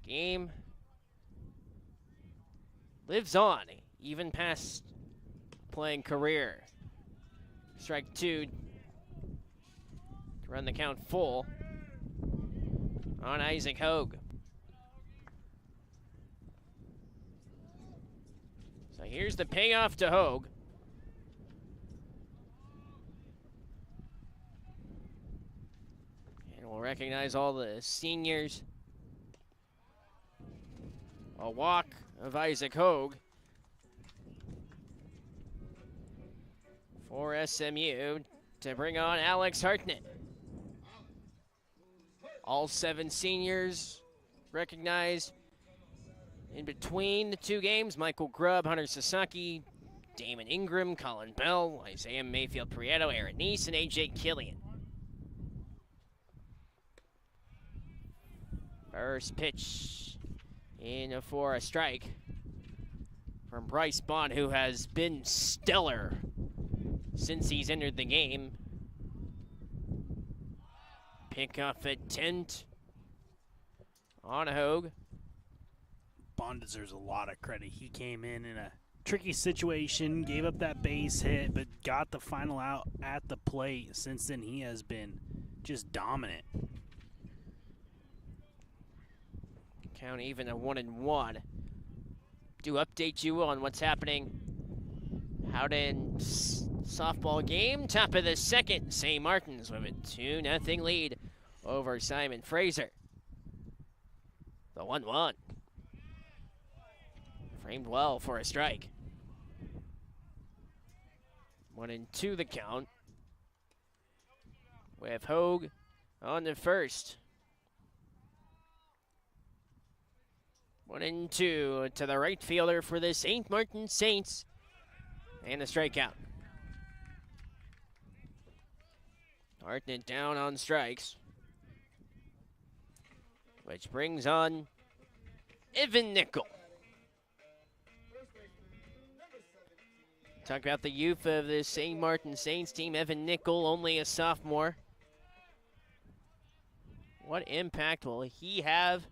Game lives on, even past playing career. Strike 2 to run the count full on Isaac Hogue. So here's the payoff to Hogue. And we'll recognize all the seniors. A walk of Isaac Hogue for SMU to bring on Alex Hartnett. All 7 seniors recognized in between the 2 games. Michael Grubb, Hunter Sasaki, Damon Ingram, Colin Bell, Isaiah Mayfield Prieto, Aaron Neese, and AJ Killian. First pitch in for a strike from Bryce Bond, who has been stellar since he's entered the game. Pick off at 10 on Hogue.
Bond deserves a lot of credit. He came in a tricky situation, gave up that base hit, but got the final out at the plate. Since then, he has been just dominant.
Count even at 1-1. Do update you on what's happening out in softball game. Top of the 2nd, St. Martin's with a 2-0 lead over Simon Fraser. The 1-1. Framed well for a strike. 1-2 the count. With Hogue on the first. 1-2 to the right fielder for the St. Martin Saints. And a strikeout. Hartnett down on strikes. Which brings on Evan Nickel. Talk about the youth of the St. Martin Saints team. Evan Nickel, only a sophomore. What impact will he have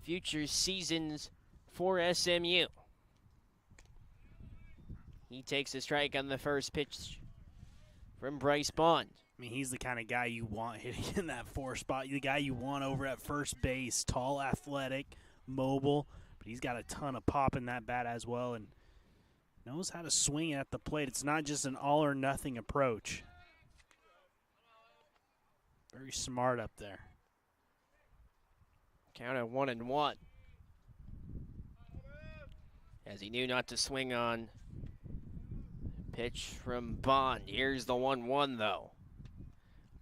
future seasons for SMU? He takes a strike on the first pitch from Bryce Bond.
I mean, he's the kind of guy you want hitting in that 4 spot. The guy you want over at first base. Tall, athletic, mobile. But he's got a ton of pop in that bat as well and knows how to swing at the plate. It's not just an all-or-nothing approach. Very smart up there.
Count at 1-1. As he knew not to swing on pitch from Bond. Here's the 1-1 though.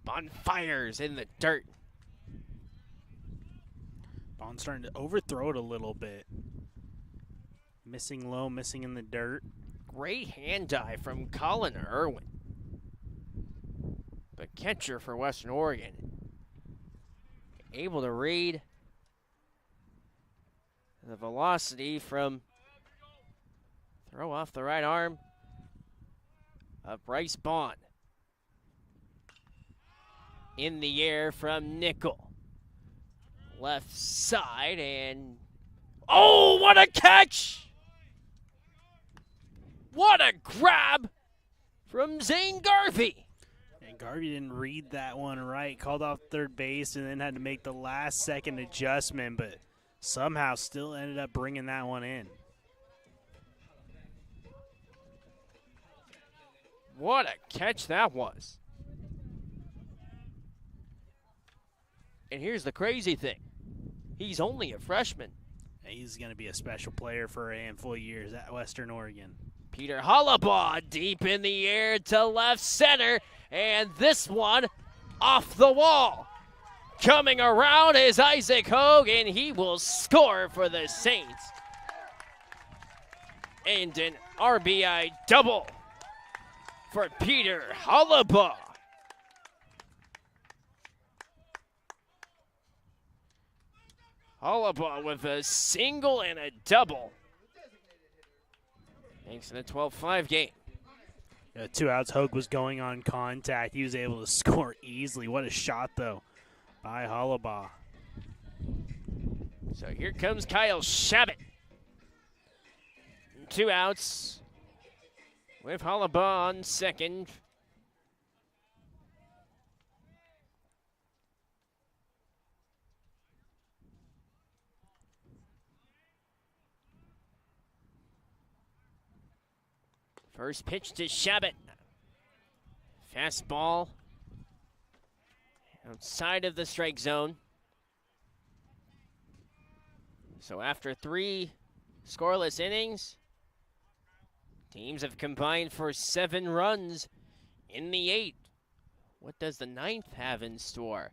Bond fires in the dirt.
Bond's starting to overthrow it a little bit. Missing low, missing in the dirt.
Great hand dive from Colin Irwin, the catcher for Western Oregon. Able to read the velocity from throw off the right arm of Bryce Bond. In the air from Nickel. Left side, and oh, what a catch! What a grab from Zane Garvey.
And Garvey didn't read that one right. Called off third base and then had to make the last second adjustment, but somehow still ended up bringing that one in.
What a catch that was. And here's the crazy thing. He's only a freshman.
He's going to be a special player for a handful of years at Western Oregon.
Peter Hollabaugh deep in the air to left center. And this one off the wall. Coming around is Isaac Hogue, and he will score for the Saints. And an RBI double for Peter Hollabaugh. Hollabaugh with a single and a double. Makes it a 12-5 game.
2 outs, Hogue was going on contact. He was able to score easily. What a shot, though, by Hollabaugh.
So here comes Kyle Shabbat. 2 outs with Hollabaugh on second. First pitch to Shabbat. Fastball outside of the strike zone. So after 3 scoreless innings, teams have combined for 7 runs in the 8. What does the 9th have in store?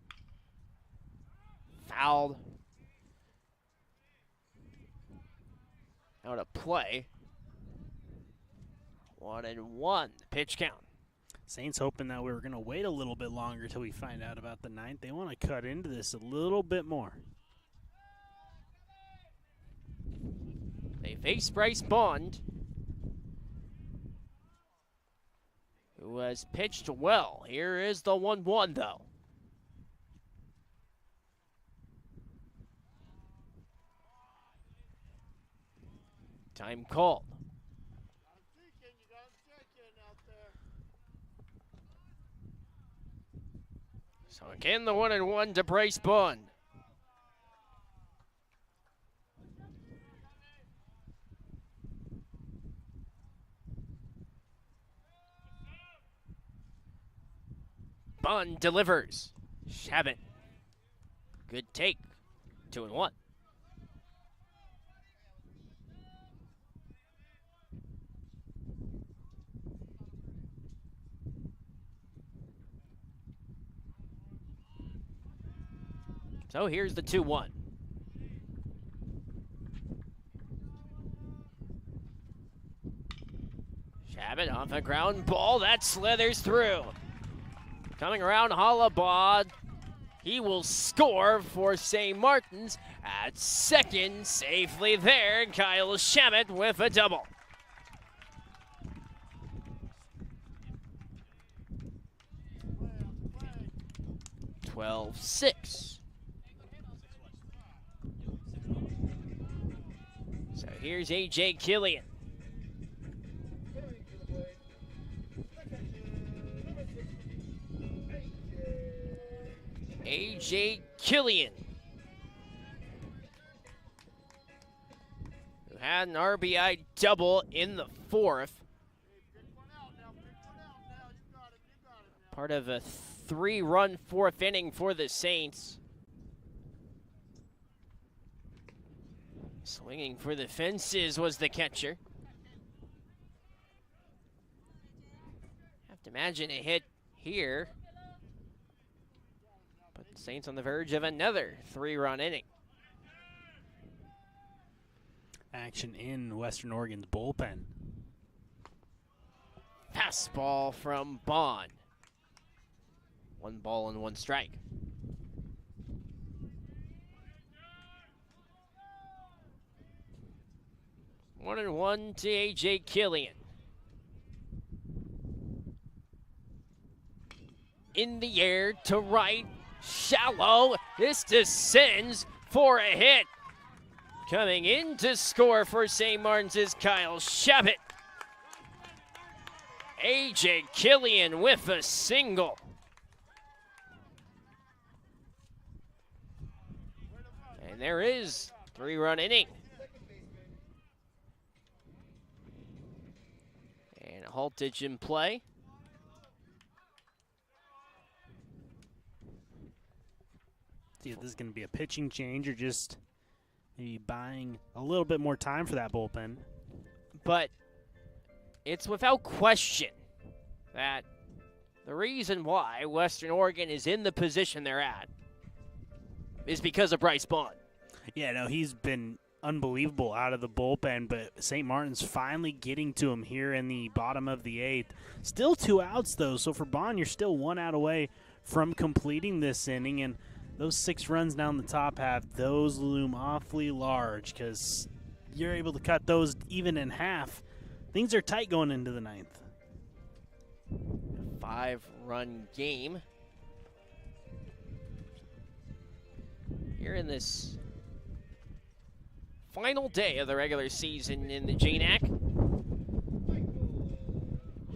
Fouled. Out of play. 1-1, pitch count.
Saints hoping that we were going to wait a little bit longer till we find out about the 9th. They want to cut into this a little bit more.
They face Bryce Bond, who has pitched well. Here is the 1-1, though. Time called. So again, the 1-1 to Bryce Bond. Bond delivers. Shabbat. Good take. 2-1. So here's the 2-1. Shabbat off a ground ball. That slithers through. Coming around Hollabaugh. He will score for St. Martin's at second. Safely there, Kyle Shabbat with a double. (12-6). So here's A.J. Killian. A.J. Killian, who had an RBI double in the 4th. Part of a 3-run 4th inning for the Saints. Swinging for the fences was the catcher. Have to imagine a hit here. But the Saints on the verge of another 3-run inning.
action in Western Oregon's bullpen.
Fastball from Bond. 1 ball and 1 strike. 1-1 to A.J. Killian. In the air to right, shallow. This descends for a hit. Coming in to score for St. Martin's is Kyle Shabbat. A.J. Killian with a single. And there is 3-run inning. And a haltage in play.
See if this is going to be a pitching change or just maybe buying a little bit more time for that bullpen.
But it's without question that the reason why Western Oregon is in the position they're at is because of Bryce Bond.
Yeah, no, he's been unbelievable out of the bullpen, but St. Martin's finally getting to him here in the bottom of the 8th. Still 2 outs, though, so for Bond, you're still 1 out away from completing this inning, and those 6 runs down the top half, those loom awfully large because you're able to cut those even in half. Things are tight going into the 9th.
5-run game. Here in this final day of the regular season in the JNAC.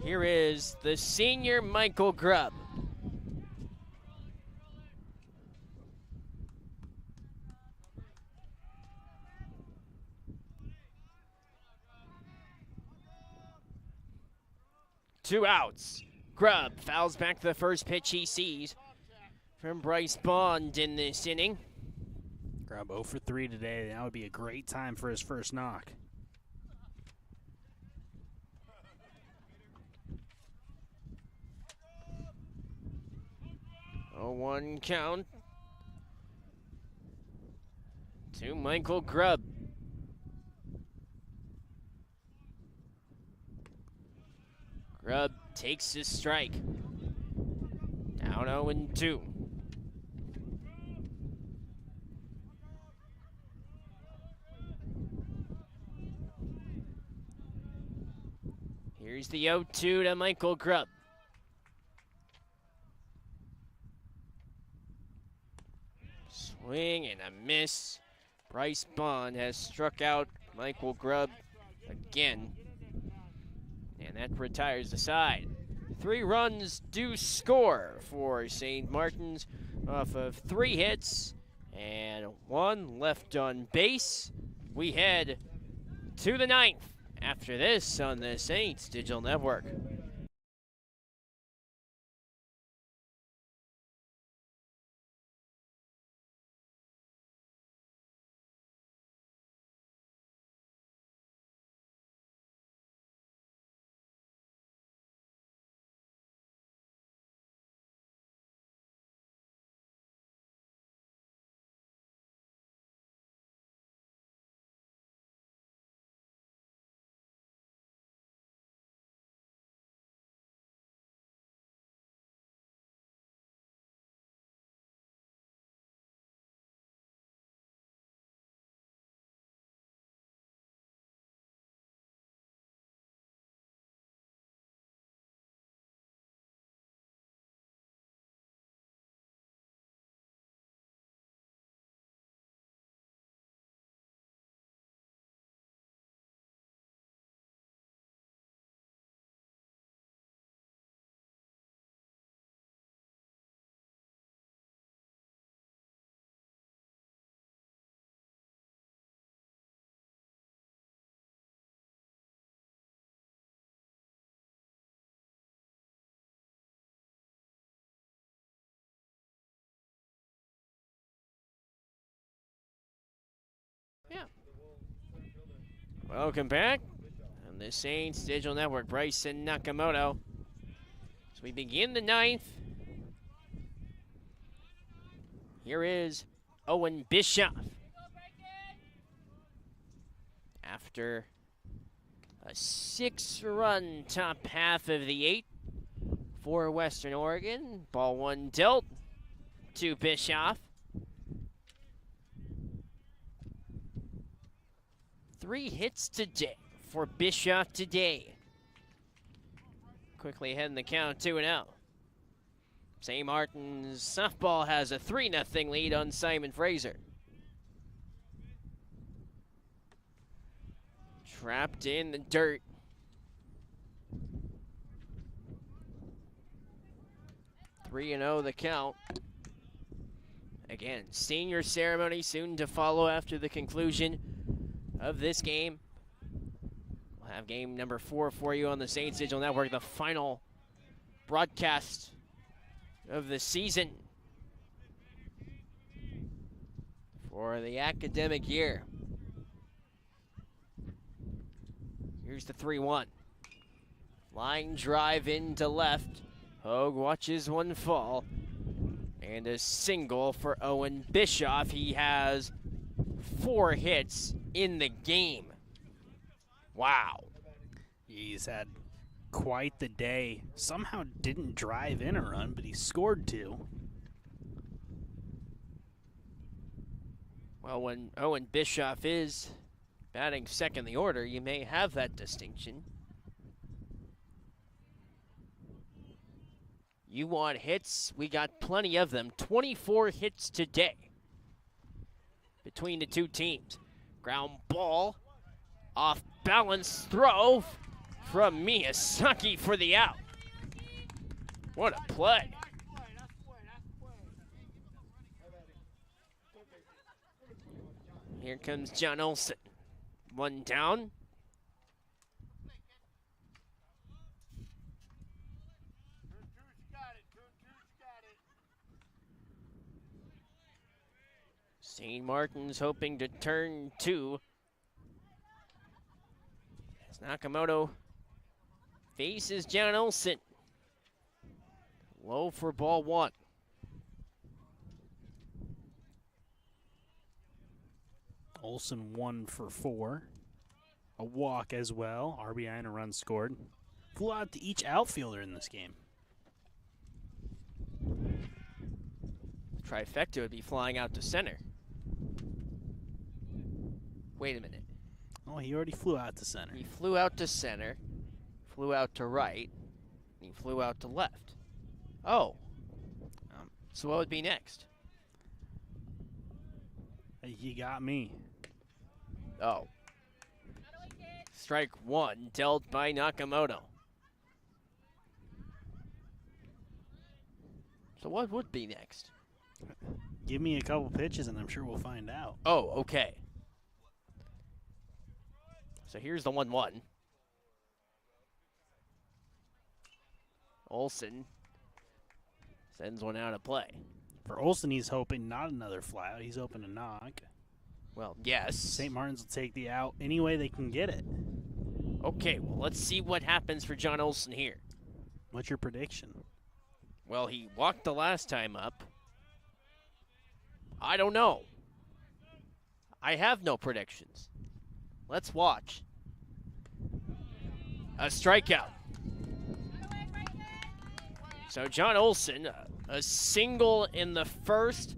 Here is the senior Michael Grubb. Two outs. Grubb fouls back the first pitch he sees from Bryce Bond in this inning.
Grubb 0 for 3 today. That would be a great time for his first knock.
A 1 count to Michael Grubb. Grubb takes his strike. Down 0-2. Here's the 0-2 to Michael Grubb. Swing and a miss. Bryce Bond has struck out Michael Grubb again. And that retires the side. 3 runs do score for St. Martin's off of 3 hits and 1 left on base. We head to the 9th after this on the Saints Digital Network. Yeah. Welcome back on the Saints Digital Network. Bryson Nakamoto. So we begin the 9th. Here is Owen Bischoff. after a 6-run top half of the 8 for Western Oregon. Ball 1 dealt to Bischoff. 3 hits today for Bischoff today. Quickly ahead in the count, 2-0. St. Martin's softball has a 3-0 lead on Simon Fraser. Trapped in the dirt. Three 3-0 the count. Again, senior ceremony soon to follow after the conclusion of this game. We'll have game number 4 for you on the Saints Digital Network, the final broadcast of the season for the academic year. Here's the 3-1. Line drive into left. Hogue watches one fall. And a single for Owen Bischoff. He has 4 hits in the game. Wow.
He's had quite the day. Somehow didn't drive in a run, but he scored 2.
Well, when Owen Bischoff is batting second in the order, you may have that distinction. You want hits? We got plenty of them. 24 hits today between the two teams. Ground ball, off balance throw from Miyazaki for the out. What a play. Here comes John Olson. 1 down. St. Martin's hoping to turn 2. As Nakamoto faces John Olson. Low for ball 1.
Olson 1 for 4. A walk as well. RBI and a run scored. Flew out to each outfielder in this game.
Trifecta would be flying out to center. Wait a minute.
Oh, he already flew out to center.
He flew out to center, flew out to right, and he flew out to left. Oh. So what would be next?
You got me.
Oh. Strike 1 dealt by Nakamoto. So what would be next?
Give me a couple pitches and I'm sure we'll find out.
Oh, okay. So here's the 1-1. Olson sends one out of play.
For Olson, he's hoping not another flyout. He's hoping to knock.
Well, yes.
St. Martin's will take the out any way they can get it.
Okay, well, let's see what happens for John Olson here.
What's your prediction?
Well, he walked the last time up. I don't know. I have no predictions. Let's watch. A strikeout. So John Olson, a single in the first,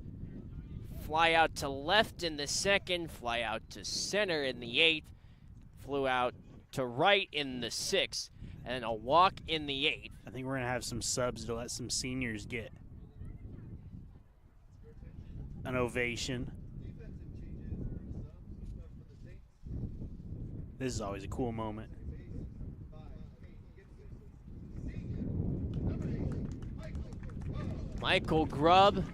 fly out to left in the second, fly out to center in the 8th, flew out to right in the 6th, and a walk in the 8th.
I think we're going to have some subs to let some seniors get an ovation. This is always a cool moment.
Michael Grubb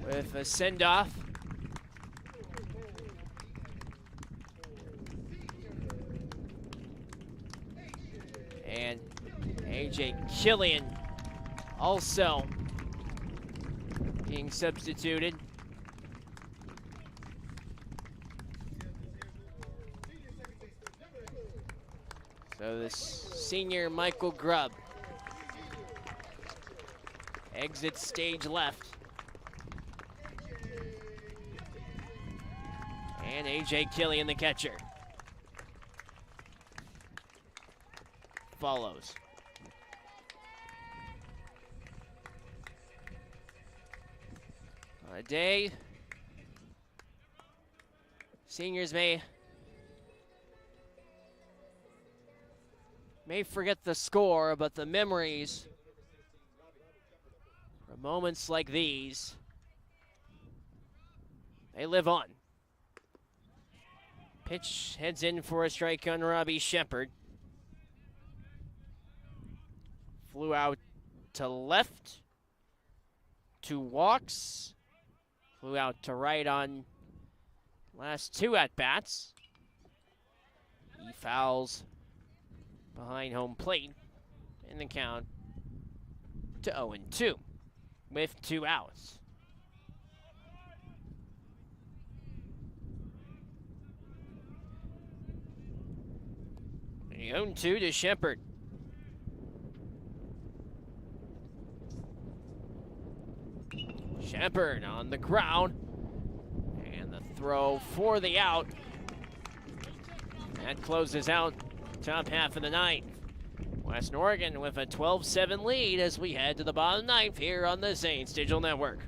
with a send-off. And A.J. Killian also being substituted. So this senior Michael Grubb exits stage left. And A.J. Killian, the catcher. Follows. On a day, seniors may forget the score, but the memories from moments like these, they live on. Pitch heads in for a strike on Robbie Shepard. Flew out to left. 2 walks. Flew out to right on last 2 at-bats. He fouls behind home plate in the count to 0-2 with 2 outs. The 0-2 to Shepard. Shepard on the ground, and the throw for the out. That closes out top half of the ninth. Western Oregon with a 12-7 lead as we head to the bottom ninth here on the Saints Digital Network.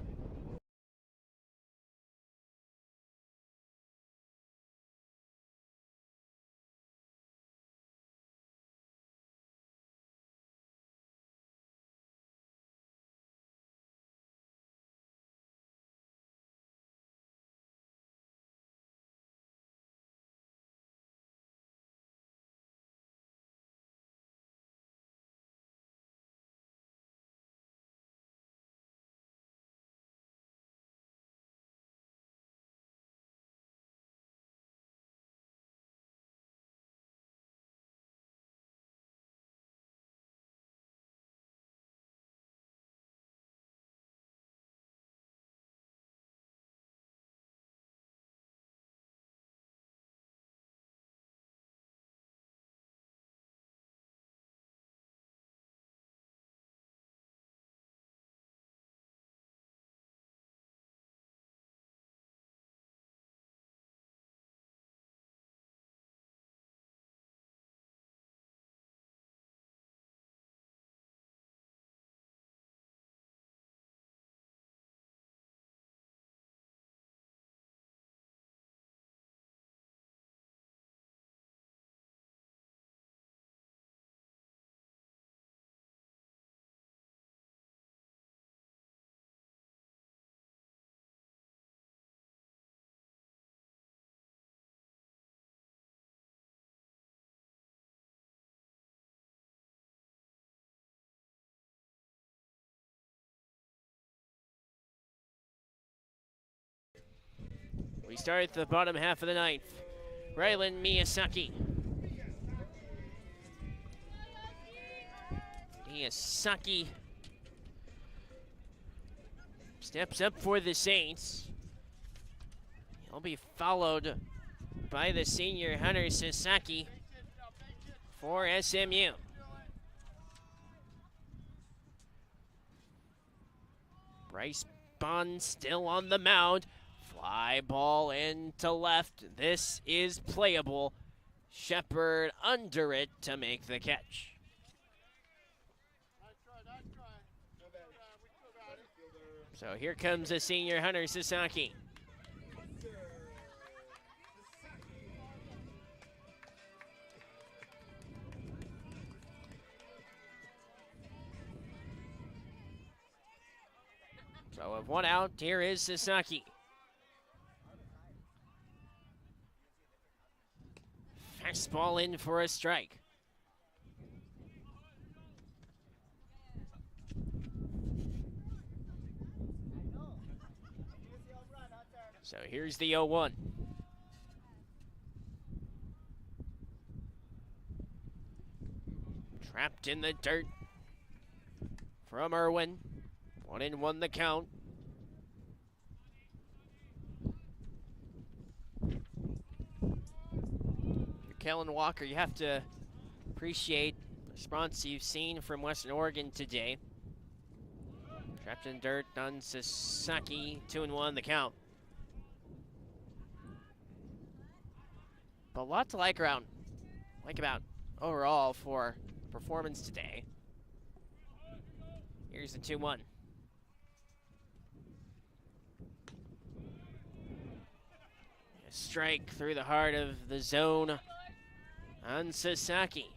We start at the bottom half of the ninth. Rylan Miyazaki. Miyazaki steps up for the Saints. He'll be followed by the senior Hunter Sasaki for SMU. Bryce Bond still on the mound. Fly ball into left. This is playable. Shepard under it to make the catch. So here comes the senior Hunter Sasaki. So with 1 out, here is Sasaki. Fastball in for a strike. So here's the 0-1. Trapped in the dirt from Irwin. 1-1 the count. Kellen Walker, you have to appreciate the response you've seen from Western Oregon today. Trapped in dirt on Sasaki, 2-1 the count. But a lot to like about overall for performance today. Here's the 2-1. A strike through the heart of the zone on Sasaki.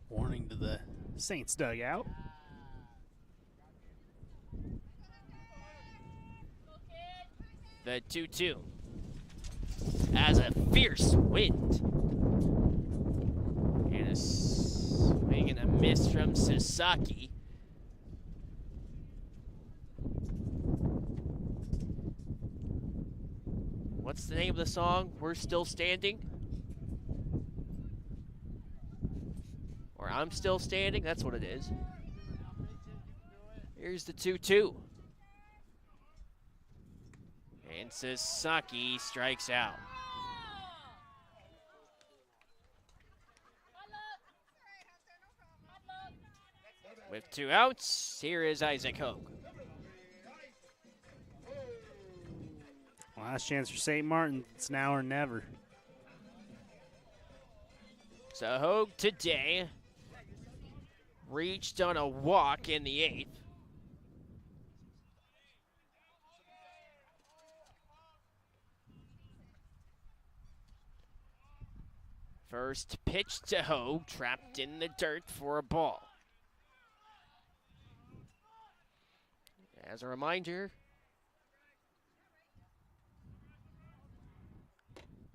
Warning to the Saints dugout.
The 2-2. As a fierce wind. And a swing and a miss from Sasaki. What's the name of the song? We're Still Standing? Or I'm Still Standing? That's what it is. Here's the 2-2. And Sasaki strikes out. With 2 outs, here is Isaac Hogue.
Last chance for St. Martin. It's now or never.
So Hogue today reached on a walk in the 8th. First pitch to Hogue, trapped in the dirt for a ball. As a reminder,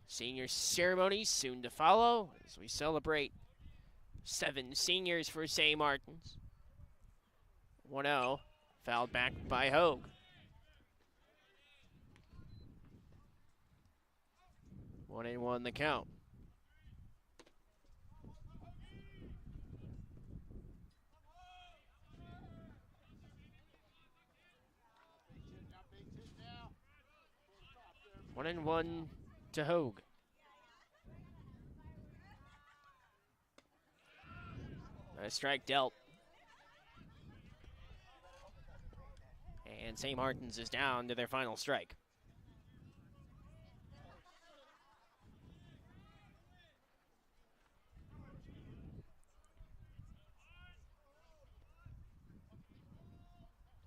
senior ceremony soon to follow as we celebrate 7 seniors for St. Martin's. 1-0, fouled back by Hogue. 1-1 the count. One and one to Hogue. A strike dealt. And St. Martin's is down to their final strike.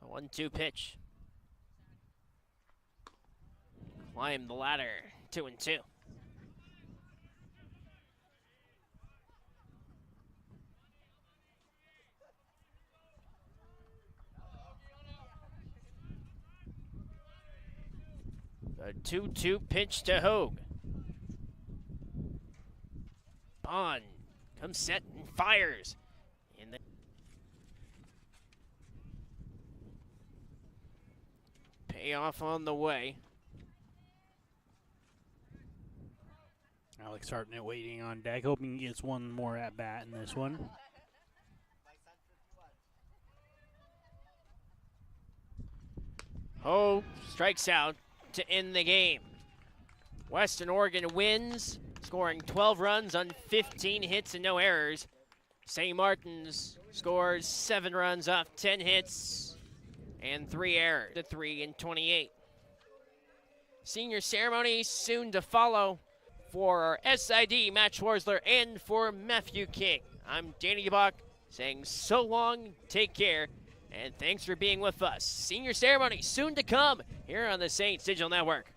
A 1-2 pitch. Climb the ladder, 2-2. A 2-2 pitch to Hogue. Bond comes set and fires. In the payoff on the way.
Alex Hartnett waiting on deck, hoping he gets one more at bat in this one.
Hogue strikes out to end the game. Western Oregon wins, scoring 12 runs on 15 hits and no errors. St. Martin's scores 7 runs off 10 hits and 3 errors to 3-28. Senior ceremony soon to follow for our SID, Matt Schwarzler, and for Matthew King. I'm Danny Buck saying so long, take care, and thanks for being with us. Senior ceremony soon to come here on the Saints Digital Network.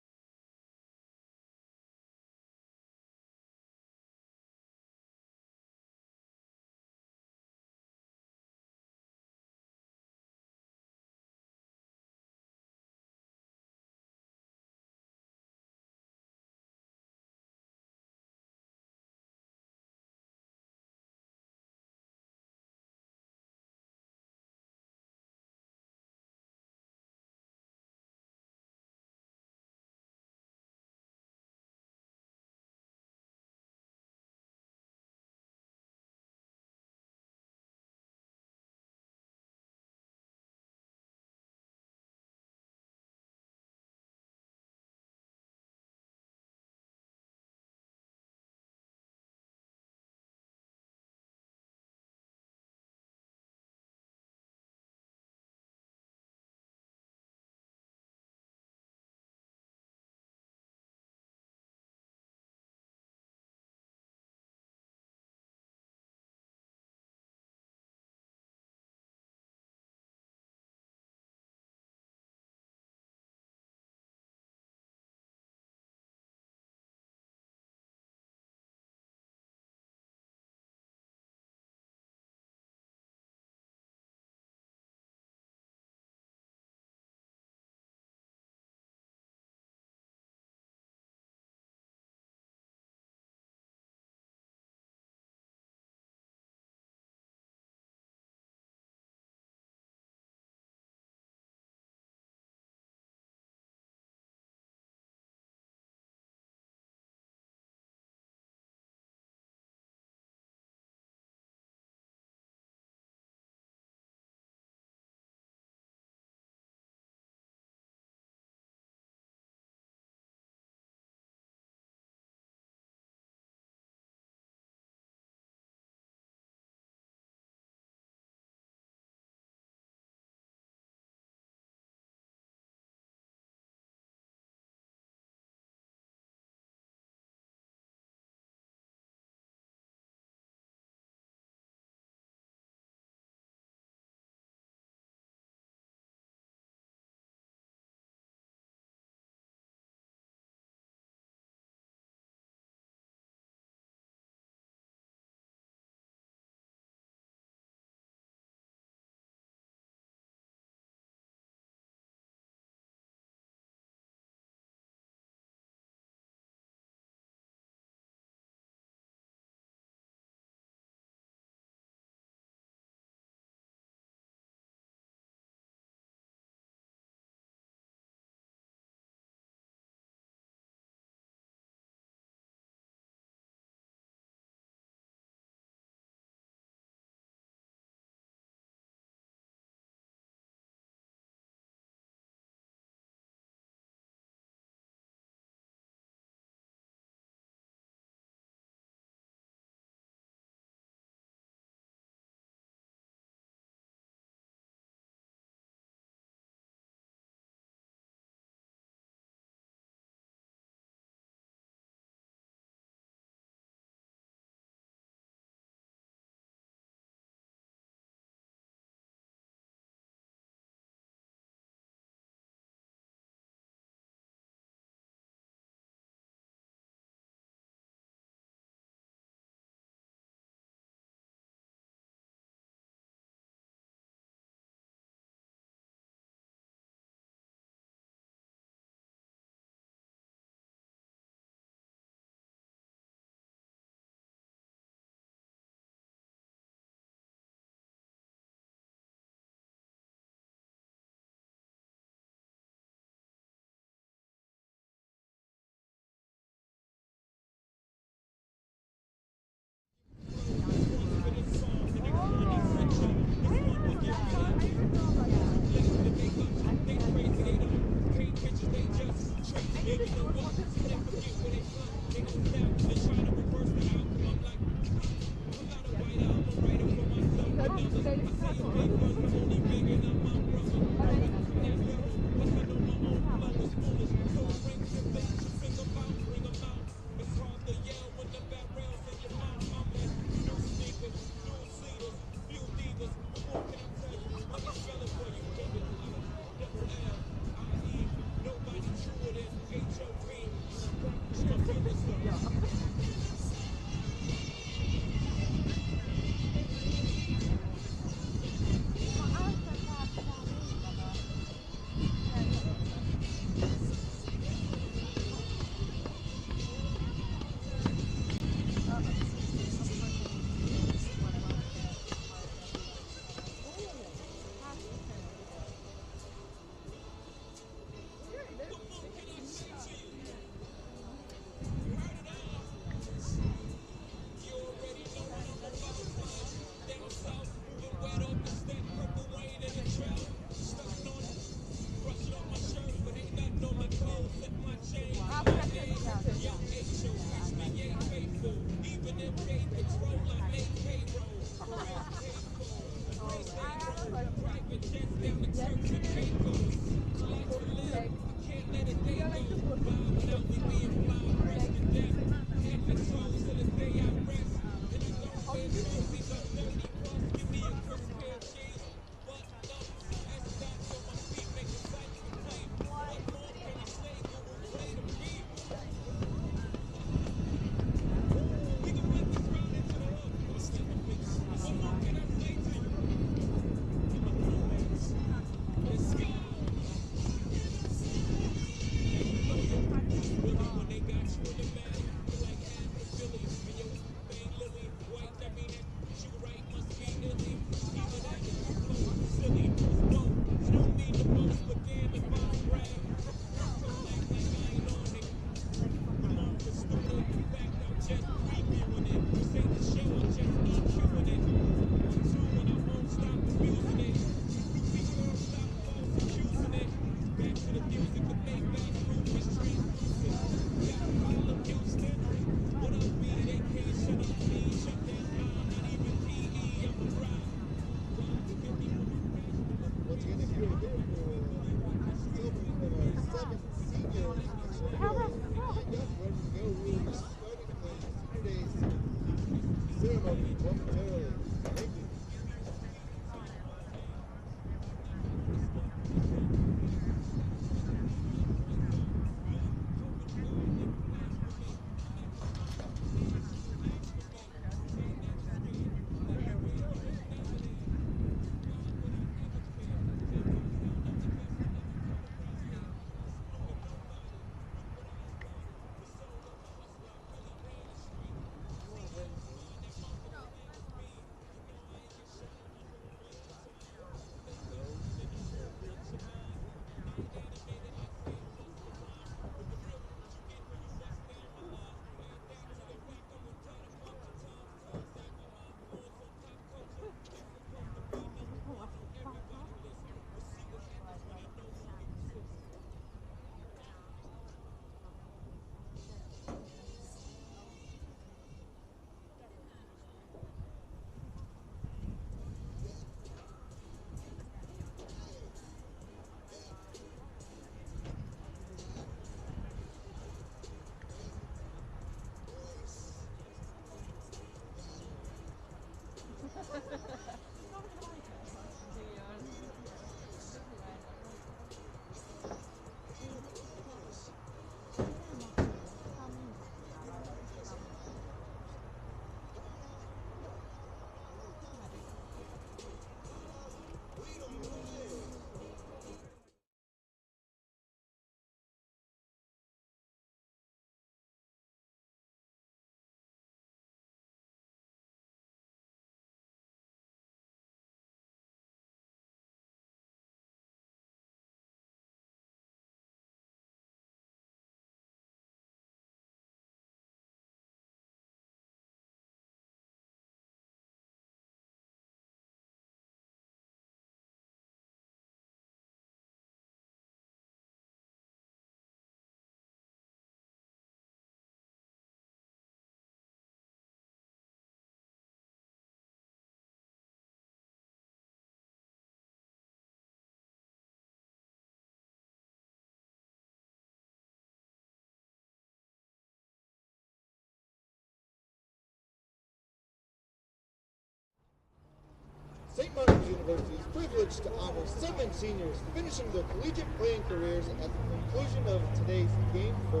St. Martin's University is privileged to honor 7 seniors finishing their collegiate playing careers at the conclusion of today's Game 4.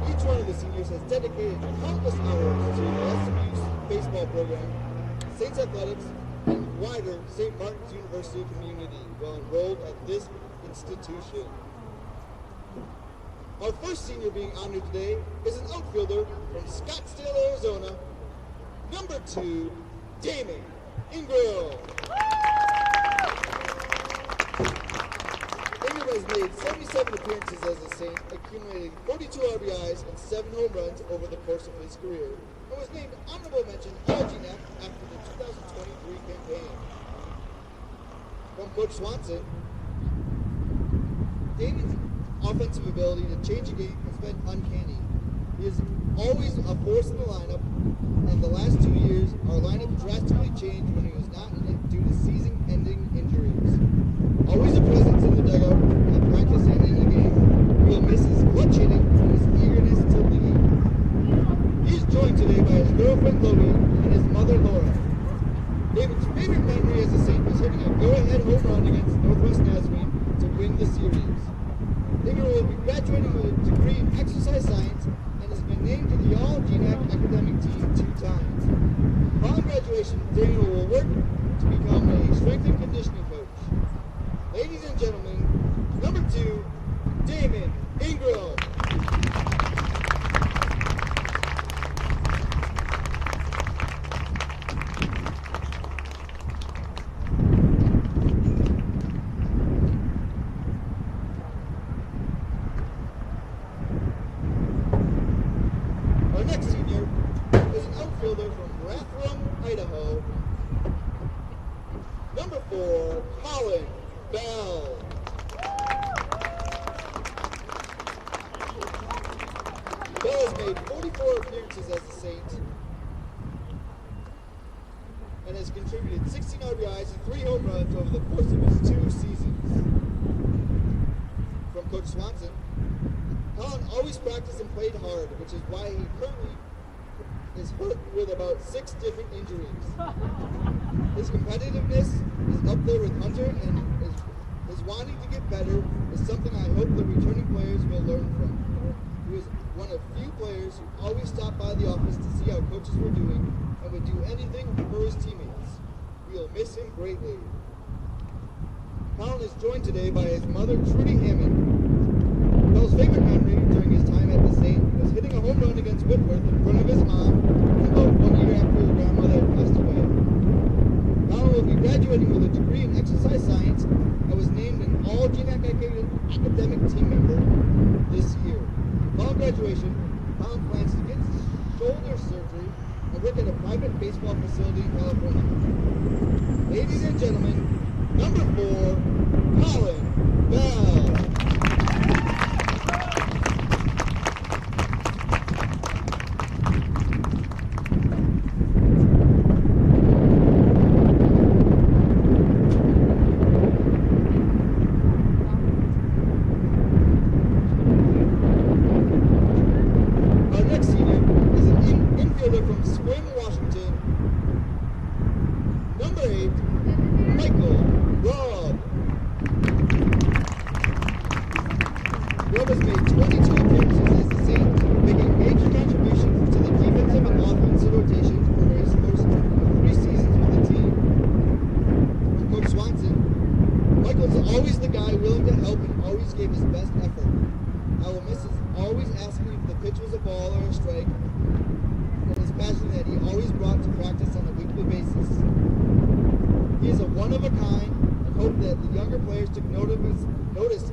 Each one of the seniors has dedicated countless hours to the SMU's baseball program, Saints athletics, and wider St. Martin's University community while enrolled at this institution. Our first senior being honored today is an outfielder from Scottsdale, Arizona, number 2, Damon Ingram. Ingram has made 77 appearances as a Saint, accumulating 42 RBIs and 7 home runs over the course of his career, and was named honorable mention All-GNAP after the 2023 campaign. From Coach Swanson, Damon's offensive ability to change a game has been uncanny. He is always a force in the lineup, and the last 2 years, our lineup drastically changed when he was not in it due to season-ending injuries. go-ahead home run against Northwest Nazarene to win the series. Ingram will be graduating with a degree in exercise science and has been named to the All-GNAC academic team 2 times. Upon graduation, Daniel will work to become a strength and conditioning coach. Ladies and gentlemen, number 2, Damon Ingram. Our next senior is an outfielder from Rathdrum, Idaho. Number 4, Colin Bell. Bell has made 44 appearances as a Saint and has contributed 16 RBIs and 3 home runs over the course of his 2 seasons. From Coach Swanson, Colin always practiced and played hard, which is why he currently is hurt with about 6 different injuries. His competitiveness is up there with Hunter, and his wanting to get better is something I hope the returning players will learn from. He was one of few players who always stopped by the office to see how coaches were doing and would do anything for his teammates. We'll miss him greatly. Colin is joined today by his mother, Trudy Hammond. Bell's favorite memory during his time at the Saint was hitting a home run against Whitworth in front of his mom about 1 year after his grandmother had passed away. Colin will be graduating with a degree in exercise science and was named an All-GNAC academic team member this year. Upon graduation, Colin plans to get shoulder surgery and work at a private baseball facility in California. Ladies and gentlemen, number 4, Colin Bell. Rob has made 22 appearances as the Saint, making major contributions to the defensive and offensive rotations over his first 3 seasons with the team. From Coach Swanson, Michael's always the guy willing to help and always gave his best effort. I will miss his always asking if the pitch was a ball or a strike, and his passion that he always brought to practice on a weekly basis. He is a one-of-a-kind, and hope that the younger players took notice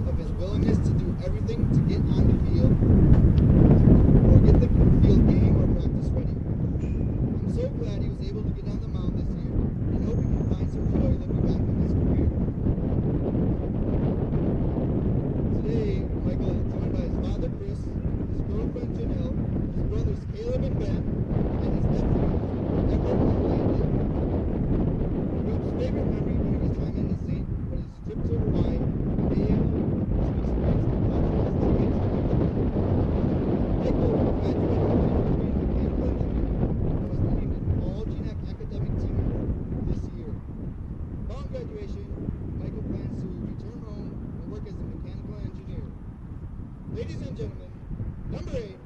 of his willingness to do everything to get on the field or get the field game or practice ready. I'm so glad he was able to get on the mound this year and hope he can find some joy looking back on his career. Today, Michael is joined by his father Chris, his girlfriend Janelle, his brothers Caleb and Ben, and his nephew Edward and Landon. Rob's favorite memory during his time at the Saint was his trip to Hawaii. Ladies and gentlemen, number 8,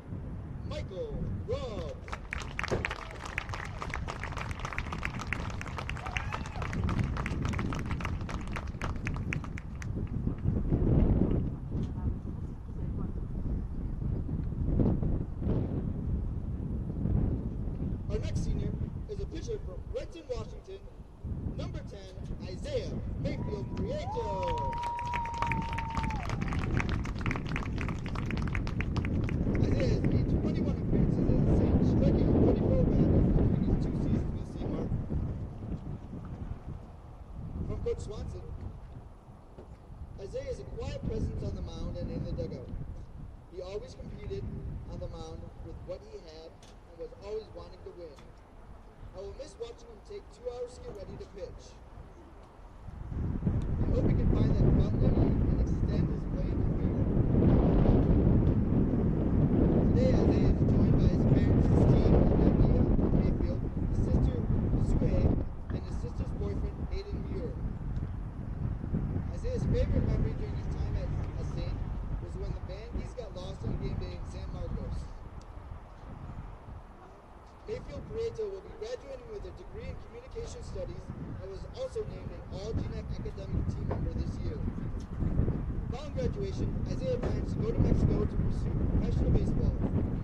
Michael Robb. Our next senior is a pitcher from Renton, Washington, number 10, Isaiah Mayfield Prieto. Isaiah has made 21 appearances as a Saint, striking a 44 batter during his 2 seasons with St. Martin. From Coach Swanson, Isaiah is a quiet presence on the mound and in the dugout. He always competed on the mound with what he had and was always wanting to win. I will miss watching him take 2 hours to get ready to pitch. I hope he can find that fountain and extend his playing career. Today, Isaiah is joined by his parents, Steve and Nadia Mayfield, his sister, Sue, and his sister's boyfriend, Hayden Muir. favorite memory during his time at a Saint was when the Bandies got lost on game day in San Marcos. Mayfield Prieto will be graduating with a degree in communication studies and was also named an all-GNAC academic team member this year. Following graduation, Isaiah plans to go to Mexico to pursue professional baseball,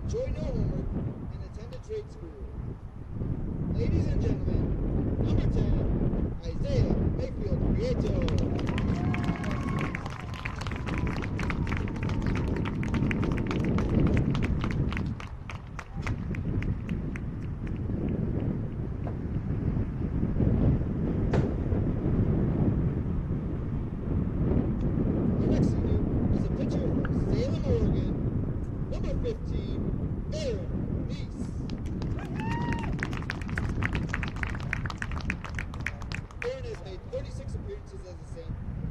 enjoy no homework, and attend a trade school. Ladies and gentlemen, number 10, Isaiah Mayfield Prieto.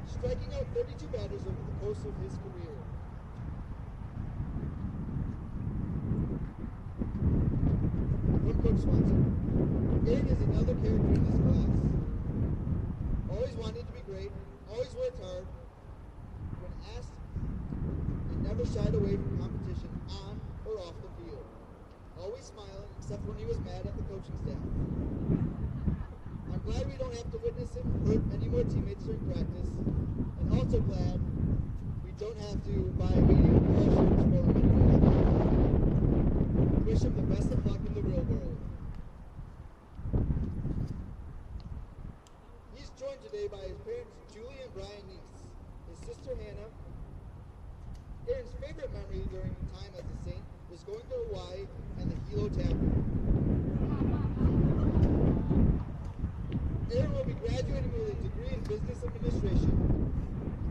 Striking out 32 batters over the course of his career. From Coach Swanson, Aaron is another character in this class. Always wanted to be great, always worked hard. When asked, and never shied away from competition on or off the field. Always smiling, except when he was mad at the coaching staff. I'm glad we don't have to witness him hurt any more teammates during practice, and also glad we don't have to buy medium collar shirts for him anymore. Wish him the best of luck in the real world. He's joined today by his parents, Julie and Brian Neese, his sister Hannah. Aaron's favorite memory during time as a Saint is going to Hawaii and the Hilo Tavern. Aaron will be graduating with a degree in business administration.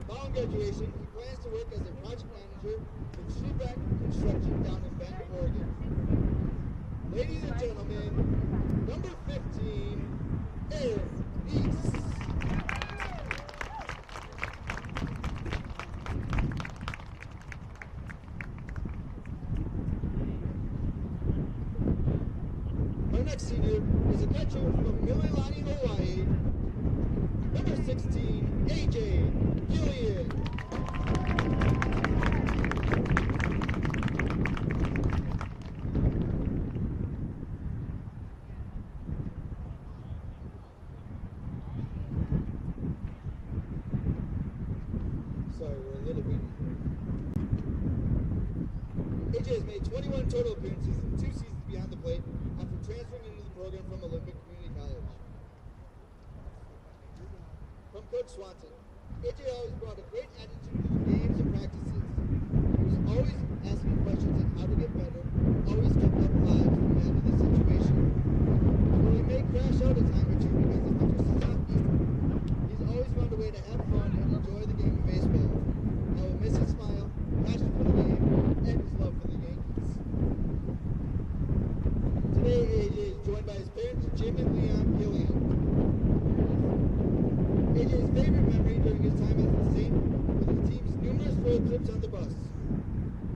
Following graduation, he plans to work as a project manager with Sheebrack Construction down in Bend, Oregon. Ladies and gentlemen, number 15, Aaron Neese. Our next senior is a catcher from Mililani, Hawaii, number 16, AJ Gillian. Sorry, we're a little weedy. AJ has made 21 total appearances in 2 seasons behind the plate after transferring into the program from Olympic Community College. From Coach Swanson, AJ always brought a great attitude to the games and practices. He was always asking questions on how to get better, always kept up vibes when he had the situation. Though he may crash out a time or two because of just his hockey, he's always found a way to have fun and enjoy the game of baseball. I will miss his smile, passion for the game, and his love for the Yankees. Today, AJ is joined by his parents, Jim and Leon Gillian. AJ's favorite memory during his time as a Saint was the team's numerous road trips on the bus.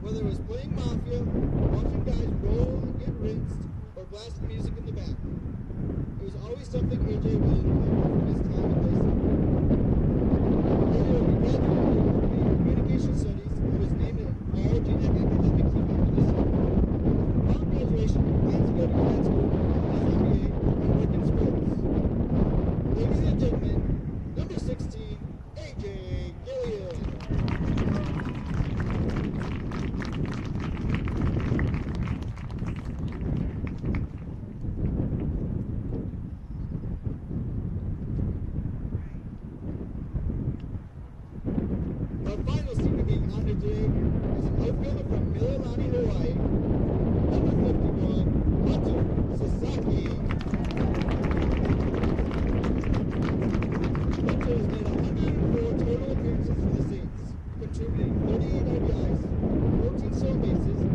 Whether it was playing Mafia, watching guys roll and get rinsed, or blasting music in the back. It was always something AJ will remember from his time at Lacey. AJ will be graduating with a communication studies and was named an all-GNAC academic team member this year. Upon graduation, he plans to go to grad school, his MBA, and work in sports. Ladies and gentlemen, number 16, AJ Gillian. Our final senior being honored today is an outfielder from Mililani, Hawaii, number 51, Hunter Sasaki. Hunter has made 104 total appearances for the Saints, contributing 38 RBIs, 14 stolen bases, and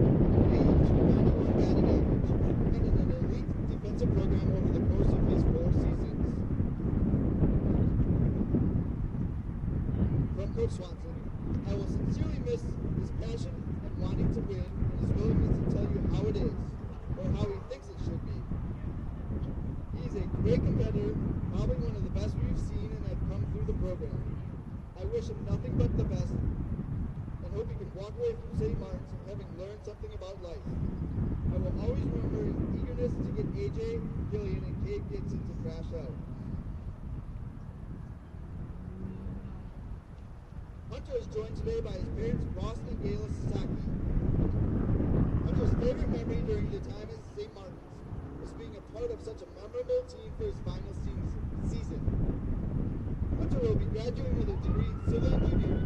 891 batting average, and in an elite defensive program over the course of his 4 seasons. From Coach Swanson, I will sincerely miss his passion and wanting to win and his willingness to tell you how it is, or how he thinks it should be. He is a great competitor, probably one of the best we've seen and have come through the program. I wish him nothing but the best and hope he can walk away from St. Martin's having learned something about life. I will always remember his eagerness to get AJ, Gillian, and Gabe Gibson to crash out. Hunter is joined today by his parents, Ross and Gayla Sasaki. Hunter's favorite memory during the time at St. Martin's was being a part of such a memorable team for his final season. Hunter will be graduating with a degree in civil engineering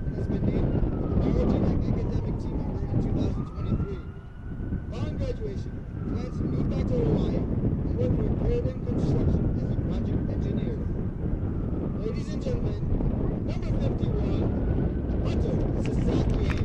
and has been named the Origin Academic Team member in 2023. Following graduation, he plans to move back to Hawaii and work for Caribbean Construction as a project engineer. Ladies and gentlemen, number 51, Hunter Sasaki.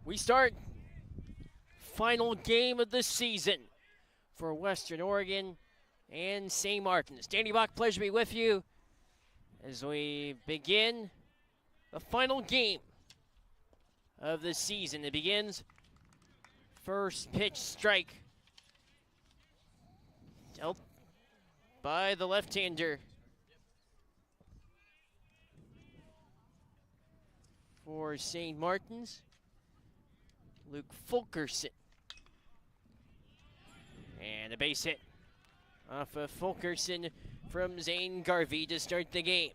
we start final game of the season for Western Oregon and St. Martin's. Danny Bach, pleasure to be with you as we begin the final game of the season. It begins. First pitch strike dealt by the left-hander for St. Martin's, Luke Fulkerson. And a base hit off of Fulkerson from Zane Garvey to start the game.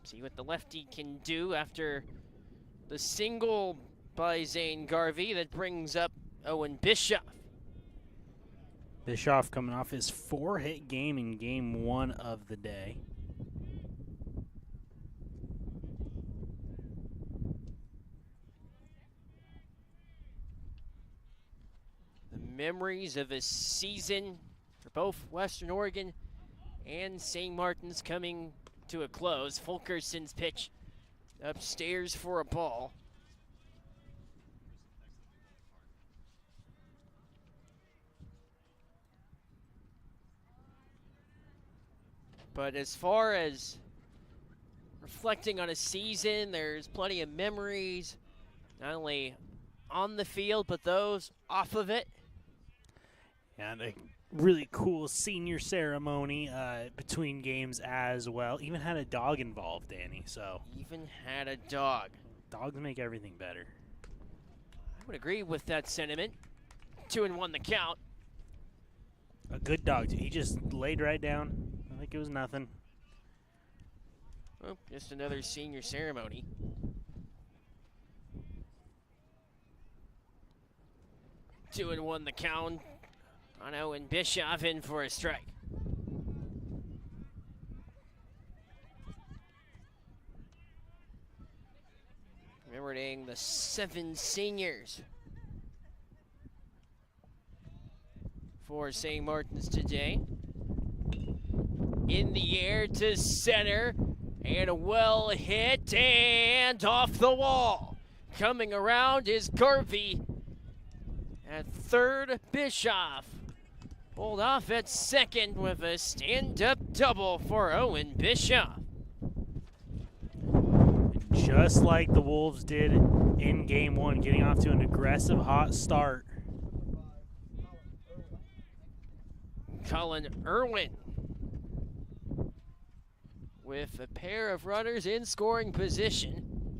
See what the lefty can do after the single by Zane Garvey that brings up Owen Bischoff.
Bischoff coming off his 4-hit game in game 1 of the day.
The memories of a season for both Western Oregon and St. Martin's coming to a close. Fulkerson's pitch upstairs for a ball. But as far as reflecting on a season, there's plenty of memories, not only on the field, but those off of it.
And a really cool senior ceremony between games as well. Even had a dog involved, Danny. So
even had a dog.
Dogs make everything better.
I would agree with that sentiment. 2-1 the count.
A good dog, too. He just laid right down like it was nothing.
Oh, just another senior ceremony. Two and one the count on Owen Bischoff, in for a strike. Remembering the 7 seniors for St. Martin's today. In the air to center, and a well hit, and off the wall. Coming around is Garvey. At third, Bischoff pulled off at second with a stand-up double for Owen Bischoff.
Just like the Wolves did in game 1, getting off to an aggressive hot start.
Cullen Irwin with a pair of runners in scoring position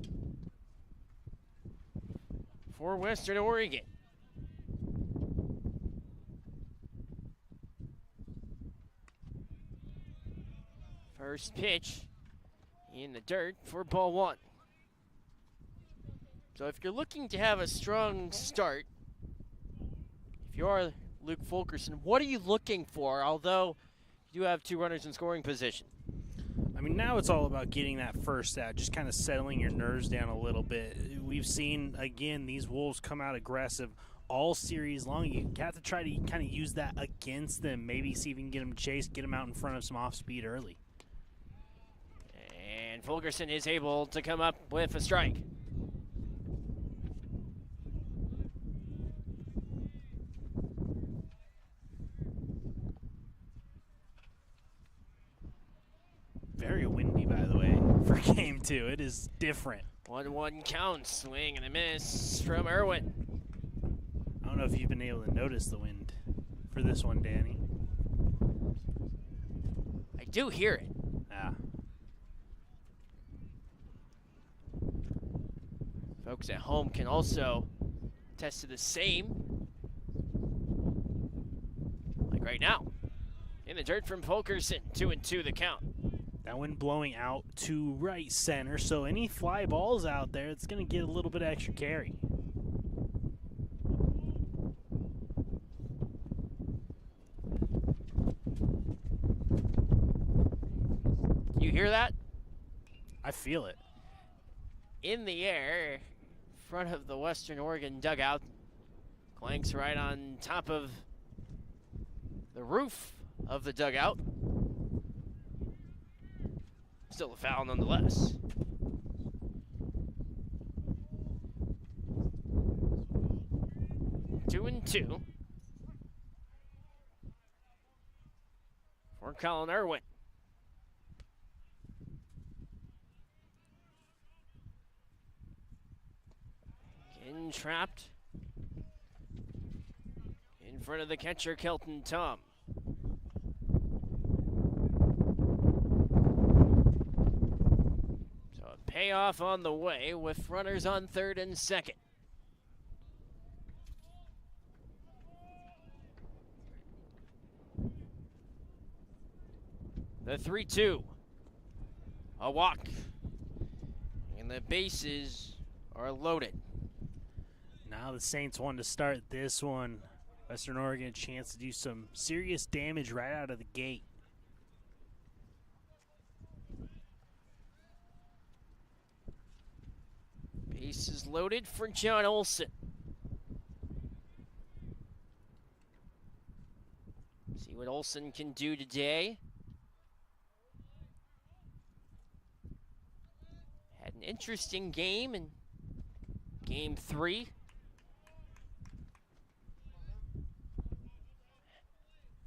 for Western Oregon. First pitch in the dirt for ball 1. So if you're looking to have a strong start, if you are Luke Fulkerson, what are you looking for, although you do have 2 runners in scoring position?
I mean, now it's all about getting that first out, just kind of settling your nerves down a little bit. We've seen, again, these Wolves come out aggressive all series long. You have to try to kind of use that against them, maybe see if you can get them to chase, get them out in front of some off-speed early.
And Fulkerson is able to come up with a strike.
Very windy, by the way, for game 2. It is different.
1-1 count, swing and a miss from Irwin.
I don't know if you've been able to notice the wind for this one, Danny.
I do hear it.
Yeah.
Folks at home can also attest to the same. Like right now. In the dirt from Fulkerson, 2-2 the count.
That wind blowing out to right center, so any fly balls out there, it's going to get a little bit of extra carry.
You hear that?
I feel it.
In the air, in front of the Western Oregon dugout. Clanks right on top of the roof of the dugout. Still a foul nonetheless. 2-2 for Colin Irwin. Getting trapped in front of the catcher, Kelton Tom. So a payoff on the way with runners on third and second. The 3-2. A walk. And the bases are loaded.
Now the Saints want to start this one. Western Oregon a chance to do some serious damage right out of the gate.
Bases loaded for John Olson. See what Olson can do today. Had an interesting game in Game 3.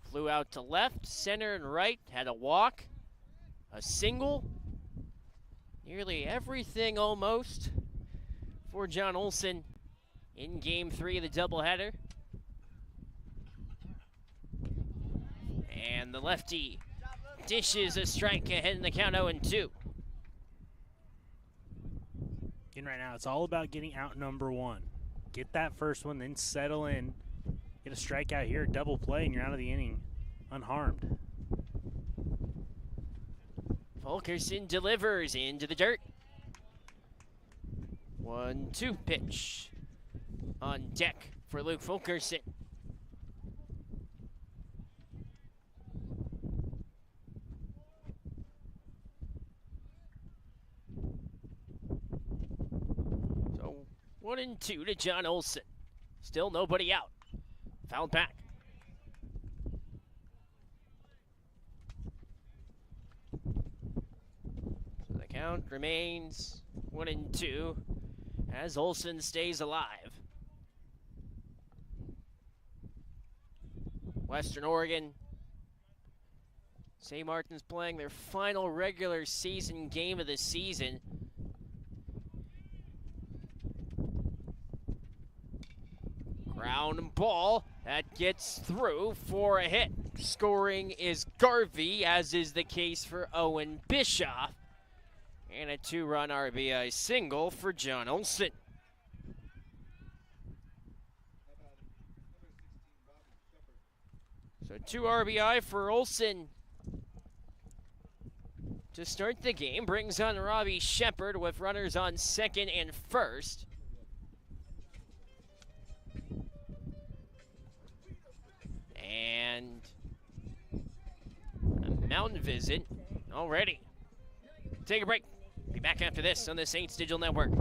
Flew out to left, center, and right. Had a walk, a single. Nearly everything almost for John Olson in Game 3 of the doubleheader. And the lefty dishes a strike ahead in the count 0-2.
And right now, it's all about getting out number one. Get that first one, then settle in. Get a strikeout here, double play, and you're out of the inning unharmed.
Fulkerson delivers into the dirt. 1-2 pitch on deck for Luke Fulkerson. So 1-2 to John Olson. Still nobody out. Fouled back. So the count remains 1-2 as Olson stays alive. Western Oregon. St. Martin's playing their final regular season game of the season. Ground ball that gets through for a hit. Scoring is Garvey, as is the case for Owen Bischoff. And a 2-run RBI single for John Olson. So 2 RBI for Olson to start the game. Brings on Robbie Shepard with runners on second and first. And a mountain visit already. Take a break. Be back after this on the Saints Digital Network.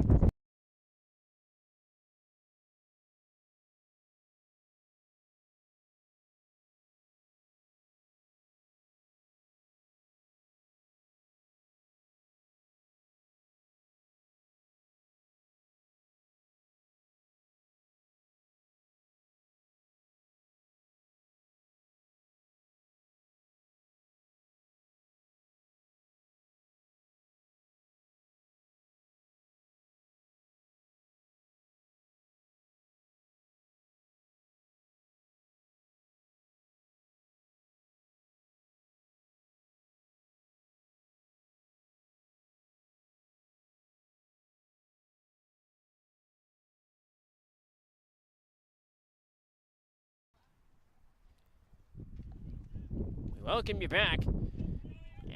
Welcome you back.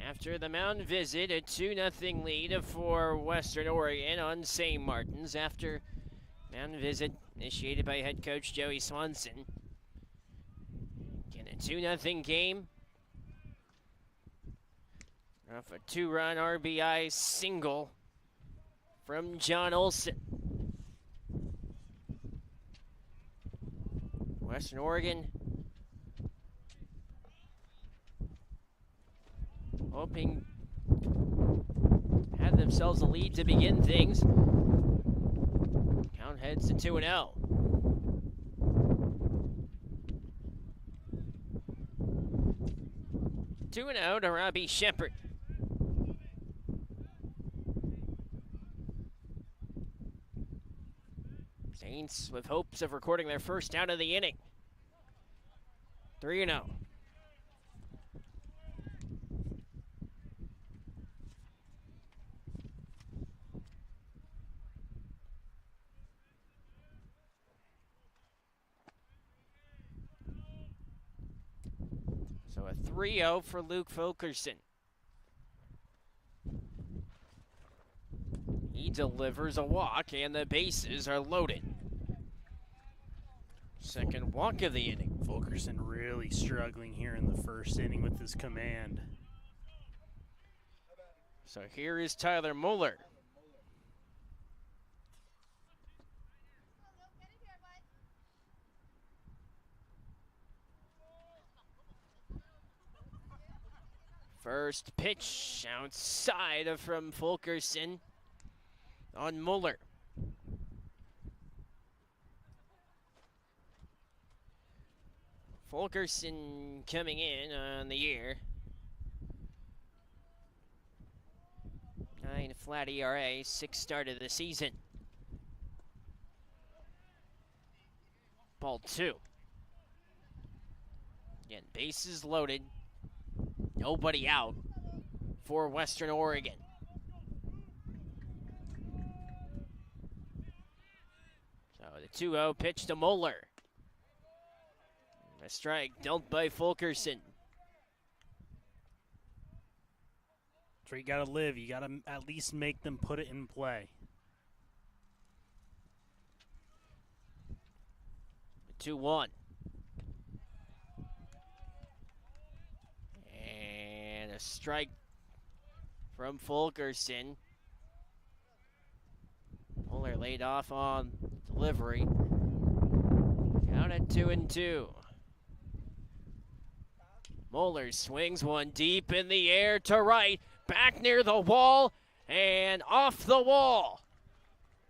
After the mound visit, a 2-0 lead for Western Oregon on St. Martin's after mound visit initiated by head coach Joey Swanson. Again, a 2-0 game. Off a 2-run RBI single from John Olson. Western Oregon hoping had themselves a lead to begin things. Count heads to 2-0. 2-0 to Robbie Shepard. Saints with hopes of recording their first out of the inning. 3-0. So a 3-0 for Luke Fulkerson. He delivers a walk, and the bases are loaded. Second walk of the inning.
Fulkerson really struggling here in the first inning with his command.
So here is Tyler Muller. First pitch outside from Fulkerson on Muller. Fulkerson coming in on the year. 9 flat ERA, 6 start of the season. Ball 2. Again, bases loaded. Nobody out for Western Oregon. So the 2-0 pitch to Muller. A strike dealt by Fulkerson.
That's where you got to live. You got to at least make them put it in play.
2-1. And a strike from Fulkerson. Muller laid off on delivery. Down at 2-2. Muller swings one deep in the air to right, back near the wall, and off the wall.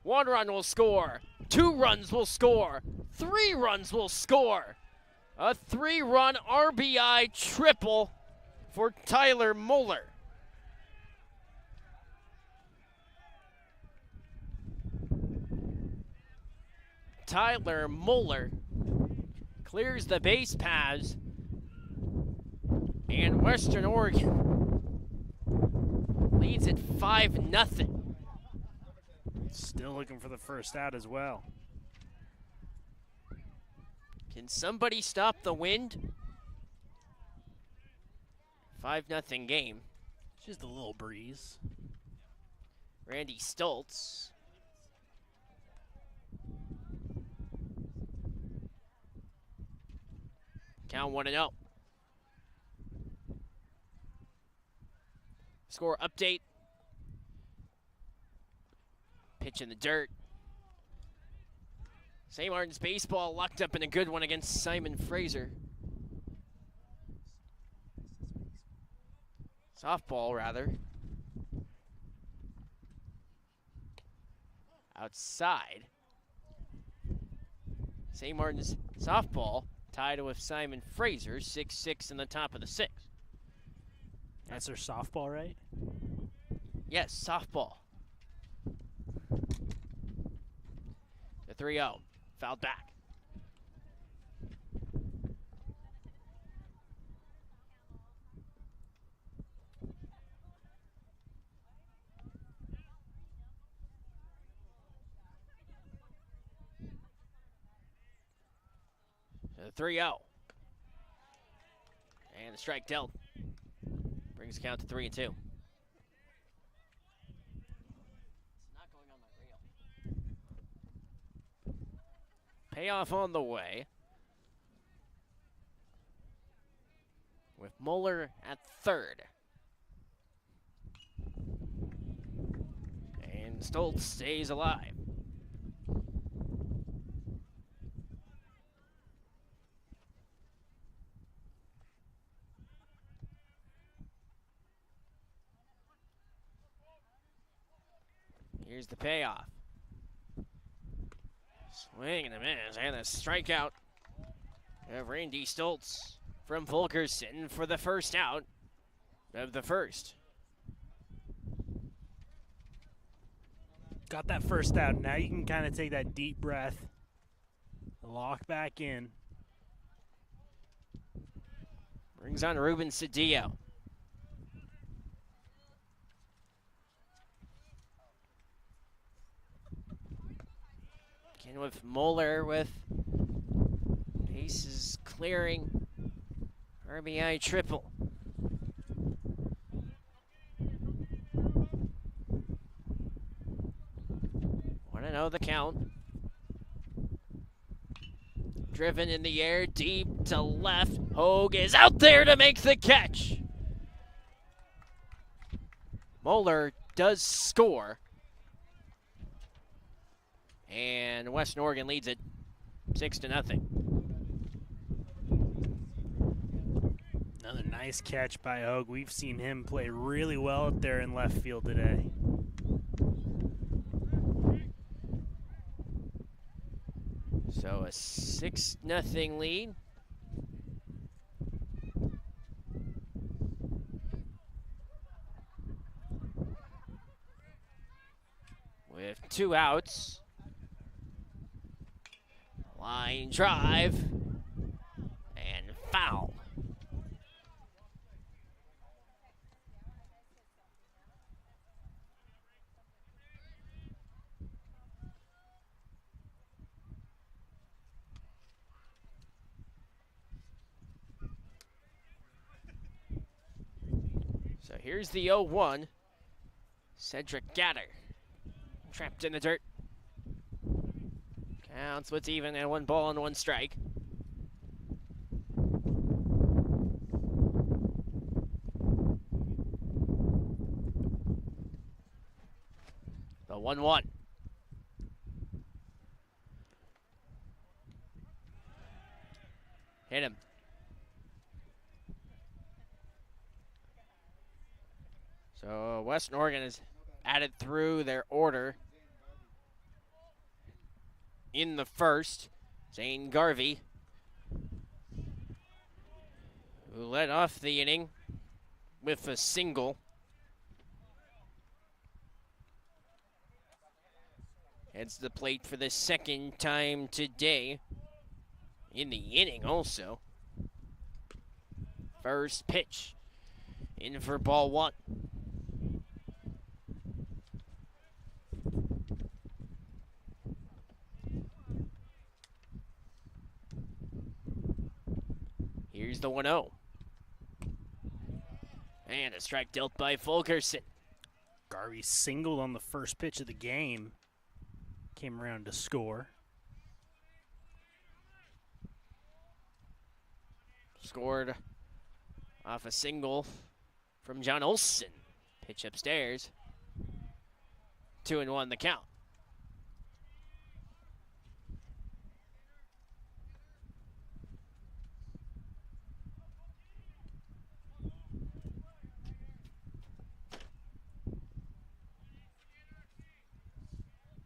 1 run will score, 2 runs will score, 3 runs will score. A 3-run RBI triple for Tyler Muller. Tyler Muller clears the base paths, and Western Oregon leads at 5-0.
Still looking for the first out as well.
Can somebody stop the wind? 5-0 game.
Just a little breeze.
Randy Stoltz. Count 1-0. Score update. Pitch in the dirt. St. Martin's baseball locked up in a good one against Simon Fraser. Softball, rather. Outside. St. Martin's softball tied with Simon Fraser, 6-6 in the top of the 6th.
That's their softball, right?
Yes, softball. The 3-0. Fouled back. The 3-0. And the strike dealt. Brings the count to 3-2. Payoff on the way. With Muller at third. And Stoltz stays alive. Here's the payoff. Swing and a miss, and a strikeout of Randy Stoltz from Fulkerson for the first out of the first.
Got that first out. Now you can kind of take that deep breath, lock back in.
Brings on Ruben Cedillo. Again with Moeller with bases clearing. RBI triple. 1-0 the count. Driven in the air, deep to left. Hogue is out there to make the catch. Moeller does score. And Western Oregon leads it 6-0.
Another nice catch by Hogue. We've seen him play really well up there in left field today.
So a 6-0 lead. With 2 outs. Line drive. And foul. So here's the 0-1. Cedric Gatter. Trapped in the dirt. Counts what's even and 1 ball and 1 strike. The 1-1. Hit him. So Western Oregon has added through their order in the first. Zane Garvey, who led off the inning with a single. Heads to the plate for the second time today in the inning also. First pitch in for ball 1. Here's the 1-0. And a strike dealt by Fulkerson.
Garvey singled on the first pitch of the game. Came around to score.
Scored off a single from John Olson. Pitch upstairs. 2-1 the count.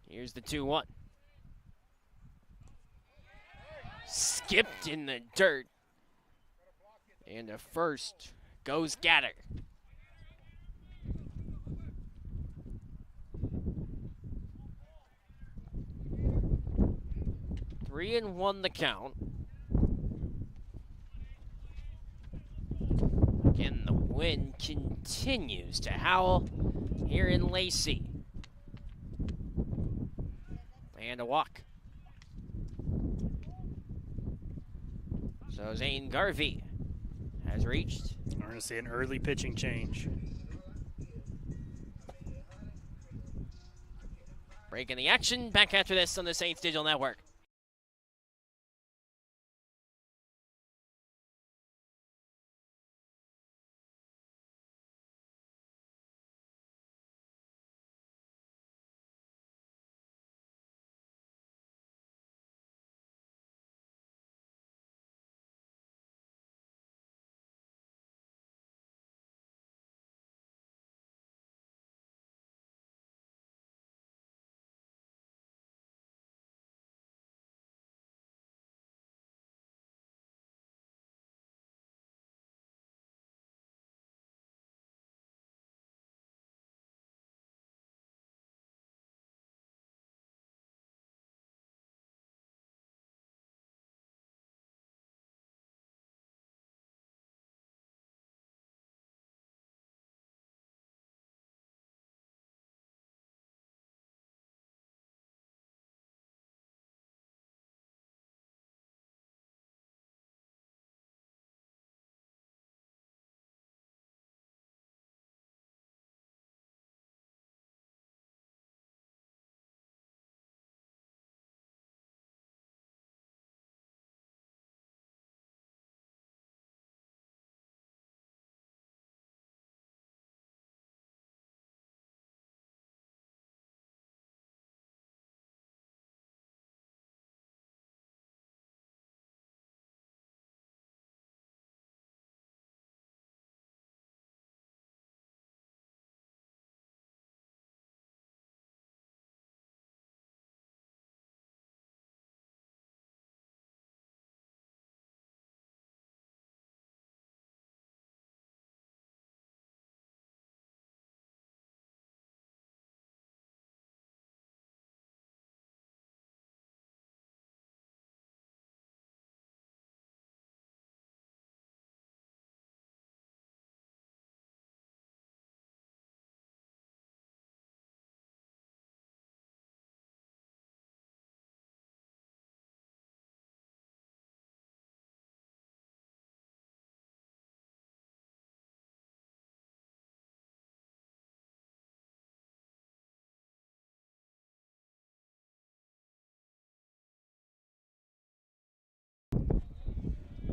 Here's the 2-1. Skipped in the dirt. And the first goes Gatter. Three and 1 the count. Again, the wind continues to howl here in Lacey. And a walk. So Zane Garvey has reached.
We're going to see an early pitching change.
Breaking the action. Back after this on the Saints Digital Network.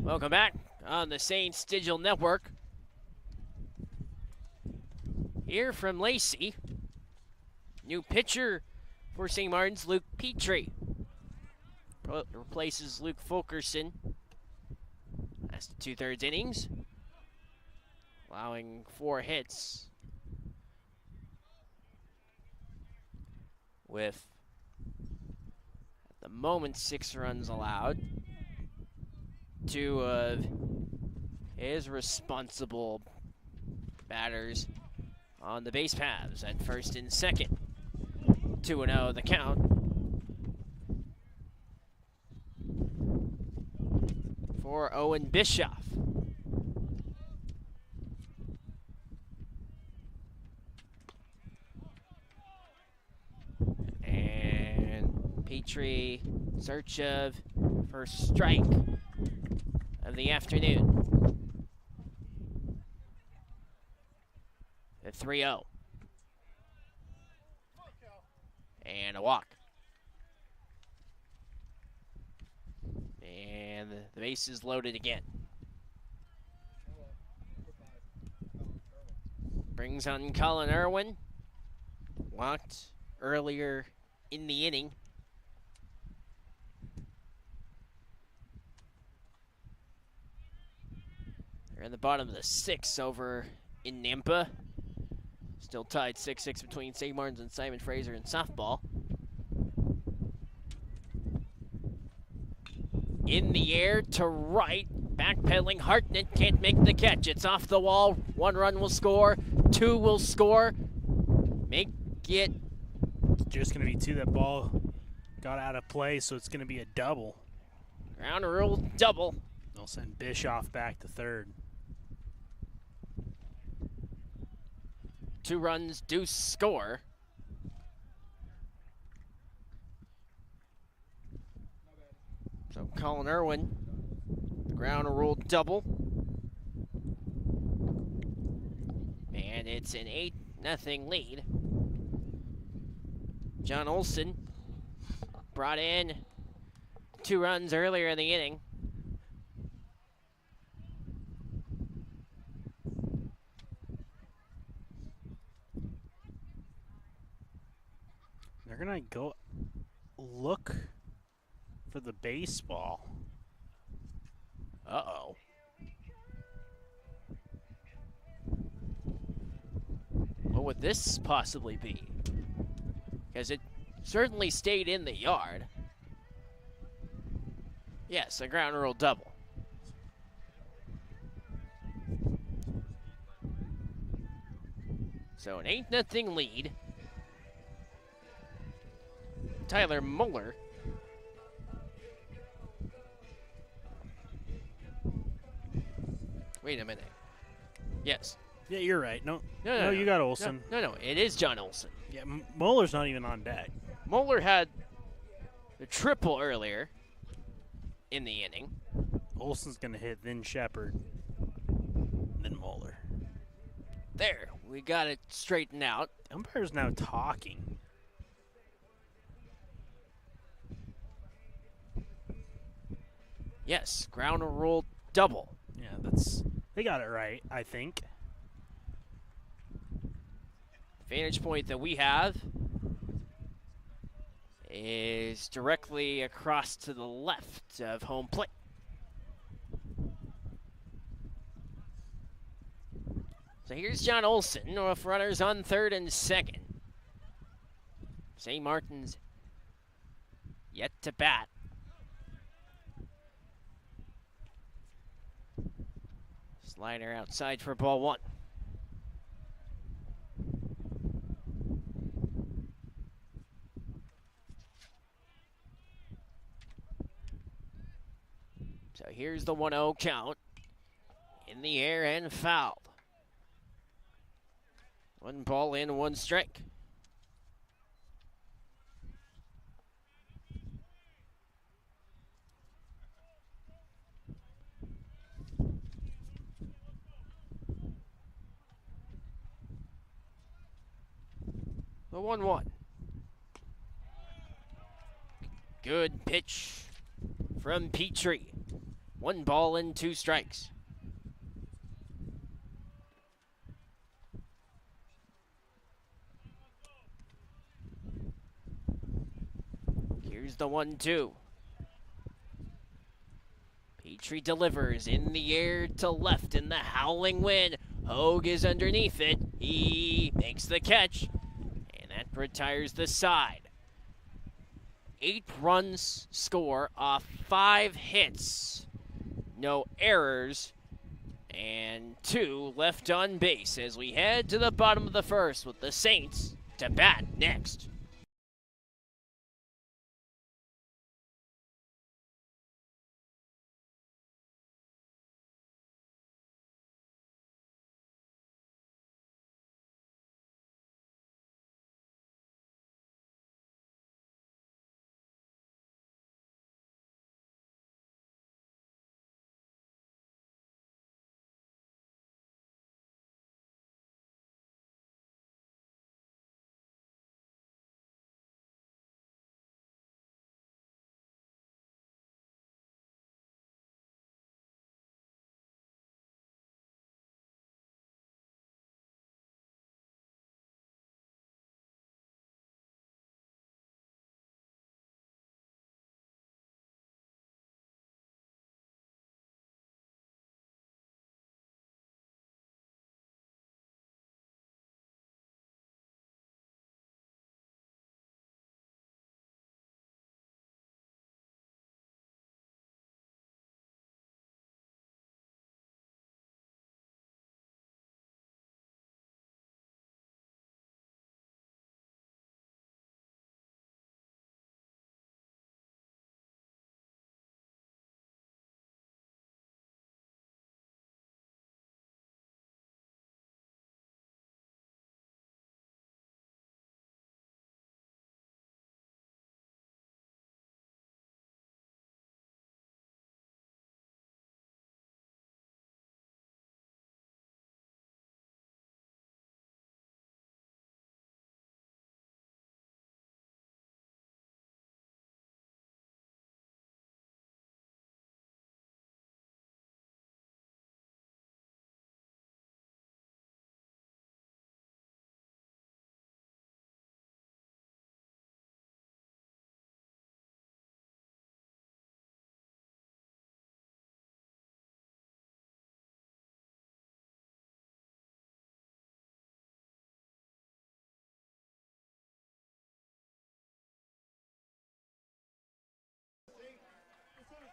Welcome back on the Saints Digital Network. Here from Lacey. New pitcher for St. Martin's, Luke Petrie. Replaces Luke Fulkerson. That's the 2/3 innings. Allowing 4 hits. With, at the moment, 6 runs allowed. 2 of his responsible batters on the base paths at first and second. 2-0 the count. For Owen Bischoff. And Petrie, in search of first strike of the afternoon. The 3-0. And a walk. And the base is loaded again. Brings on Colin Irwin. Walked earlier in the inning. They're in the bottom of the 6th over in Nampa. Still tied 6-6 between St. Martin's and Simon Fraser in softball. In the air to right, backpedaling Hartnett can't make the catch. It's off the wall. 1 run will score, 2 will score. Make it.
It's just going to be 2. That ball got out of play, so it's going to be a double.
Ground rule double.
They'll send Bischoff back to third.
2 runs do score. So Colin Irwin, the ground rule double. And it's an 8-0 lead. John Olson brought in 2 runs earlier in the inning.
They're going to go look for the baseball.
Uh-oh. What would this possibly be? Because it certainly stayed in the yard. Yes, a ground rule double. So an 8-0 lead. Tyler Muller. Wait a minute. Yes.
Yeah, you're right. No,
No,
you got Olson.
No, it is John Olson.
Yeah, Muller's not even on deck.
Muller had the triple earlier in the inning.
Olson's going to hit, then Shepard, then Muller.
There, we got it straightened out.
Umpire's now talking.
Yes, ground rule double.
Yeah, they got it right, I think.
Vantage point that we have is directly across to the left of home plate. So here's John Olson with runners on third and second. St. Martin's yet to bat. Slider outside for ball 1. So here's the 1-0 count. In the air and fouled. 1 ball in, 1 strike. The 1-1. Good pitch from Petrie. 1 ball and 2 strikes. Here's the 1-2. Petrie delivers in the air to left in the howling wind. Hogue is underneath it. He makes the catch, and that retires the side. 8 runs score off 5 hits. No errors, and 2 left on base as we head to the bottom of the first with the Saints to bat next.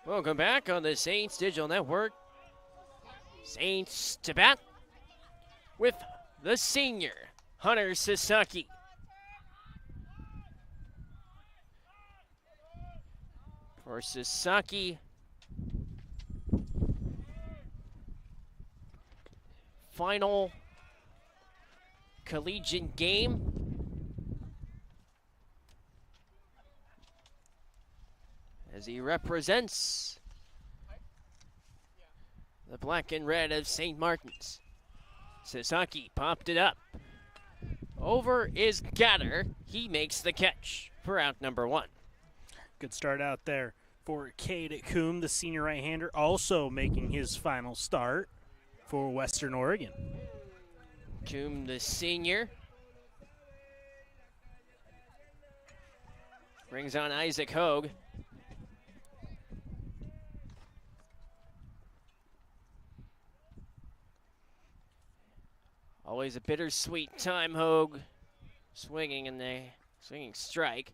Welcome back on the Saints Digital Network. Saints to bat with the senior, Hunter Sasaki. For Sasaki, final collegiate game. As he represents the black and red of St. Martin's. Sasaki popped it up. Over is Gatter. He makes the catch for out number 1.
Good start out there for Cade Coombe, the senior right-hander, also making his final start for Western Oregon.
Coombe, the senior, brings on Isaac Hogue. Always a bittersweet time, Hogue swinging in the swinging strike.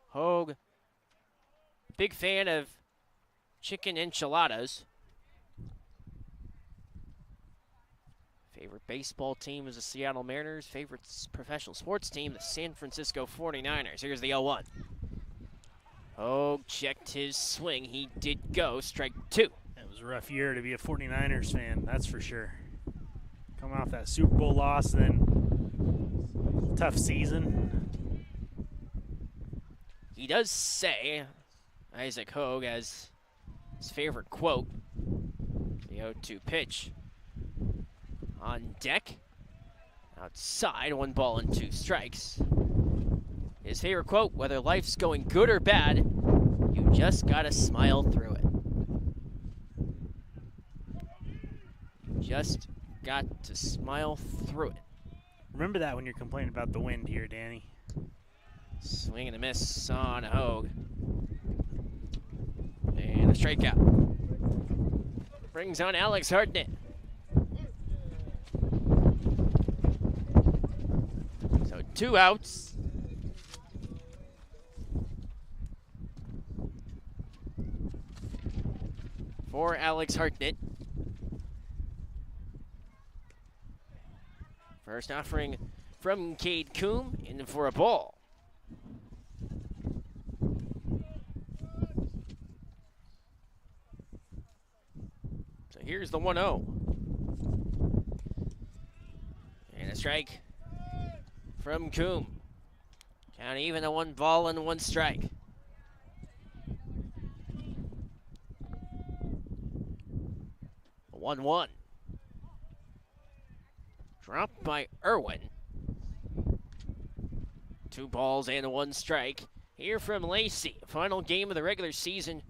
Hogue, big fan of chicken enchiladas. Favorite baseball team is the Seattle Mariners. Favorite professional sports team, the San Francisco 49ers. Here's the 0-1. Hogue checked his swing. He did go, strike 2.
It was a rough year to be a 49ers fan, that's for sure. Coming off that Super Bowl loss, then tough season.
He does say, Isaac Hogue, as his favorite quote, the 0-2 pitch. On deck, outside, 1 ball and 2 strikes. His favorite quote, whether life's going good or bad, you just gotta smile through it. Just got to smile through it.
Remember that when you're complaining about the wind here, Danny.
Swing and a miss on Hogue. And a strikeout. Brings on Alex Hartnett. So 2 outs. For Alex Hartnett. First offering from Cade Coombe in for a ball. So here's the 1-0. And a strike from Coombe. Count even a 1 ball and 1 strike. A 1-1. Dropped by Irwin. 2 balls and 1 strike. Here from Lacey, final game of the regular season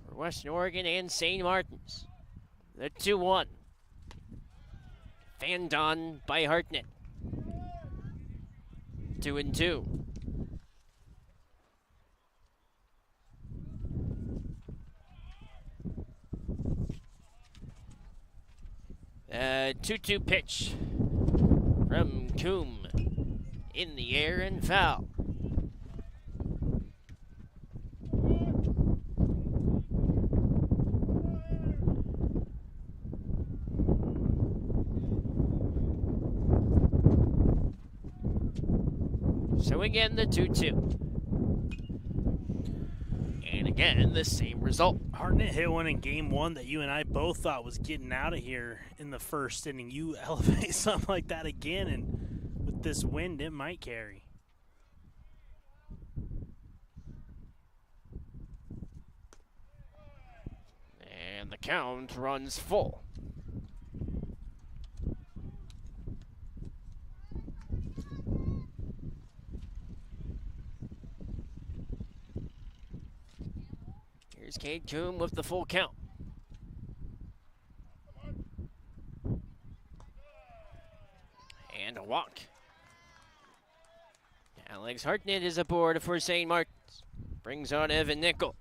for Western Oregon and St. Martin's. The 2-1. Fanned on by Hartnett. 2-2. A 2-2 pitch from Coombe. In the air and foul. So again, the 2-2. And again, the same result.
Hartnett hit one in game 1 that you and I both thought was getting out of here in the first inning. You elevate something like that again, and with this wind, it might carry.
And the count runs full. Here's Cade Coombe with the full count. And a walk. Alex Hartnett is aboard for St. Martin's. Brings on Evan Nickel.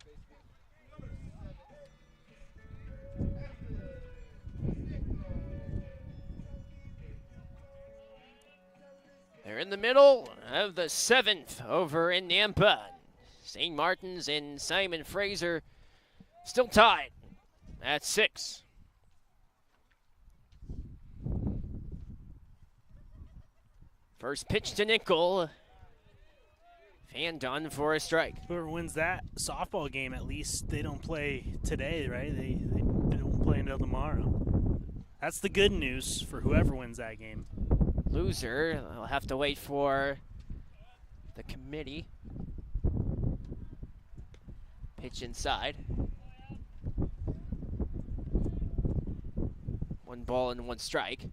They're in the middle of the 7th over in Nampa. St. Martin's and Simon Fraser still tied at 6. First pitch to Nickel. Fanned on for a strike.
Whoever wins that softball game, at least they don't play today, right? They don't play until tomorrow. That's the good news for whoever wins that game.
Loser, I'll have to wait for the committee. Pitch inside. 1 ball and 1 strike.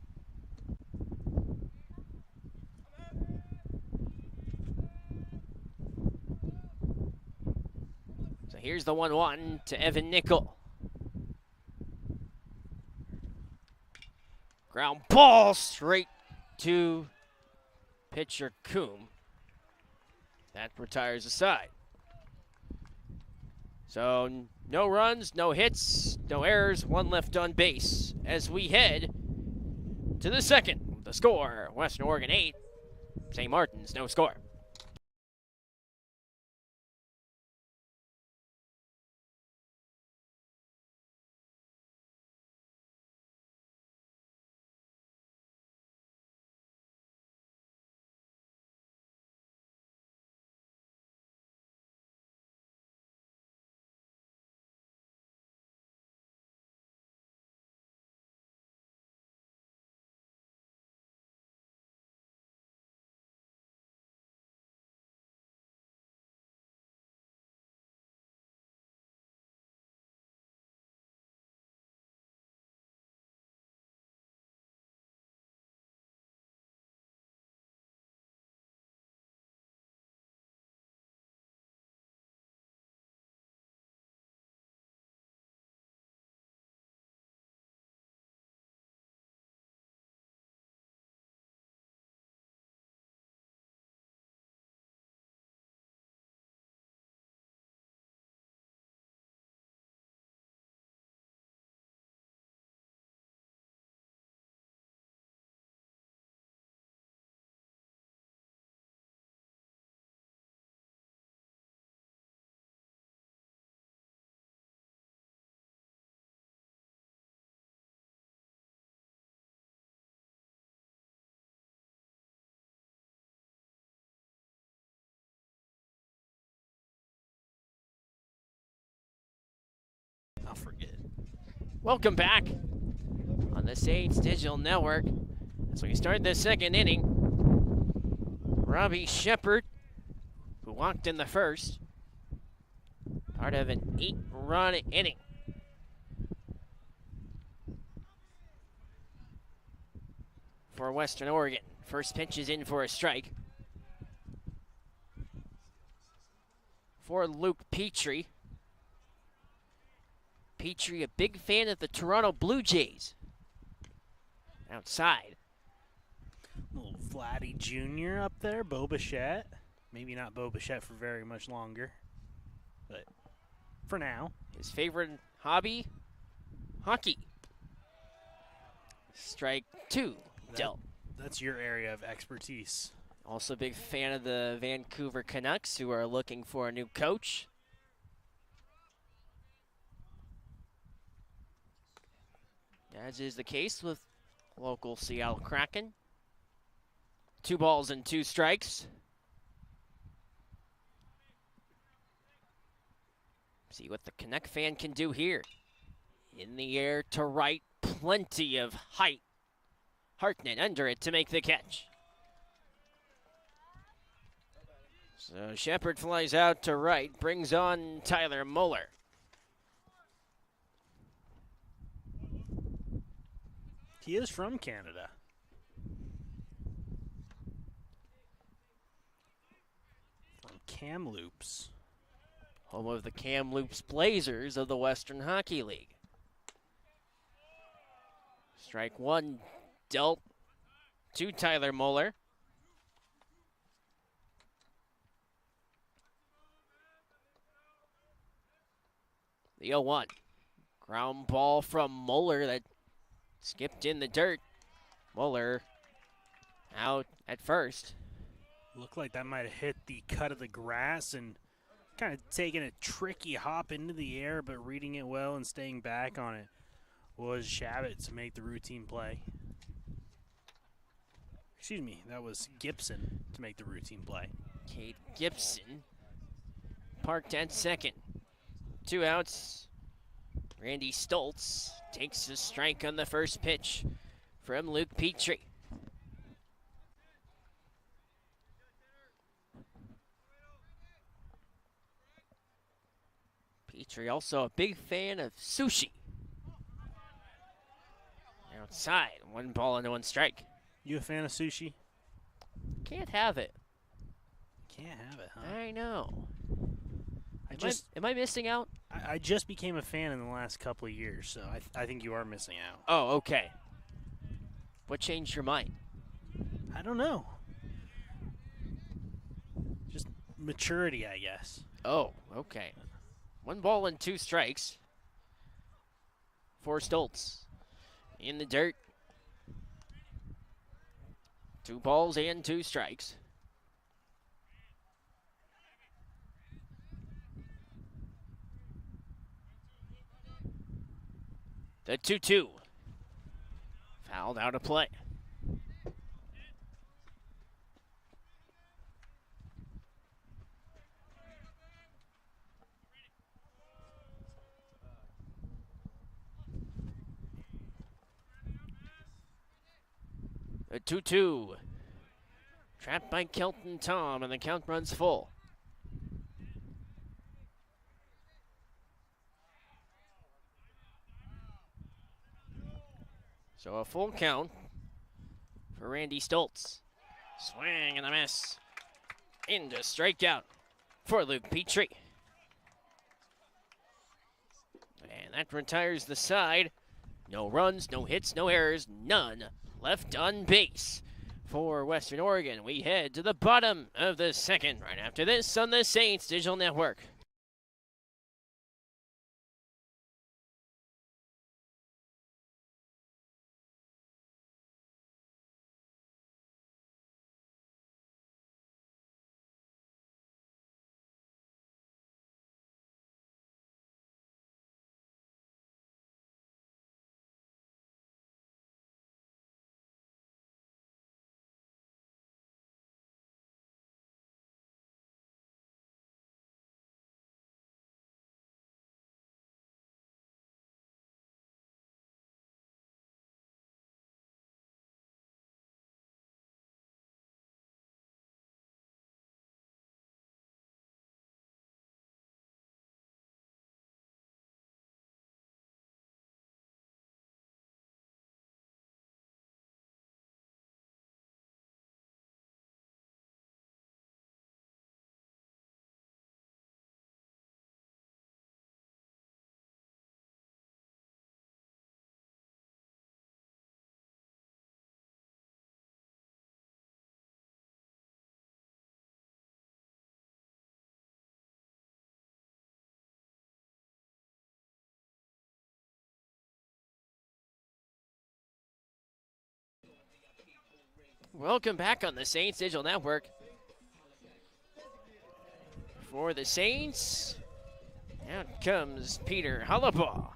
So here's the 1-1 to Evan Nickel. Ground ball straight to pitcher Coombe. That retires aside. So no runs, no hits, no errors, 1 left on base as we head to the 2nd. The score, Western Oregon 8, St. Martin's no score. Welcome back on the Saints Digital Network. As we start the second inning, Robbie Shepard, who walked in the first, part of an 8-run inning. For Western Oregon. First pitch is in for a strike. For Luke Petrie. Petrie, a big fan of the Toronto Blue Jays. Outside.
Little Vladdy Jr. up there, Bo Bichette. Maybe not Bo Bichette for very much longer, but for now.
His favorite hobby, hockey. Strike 2, dealt.
That's your area of expertise.
Also a big fan of the Vancouver Canucks, who are looking for a new coach. As is the case with local Seattle Kraken. 2 balls and 2 strikes. See what the Canuck fan can do here. In the air to right, plenty of height. Hartnett under it to make the catch. So Shepard flies out to right, brings on Tyler Muller.
He is from Canada. From Kamloops.
Home of the Kamloops Blazers of the Western Hockey League. Strike 1 dealt to Tyler Muller. The 0-1. Ground ball from Muller that skipped in the dirt. Muller out at first.
Looked like that might have hit the cut of the grass and kind of taking a tricky hop into the air, but reading it well and staying back on it was Shabbat to make the routine play. Excuse me, that was Gibson to make the routine play.
Kate Gibson parked at second. 2 outs. Randy Stoltz takes a strike on the first pitch from Luke Petrie. Petrie also a big fan of sushi. Outside, 1 ball and 1 strike.
You a fan of sushi?
Can't have it.
Can't have it, huh?
I know. Am I missing out?
I just became a fan in the last couple of years, so I think you are missing out.
Oh, okay. What changed your mind?
I don't know. Just maturity, I guess.
Oh, okay. 1 ball and 2 strikes for Stoltz. In the dirt. 2 balls and 2 strikes. The 2-2. Fouled out of play. The 2-2. Trapped by Kelton Tom, and the count runs full. So a full count for Randy Stoltz. Swing and a miss. Into strikeout for Luke Petrie. And that retires the side. No runs, no hits, no errors, none left on base for Western Oregon. We head to the bottom of the second right after this on the Saints Digital Network. Welcome back on the Saints Digital Network. For the Saints, out comes Peter Hollabaugh.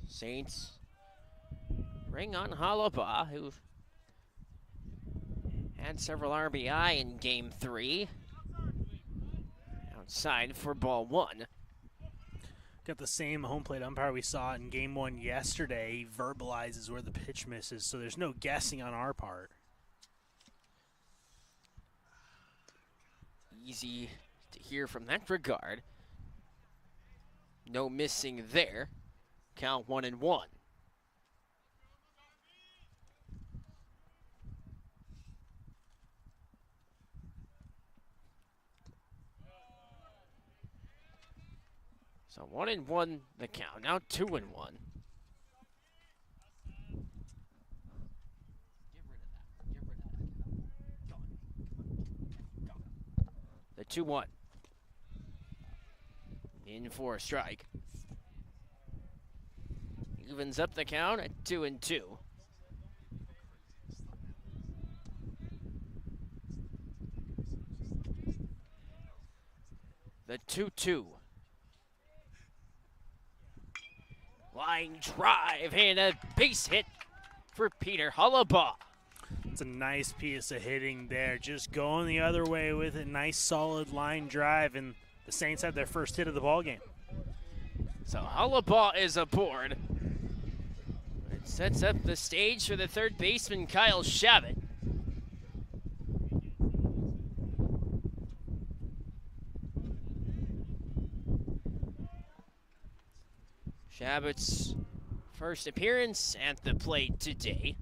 Saints bring on Hollabaugh, who had several RBI in Game 3. Outside for ball 1.
Got the same home plate umpire we saw in Game 1 yesterday. He verbalizes where the pitch misses, so there's no guessing on our part.
Easy to hear from that regard. No missing there. Count 1-1. So 1-1 the count. Now 2-1. The 2-1. In for a strike. Evens up the count at 2-2. The 2-2. Line drive and a base hit for Peter Hollabaugh.
It's a nice piece of hitting there. Just going the other way with it. Nice solid line drive, and the Saints had their first hit of the ballgame.
So Hollabaugh is aboard. It sets up the stage for the third baseman, Kyle Shabbat. Shabbat's first appearance at the plate today.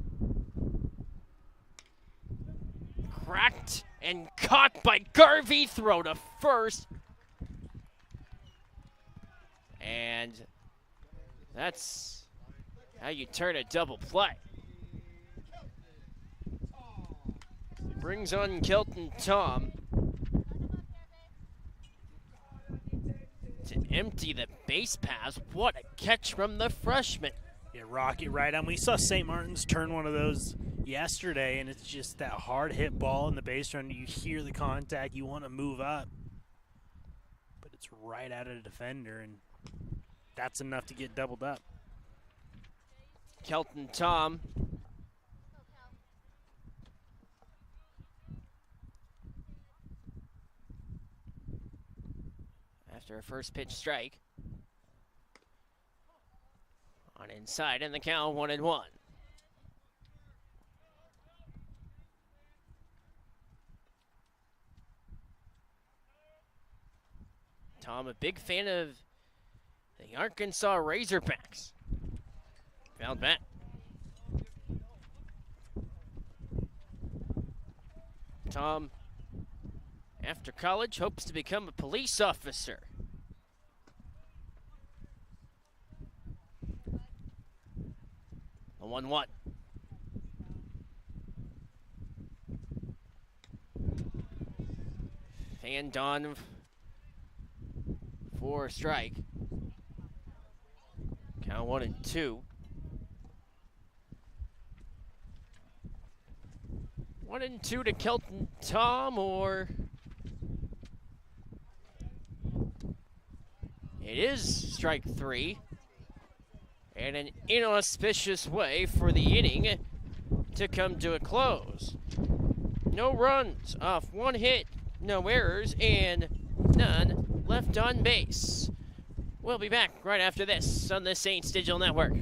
Cracked and caught by Garvey. Throw to first. And that's how you turn a double play. Brings on Kelton Tom to empty the base paths. What a catch from the freshman.
Yeah, rocket right on. We saw St. Martin's turn one of those yesterday, and it's just that hard hit ball in the base run. You hear the contact, you want to move up, but it's right at a defender, and that's enough to get doubled up.
Kelton Tom. After a first pitch strike. On inside, and the count 1-1. Tom, a big fan of the Arkansas Razorbacks. Found bat. Tom, after college, hopes to become a police officer. A 1-1. Fanned on for a strike. Count 1-2. 1-2 to Kelton Tom, or it is strike 3. And an inauspicious way for the inning to come to a close. No runs off one hit, no errors, and none left on base. We'll be back right after this on the Saints Digital Network.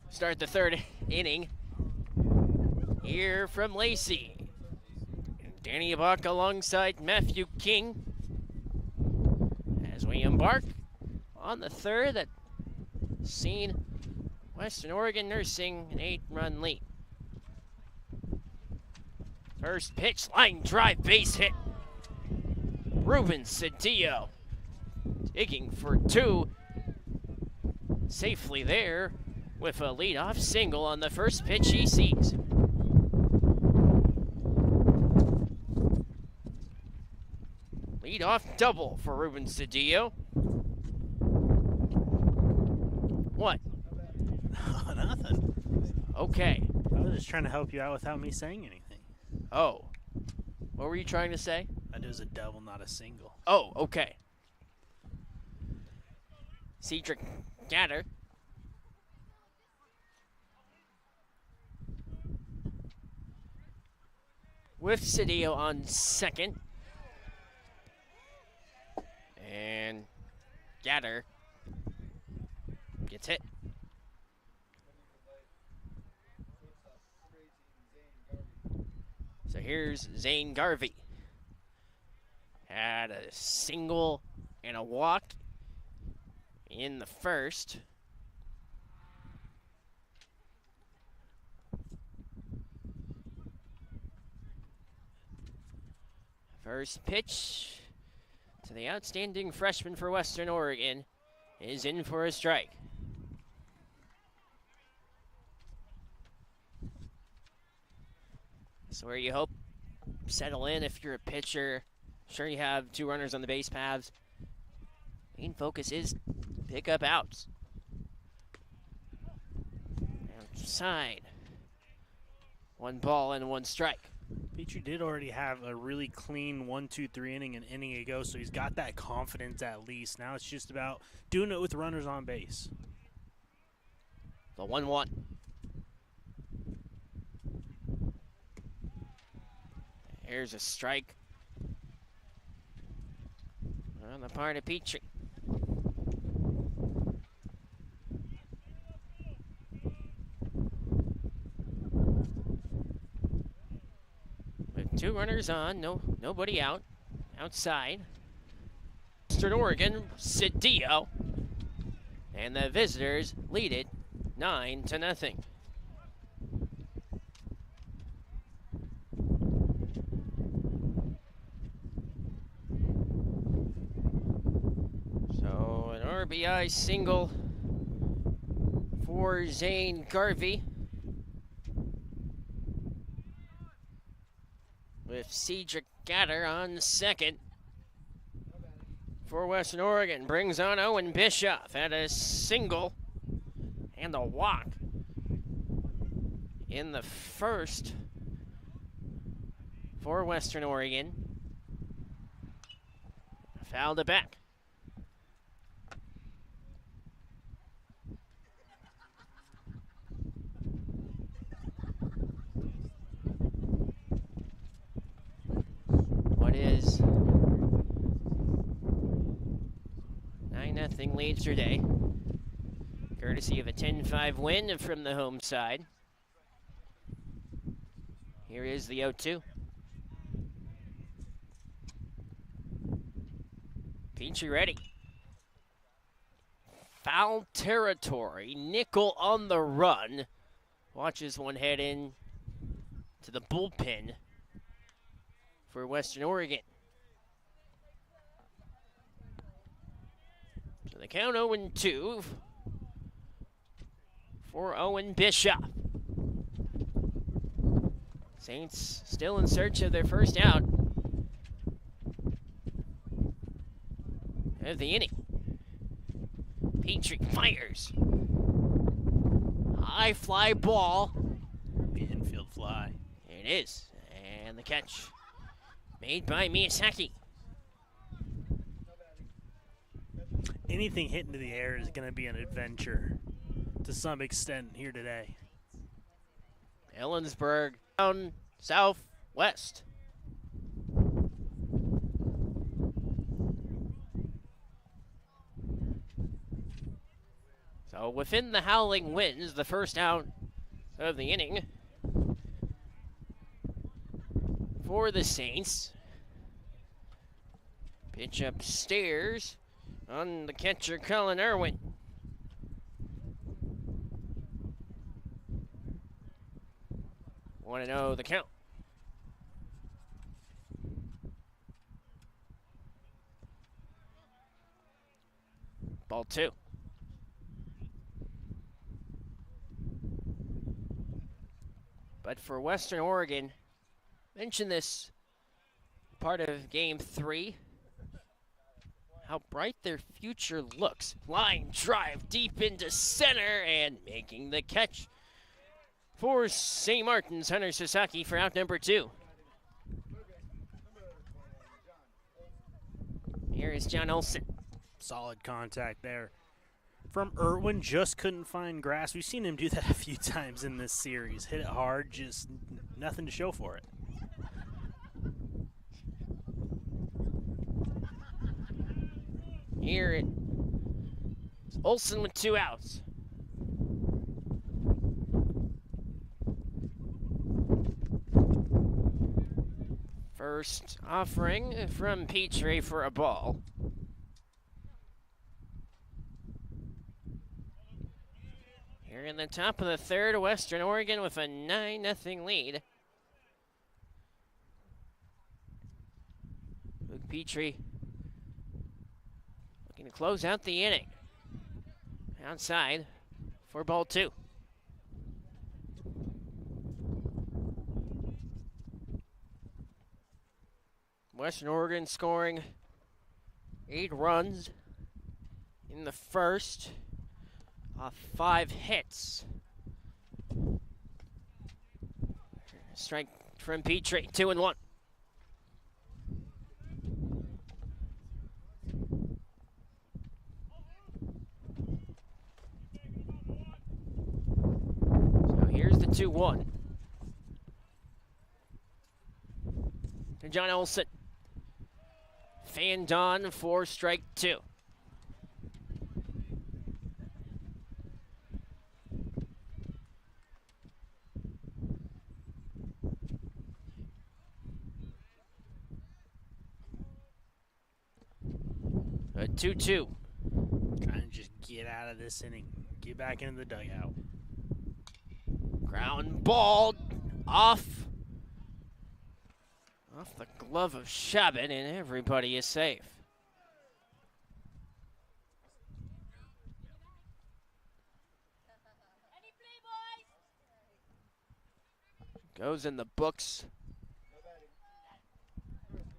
start the third inning here from Lacey. Danny Buck alongside Matthew King as we embark on the third that seen Western Oregon nursing an 8-run lead. First pitch, line drive, base hit. Ruben Cedillo digging for two. Safely there with a leadoff single on the first pitch he sees. Leadoff double for Ruben Cedillo. What?
Nothing.
Okay.
I was just trying to help you out without me saying anything.
Oh. What were you trying to say?
That was a double, not a single.
Oh, okay. Cedric Gatter. With Cedillo on second. And Gatter gets hit. So here's Zane Garvey. Had a single and a walk in the first. First pitch to the outstanding freshman for Western Oregon is in for a strike. So where you hope settle in if you're a pitcher. Sure, you have two runners on the base paths. Main focus is pick up outs. Outside. 1 ball and 1 strike.
Petrie did already have a really clean 1-2-3 inning an inning ago, so he's got that confidence at least. Now it's just about doing it with runners on base.
The 1-1. Here's a strike on the part of Petrie. With 2 runners on, nobody out. Outside. Western Oregon, Cedillo. And the visitors lead it 9-0. So an RBI single for Zane Garvey. With Cedric Gatter on second. For Western Oregon, brings on Owen Bischoff at a single and a walk in the first for Western Oregon. Fouled it back. What is 9-0 leads today, courtesy of a 10-5 win from the home side. Here is the 0-2. Petrie ready. Foul territory, nickel on the run. Watches one head in to the bullpen for Western Oregon. So the count 0-2 for Owen Bischoff. Saints still in search of their first out of the inning. Petrie fires. High fly ball.
The infield fly.
It is. And the catch made by Miyazaki.
Anything hit into the air is going to be an adventure to some extent here today.
Ellensburg down southwest. So within the Howling Winds, the first out of the inning for the Saints. Pitch upstairs on the catcher, Cullen Irwin. Want to know the count. Ball 2. But for Western Oregon, mentioned this part of Game 3, how bright their future looks. Line drive deep into center and making the catch for St. Martin's, Hunter Sasaki for out number 2. Here is John Olson.
Solid contact there from Irwin. Just couldn't find grass. We've seen him do that a few times in this series. Hit it hard, just nothing to show for it.
Here it's Olson with 2 outs. First offering from Petrie for a ball. Here in the top of the third, Western Oregon with a 9-0 lead. Luke Petrie looking to close out the inning. Outside for ball 2. Western Oregon scoring 8 runs in the first off 5 hits. Strike from Petrie, 2-1. So here's the 2-1. And John Olson. Fanned on for strike 2. A 2-2.
Trying to just get out of this inning. Get back into the dugout.
Ground ball off the glove of Shabbat, and everybody is safe. Goes in the books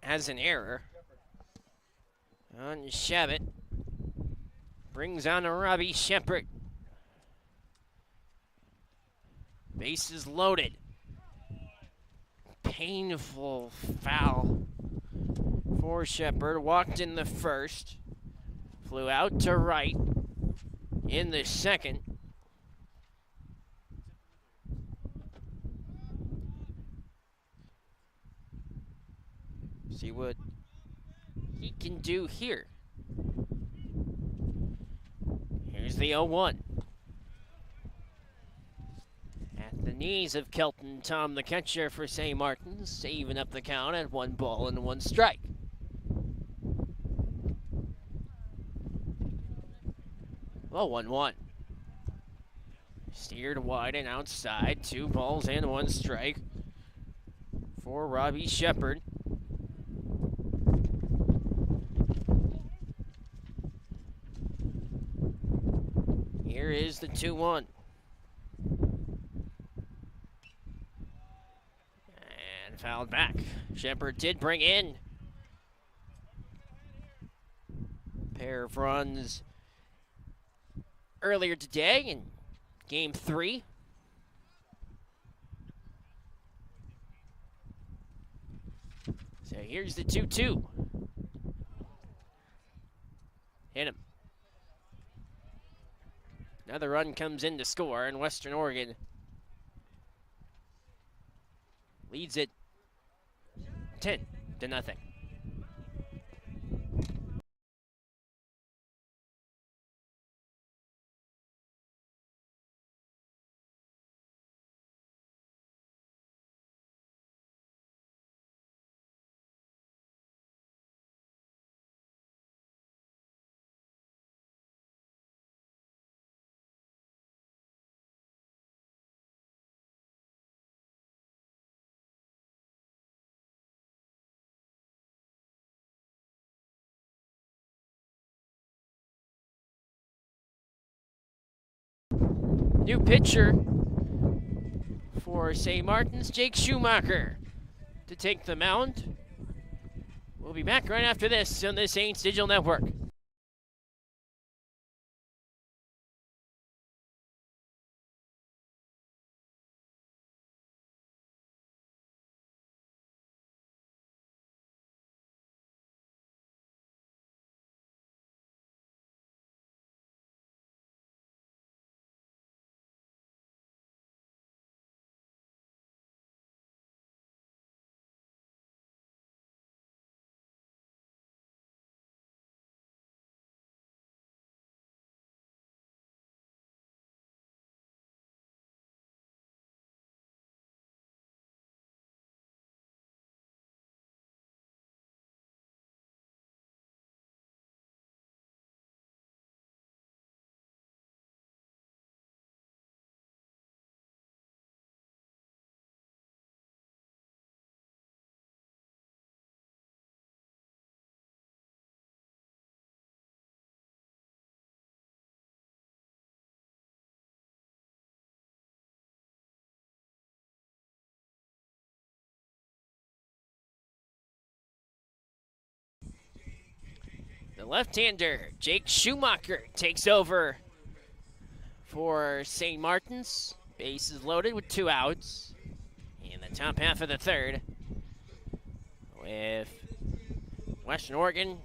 as an error on Shabbat. Brings on a Robbie Shepard. Bases loaded. Painful foul for Shepard. Walked in the first. Flew out to right in the second. See what he can do here. Here's the 0-1. At the knees of Kelton Tom, the catcher for St. Martin's, saving up the count at 1 ball and 1 strike. Well, 1-1. Steered wide and outside, 2 balls and 1 strike for Robbie Shepard. Here is the 2-1. And fouled back. Shepard did bring in a pair of runs earlier today in Game 3. So here's the 2-2. Hit him. Another run comes in to score, and Western Oregon leads it 10-0. new pitcher for St. Martin's, Jake Schumacher, to take the mound. We'll be back right after this on the Saints Digital Network. The left-hander, Jake Schumacher, takes over for St. Martin's. Bases loaded with 2 outs in the top half of the third, with Western Oregon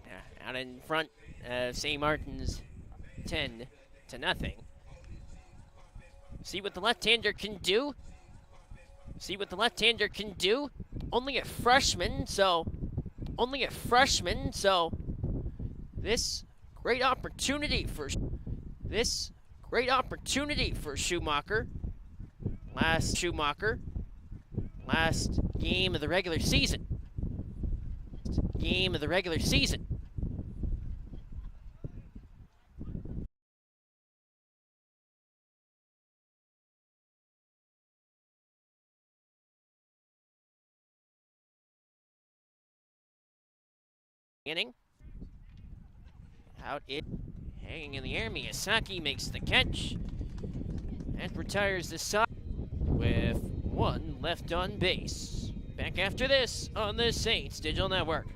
out in front of St. Martin's 10-0. See what the left-hander can do. See what the left-hander can do. Only a freshman, so this great opportunity for Schumacher. Last game of the regular season. Inning. Hanging in the air, Miyazaki makes the catch and retires the side with 1 left on base. Back after this on the Saints Digital Network.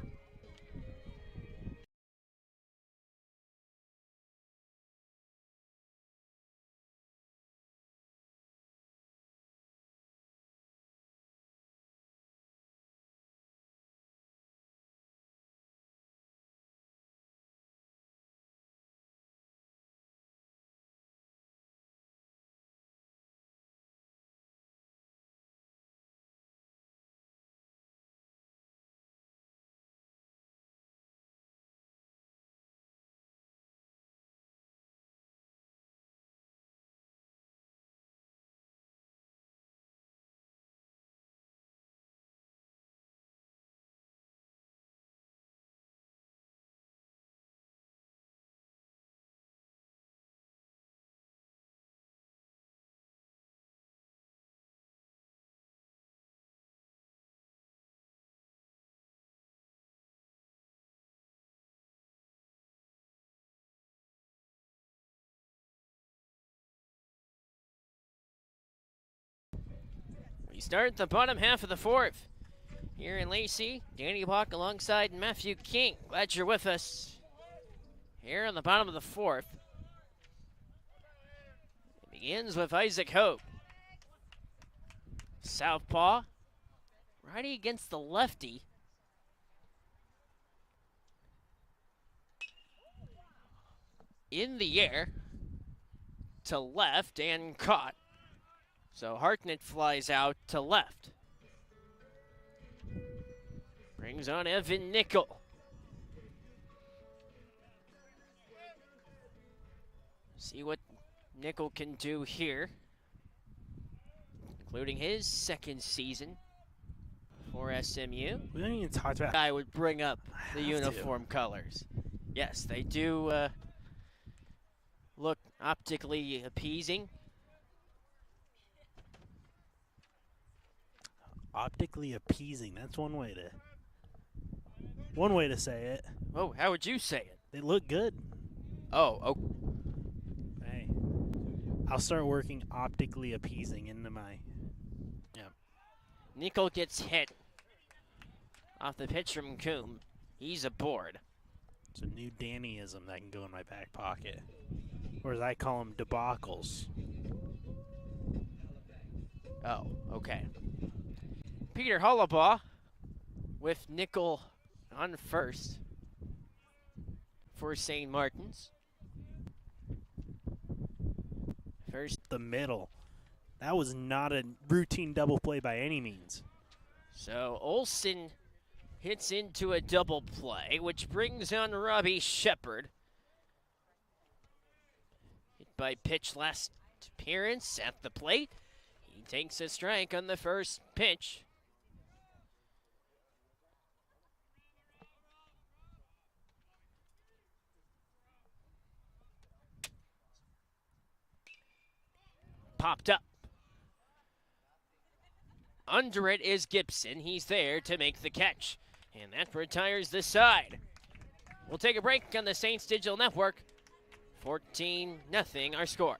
We start the bottom half of the 4th. Here in Lacey, Danny Bach alongside Matthew King. Glad you're with us. Here on the bottom of the 4th. It begins with Isaac Hope. Southpaw. Righty against the lefty. In the air. To left and caught. So Hartnett flies out to left. Brings on Evan Nickel. See what Nickel can do here, including his 2nd season for SMU.
We don't even talk about.
I would bring up the uniform colors. Yes, they do look optically appeasing.
Optically appeasing. That's one way to say it.
Oh, how would you say it?
They look good.
Oh,
Hey, I'll start working optically appeasing into my. Yep.
Nickel gets hit off the pitch from Coombe. He's aboard.
It's a new Dannyism that can go in my back pocket. Or as I call them, debacles.
Oh, okay. Peter Hollabaugh with Nickel on first for St. Martin's. First.
The middle. That was not a routine double play by any means.
So Olsen hits into a double play, which brings on Robbie Shepard. Hit by pitch last appearance at the plate. He takes a strike on the first pitch. Popped up. Under it is Gibson. He's there to make the catch. And that retires the side. We'll take a break on the Saints Digital Network. 14-0 our score.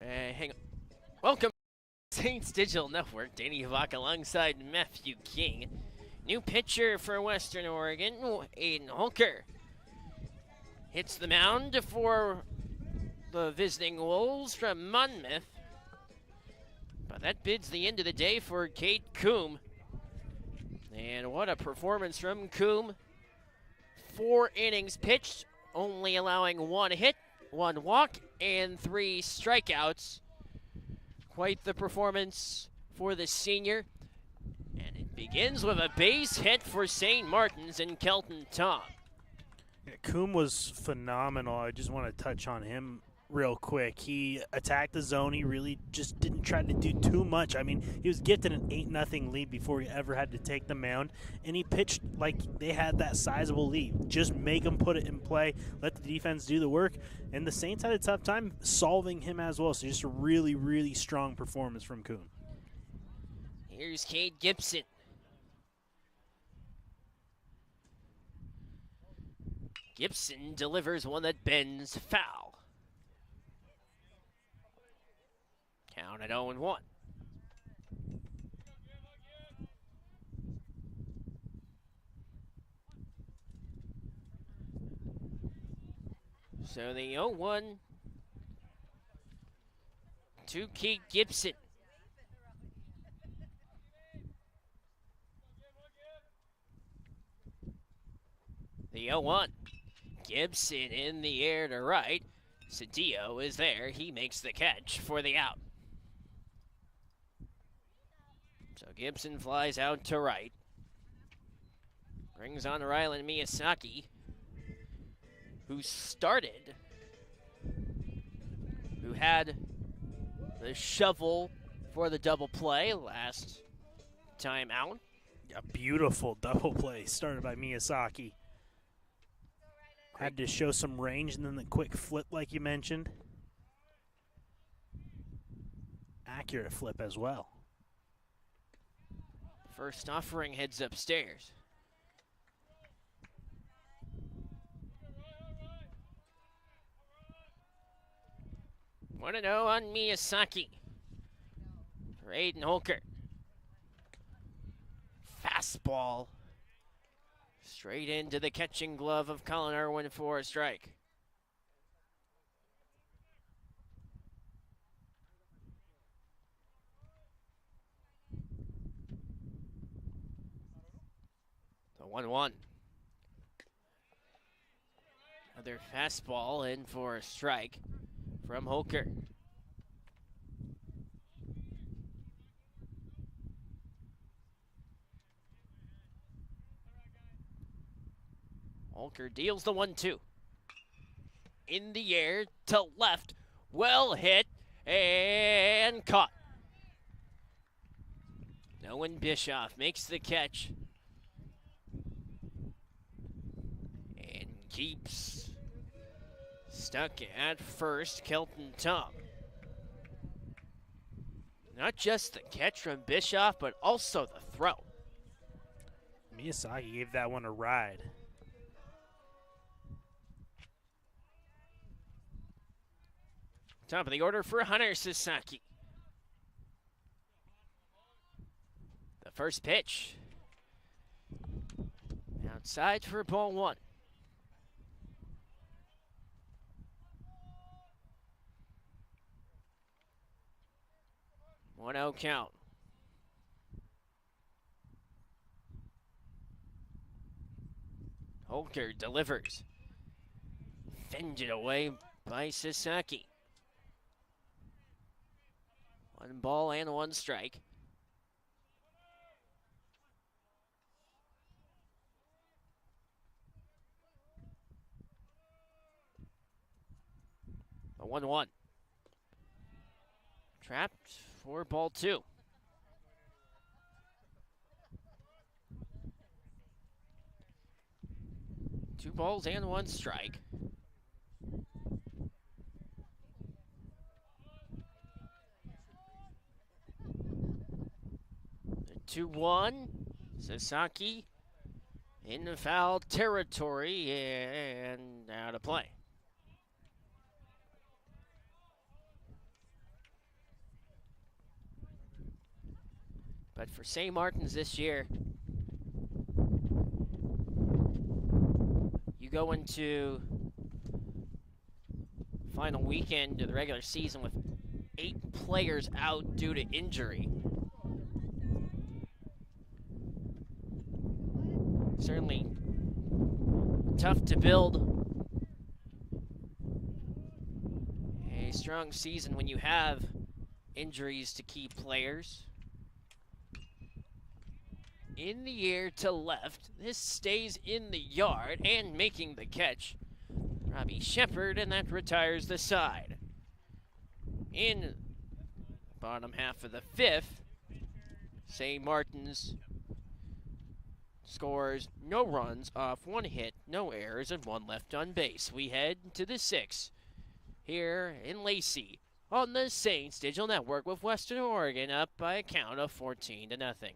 Hang on. Welcome to Saints Digital Network. Danny Havak alongside Matthew King. New pitcher for Western Oregon, Aiden Holker. Hits the mound for the visiting Wolves from Monmouth. But that bids the end of the day for Kate Coombe. And what a performance from Coombe. 4 innings pitched, only allowing 1 hit, 1 walk, and 3 strikeouts. Quite the performance for the senior. And it begins with a base hit for St. Martin's and Kelton Tom.
Yeah, Coombe was phenomenal. I just want to touch on him real quick. He attacked the zone. He really just didn't try to do too much. I mean, he was gifted an 8-0 lead before he ever had to take the mound, and he pitched like they had that sizable lead. Just make him put it in play, let the defense do the work, and the Saints had a tough time solving him as well. So just a really, really strong performance from Coombe.
Here's Cade Gibson. Gibson delivers one that bends foul. Count at 0-1. So the 0-1 to Kate Gibson. The 0-1. Gibson in the air to right. Cedillo is there. He makes the catch for the out. So Gibson flies out to right. Brings on Rylan Miyazaki. who started, who had the shovel for the double play last time out.
A beautiful double play started by Miyazaki. Had to show some range and then the quick flip like you mentioned. Accurate flip as well.
First offering heads upstairs. Want to know on Miyazaki for Aiden Holker. Fastball straight into the catching glove of Colin Irwin for a strike. The 1-1. Another fastball in for a strike from Holker. Holker deals the 1-2. In the air to left. Well hit and caught. Owen Bischoff makes the catch. And keeps stuck at first, Kelton Tom. Not just the catch from Bischoff, but also the throw.
Miyazaki gave that one a ride.
Top of the order for Hunter Sasaki. The first pitch. Outside for ball 1. One out count. Holker delivers. Fended away by Sasaki. 1 ball and 1 strike. A 1-1. Trapped for ball 2. Two balls and 1 strike. The 2-1. Sasaki in the foul territory and out of play. But for St. Martin's this year, you go into final weekend of the regular season with 8 players out due to injury. Certainly tough to build a strong season when you have injuries to key players. In the air to left, this stays in the yard and making the catch. Robbie Shepard, and that retires the side. In the bottom half of the 5th, St. Martin's scores no runs off 1 hit, no errors, and 1 left on base. We head to the 6th here in Lacey on the Saints Digital Network with Western Oregon up by a count of 14-0.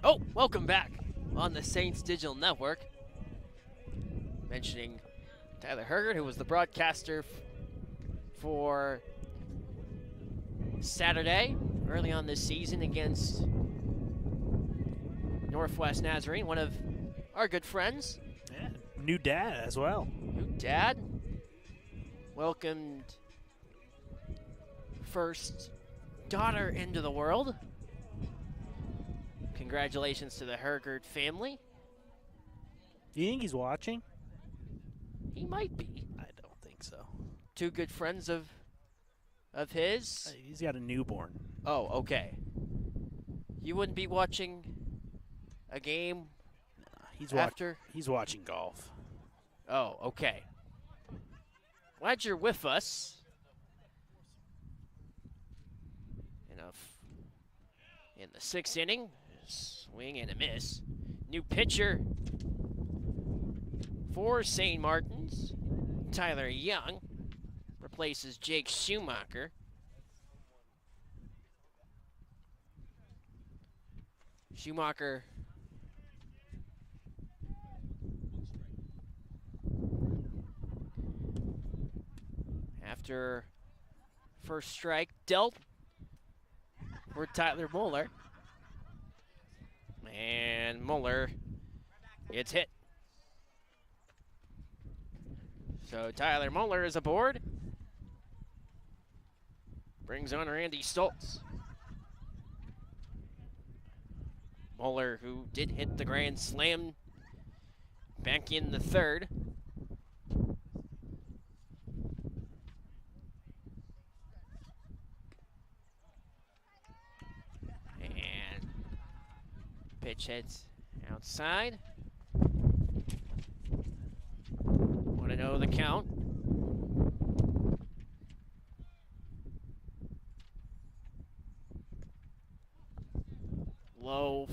Oh, welcome back on the Saints Digital Network. Mentioning Tyler Hergert, who was the broadcaster for Saturday, early on this season against Northwest Nazarene, one of our good friends.
Yeah, new dad as well.
New dad. Welcomed first daughter into the world. Congratulations to the Hergert family.
Do you think he's watching?
He might be.
I don't think so.
Two good friends of his.
He's got a newborn.
Oh, okay. You wouldn't be watching a game after?
He's watching golf.
Oh, okay. Glad you're with us. In the 6th inning, swing and a miss. New pitcher for St. Martin's, Tyler Young, replaces Jake Schumacher. Schumacher after first strike dealt for Tyler Muller. And Muller gets hit. So Tyler Muller is aboard. Brings on Randy Stoltz. Muller, who did hit the grand slam back in the 3rd. And pitch heads outside. Want to know the count? Low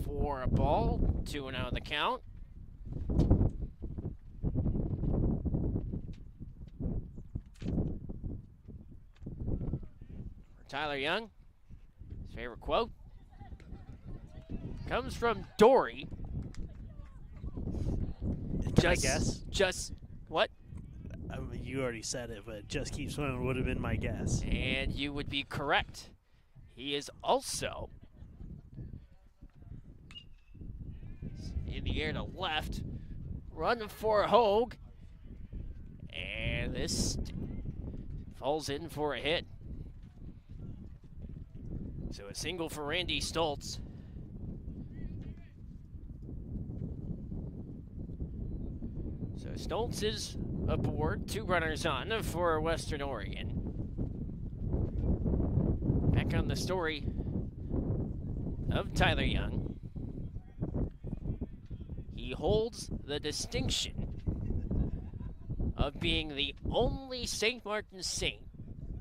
for a ball. 2-0 the count. For Tyler Young, his favorite quote comes from Dory.
I guess.
Just what?
You already said it, but just keep swimming would have been my guess.
And you would be correct. He is also in the air to left. Run for Hogue. And this falls in for a hit. So a single for Randy Stoltz. So Stoltz is aboard. 2 runners on for Western Oregon. Back on the story of Tyler Young. He holds the distinction of being the only St. Martin's Saint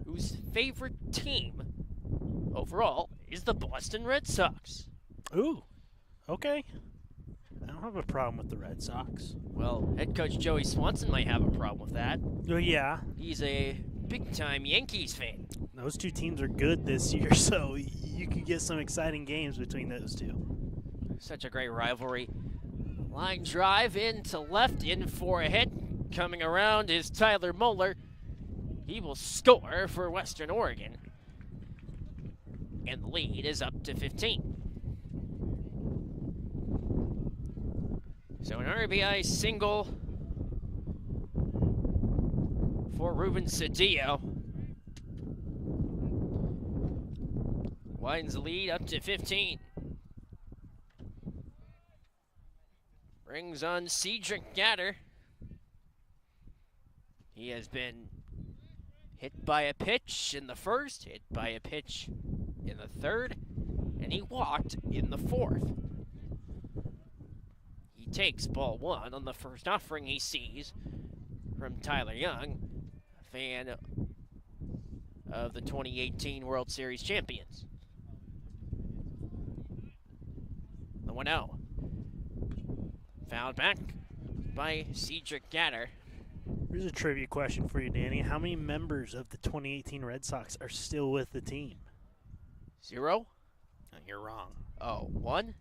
whose favorite team overall is the Boston Red Sox.
Ooh, okay. I don't have a problem with the Red Sox.
Well, head coach Joey Swanson might have a problem with that.
Oh, yeah.
He's a big-time Yankees fan.
Those two teams are good this year, so you could get some exciting games between those two.
Such a great rivalry. Line drive into left, in for a hit. Coming around is Tyler Muller. He will score for Western Oregon. And the lead is up to 15. So an RBI single for Ruben Cedillo. Widens the lead up to 15. Brings on Cedric Gatter. He has been hit by a pitch in the 1st, hit by a pitch in the 3rd, and he walked in the 4th. He takes ball 1 on the first offering he sees from Tyler Young, a fan of the 2018 World Series champions. The 1-0. Fouled back by Cedric Gatter.
Here's a trivia question for you, Danny. How many members of the 2018 Red Sox are still with the team?
0?
You're wrong.
Oh, 1?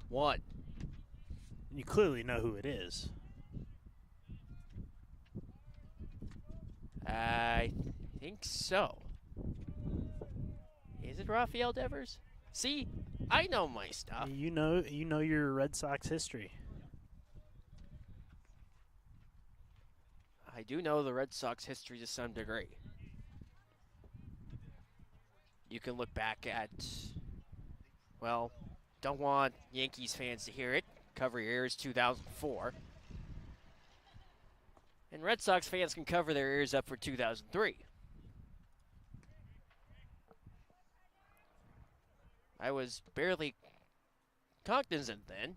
1.
You clearly know who it is.
I think so. Is it Rafael Devers? See, I know my stuff.
You know your Red Sox history.
I do know the Red Sox history to some degree. You can look back at, well, don't want Yankees fans to hear it. Cover your ears, 2004. And Red Sox fans can cover their ears up for 2003. I was barely cognizant then.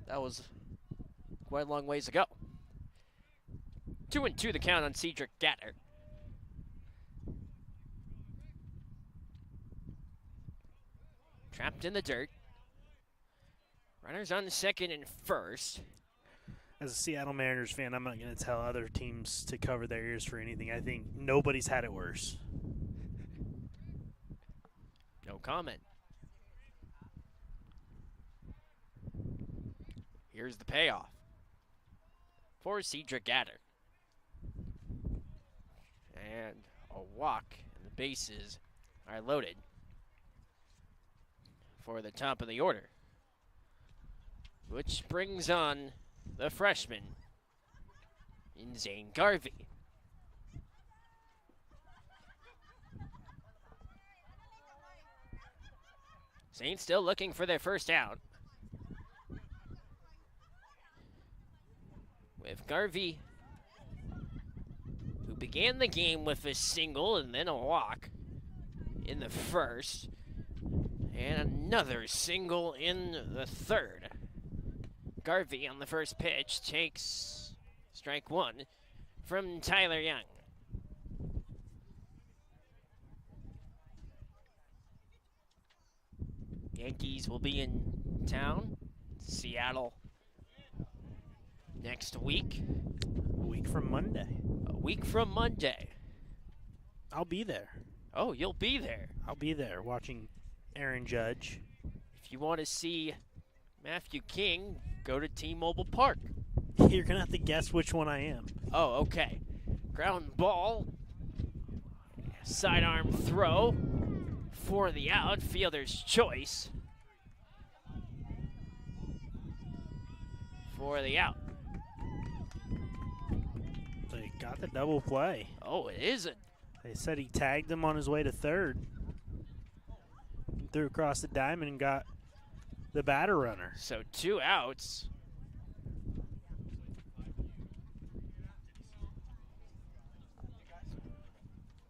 That was quite a long ways ago. 2-2 the count on Cedric Gatter. Trapped in the dirt. Runners on second and first.
As a Seattle Mariners fan, I'm not going to tell other teams to cover their ears for anything. I think nobody's had it worse.
No comment. Here's the payoff for Cedric Gatter. And a walk, and the bases are loaded for the top of the order. Which brings on the freshman in Zane Garvey. Saints still looking for their first out. With Garvey, who began the game with a single and then a walk in the first, and another single in the third. Garvey on the first pitch takes strike 1 from Tyler Young. Yankees will be in town, Seattle, next week.
A week from Monday.
A week from Monday.
I'll be there.
Oh, you'll be there.
I'll be there watching Aaron Judge.
If you want to see Matthew King, go to T-Mobile Park.
You're going to have to guess which one I am.
Oh, okay. Ground ball. Sidearm throw for the outfielder's choice. For the out.
They got the double play.
Oh, it isn't.
They said he tagged him on his way to third. Threw across the diamond and got the batter runner.
So 2 outs.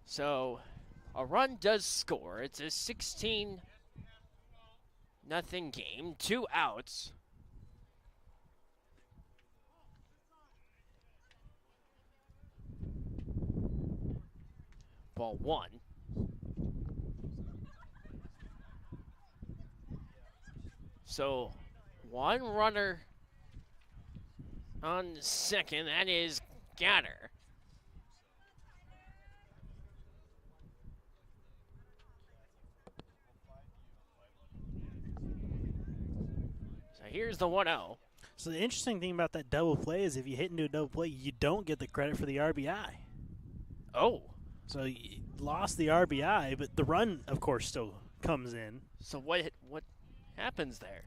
So a run does score. It's a 16-0 game. 2 outs. Ball 1. So 1 runner on second. That is Gatter. So here's the 1-0.
So the interesting thing about that double play is if you hit into a double play, you don't get the credit for the RBI.
Oh.
So you lost the RBI, but the run, of course, still comes in.
So what happens there?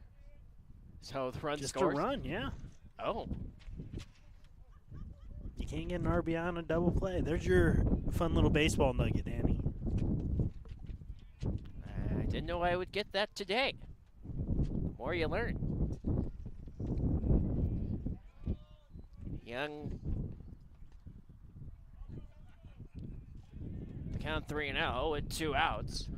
So the run
Just
scores?
a run, yeah.
Oh.
You can't get an RBI on a double play. There's your fun little baseball nugget, Danny.
I didn't know I would get that today. The more you learn. Young. The count 3-0 with 2 outs.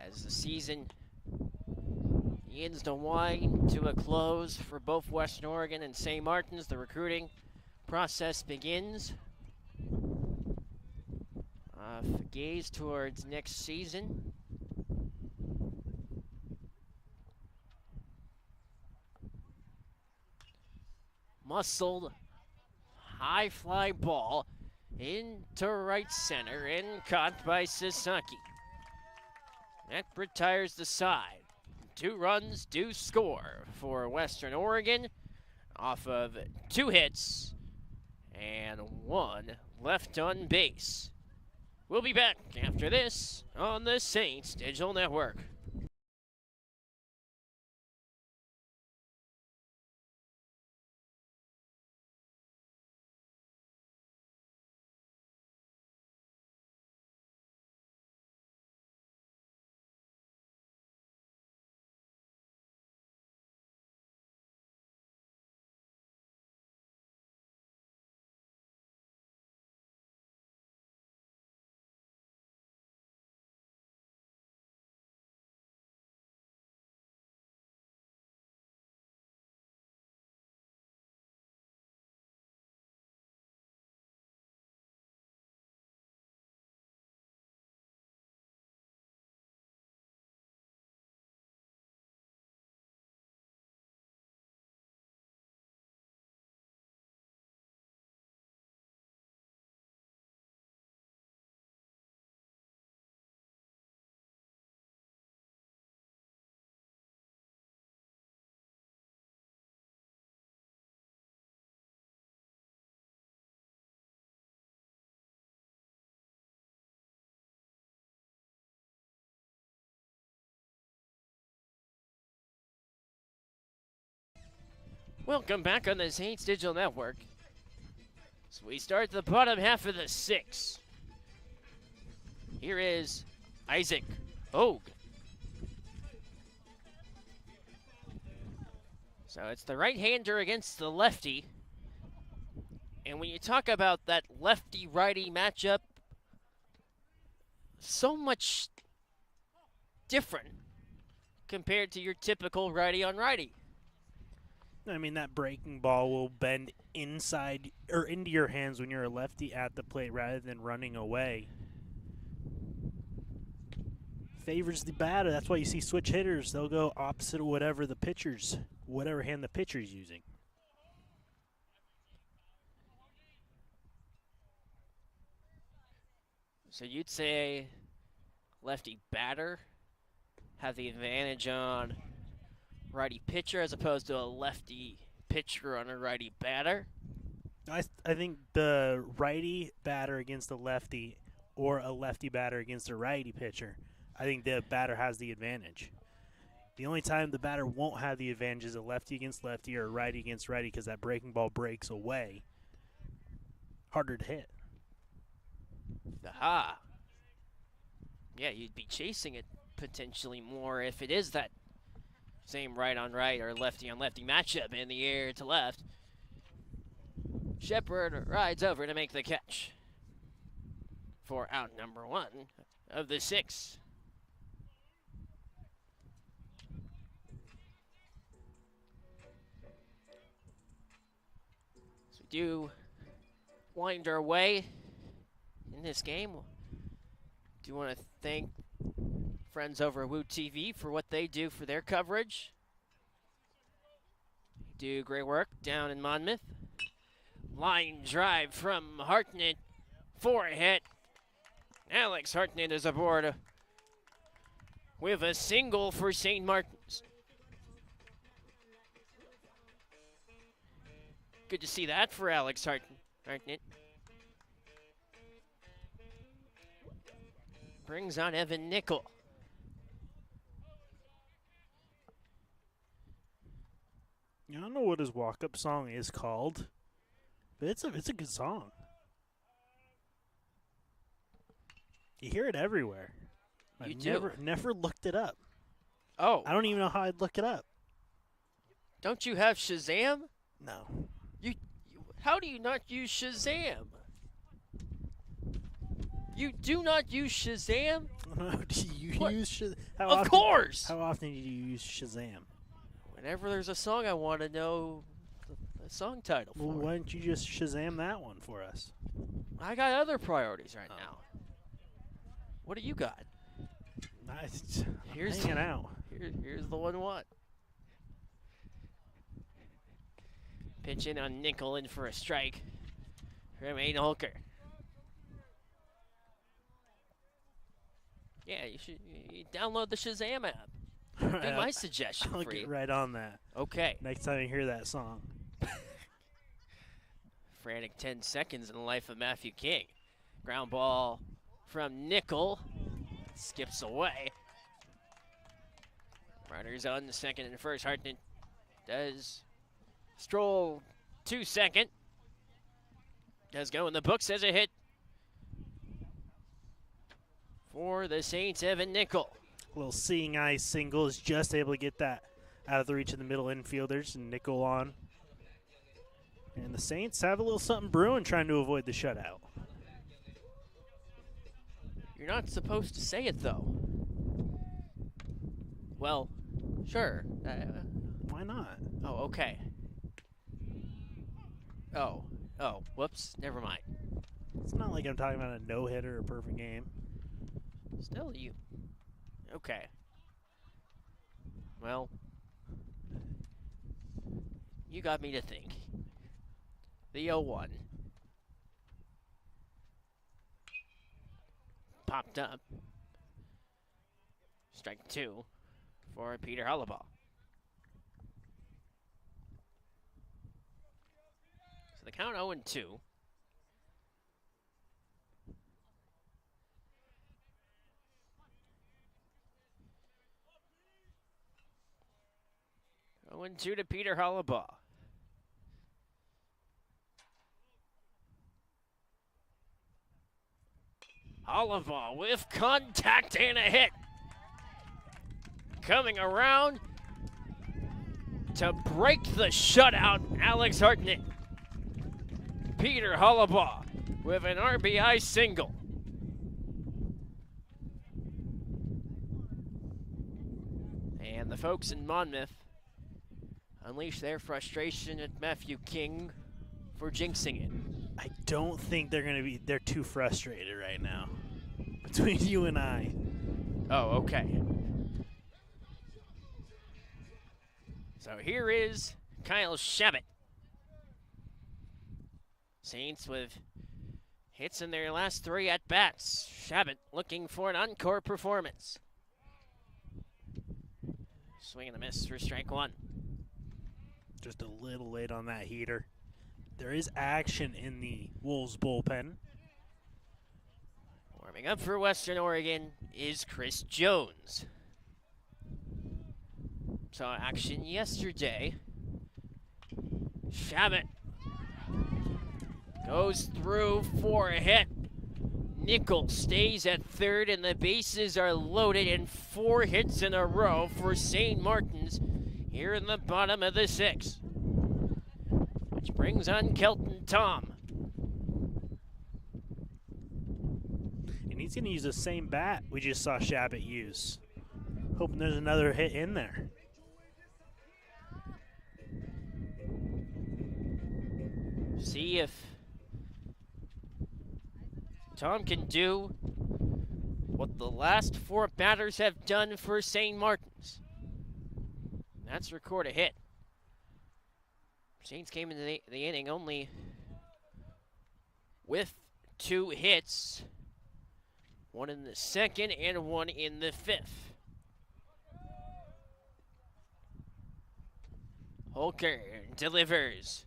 As the season begins to wind to a close for both Western Oregon and St. Martin's, the recruiting process begins. Gaze towards next season. Muscled high fly ball into right center and caught by Sasaki. That retires the side. 2 runs do score for Western Oregon off of 2 hits and 1 left on base. We'll be back after this on the Saints Digital Network. Welcome back on the Saints Digital Network. So we start the bottom half of the 6th. Here is Isaac Hogue. So it's the right-hander against the lefty. And when you talk about that lefty-righty matchup, so much different compared to your typical righty-on-righty.
I mean, that breaking ball will bend inside or into your hands when you're a lefty at the plate rather than running away. Favors the batter. That's why you see switch hitters. They'll go opposite of whatever hand the pitcher's using.
So you'd say lefty batter have the advantage on righty pitcher as opposed to a lefty pitcher on a righty batter?
I think the righty batter against a lefty or a lefty batter against a righty pitcher, I think the batter has the advantage. The only time the batter won't have the advantage is a lefty against lefty or a righty against righty because that breaking ball breaks away. Harder to hit.
Aha. Yeah, you'd be chasing it potentially more if it is that same right-on-right or lefty-on-lefty matchup in the air to left. Shepard rides over to make the catch for out number 1 of the 6. So we do wind our way in this game. Do want to thank friends over at Woo TV for what they do for their coverage. Do great work down in Monmouth. Line drive from Hartnett for a hit. Alex Hartnett is aboard with a single for St. Martin's. Good to see that for Alex Hartnett. Brings on Evan Nickel.
I don't know what his walk-up song is called, but it's a good song. You hear it everywhere. Never looked it up.
Oh.
I don't even know how I'd look it up.
Don't you have Shazam?
No.
How do you not use Shazam? You do not use Shazam?
Do you
What?
use Shazam?
Of course!
How often do you use Shazam?
Whenever there's a song, I want to know the song title for.
Well, why don't you just Shazam that one for us?
I got other priorities right now. What do you got?
Here's hanging out.
Here's the 1-1. Pitch in on Nickel in for a strike. from Aiden Holker. Yeah, you should download the Shazam app. Be my suggestion
I'll
for
get
you.
right on that.
Okay.
Next time you hear that song.
Frantic 10 seconds in the life of Matthew King. Ground ball from Nickel. Skips away. Runners on the second and first. Hartnett does stroll 2 second. Does go in the books as a hit for the Saints. Evan Nickel.
A little seeing eye single is just able to get that out of the reach of the middle infielders, and Nickel on. And the Saints have a little something brewing trying to avoid the shutout.
You're not supposed to say it, though. Well, sure.
Why not?
Oh, okay. Oh, whoops, never mind.
It's not like I'm talking about a no-hitter or a perfect game.
Still you. Okay. Well, you got me to think. The 0-1 popped up. Strike 2 for Peter Hollabaugh. So the count 0-2. Going 2 to Peter Hollabaugh. Hollabaugh with contact and a hit. Coming around to break the shutout, Alex Hartnett. Peter Hollabaugh with an RBI single. And the folks in Monmouth unleash their frustration at Matthew King for jinxing it.
I don't think they're too frustrated right now between you and I.
Oh, okay. So here is Kyle Shabbat. Saints with hits in their last 3 at-bats. Shabbat looking for an encore performance. Swing and a miss for strike 1.
Just a little late on that heater. There is action in the Wolves bullpen.
Warming up for Western Oregon is Chris Jones. Saw action yesterday. Shabbat goes through for a hit. Nickel stays at third, and the bases are loaded, and 4 hits in a row for St. Martin's here in the bottom of the 6th. Which brings on Kelton Tom.
And he's going to use the same bat we just saw Shabbat use. Hoping there's another hit in there.
See if Tom can do what the last 4 batters have done for St. Martin's. That's record a hit. Saints came into the inning only with 2 hits. 1 in the 2nd and 1 in the 5th. Holker delivers.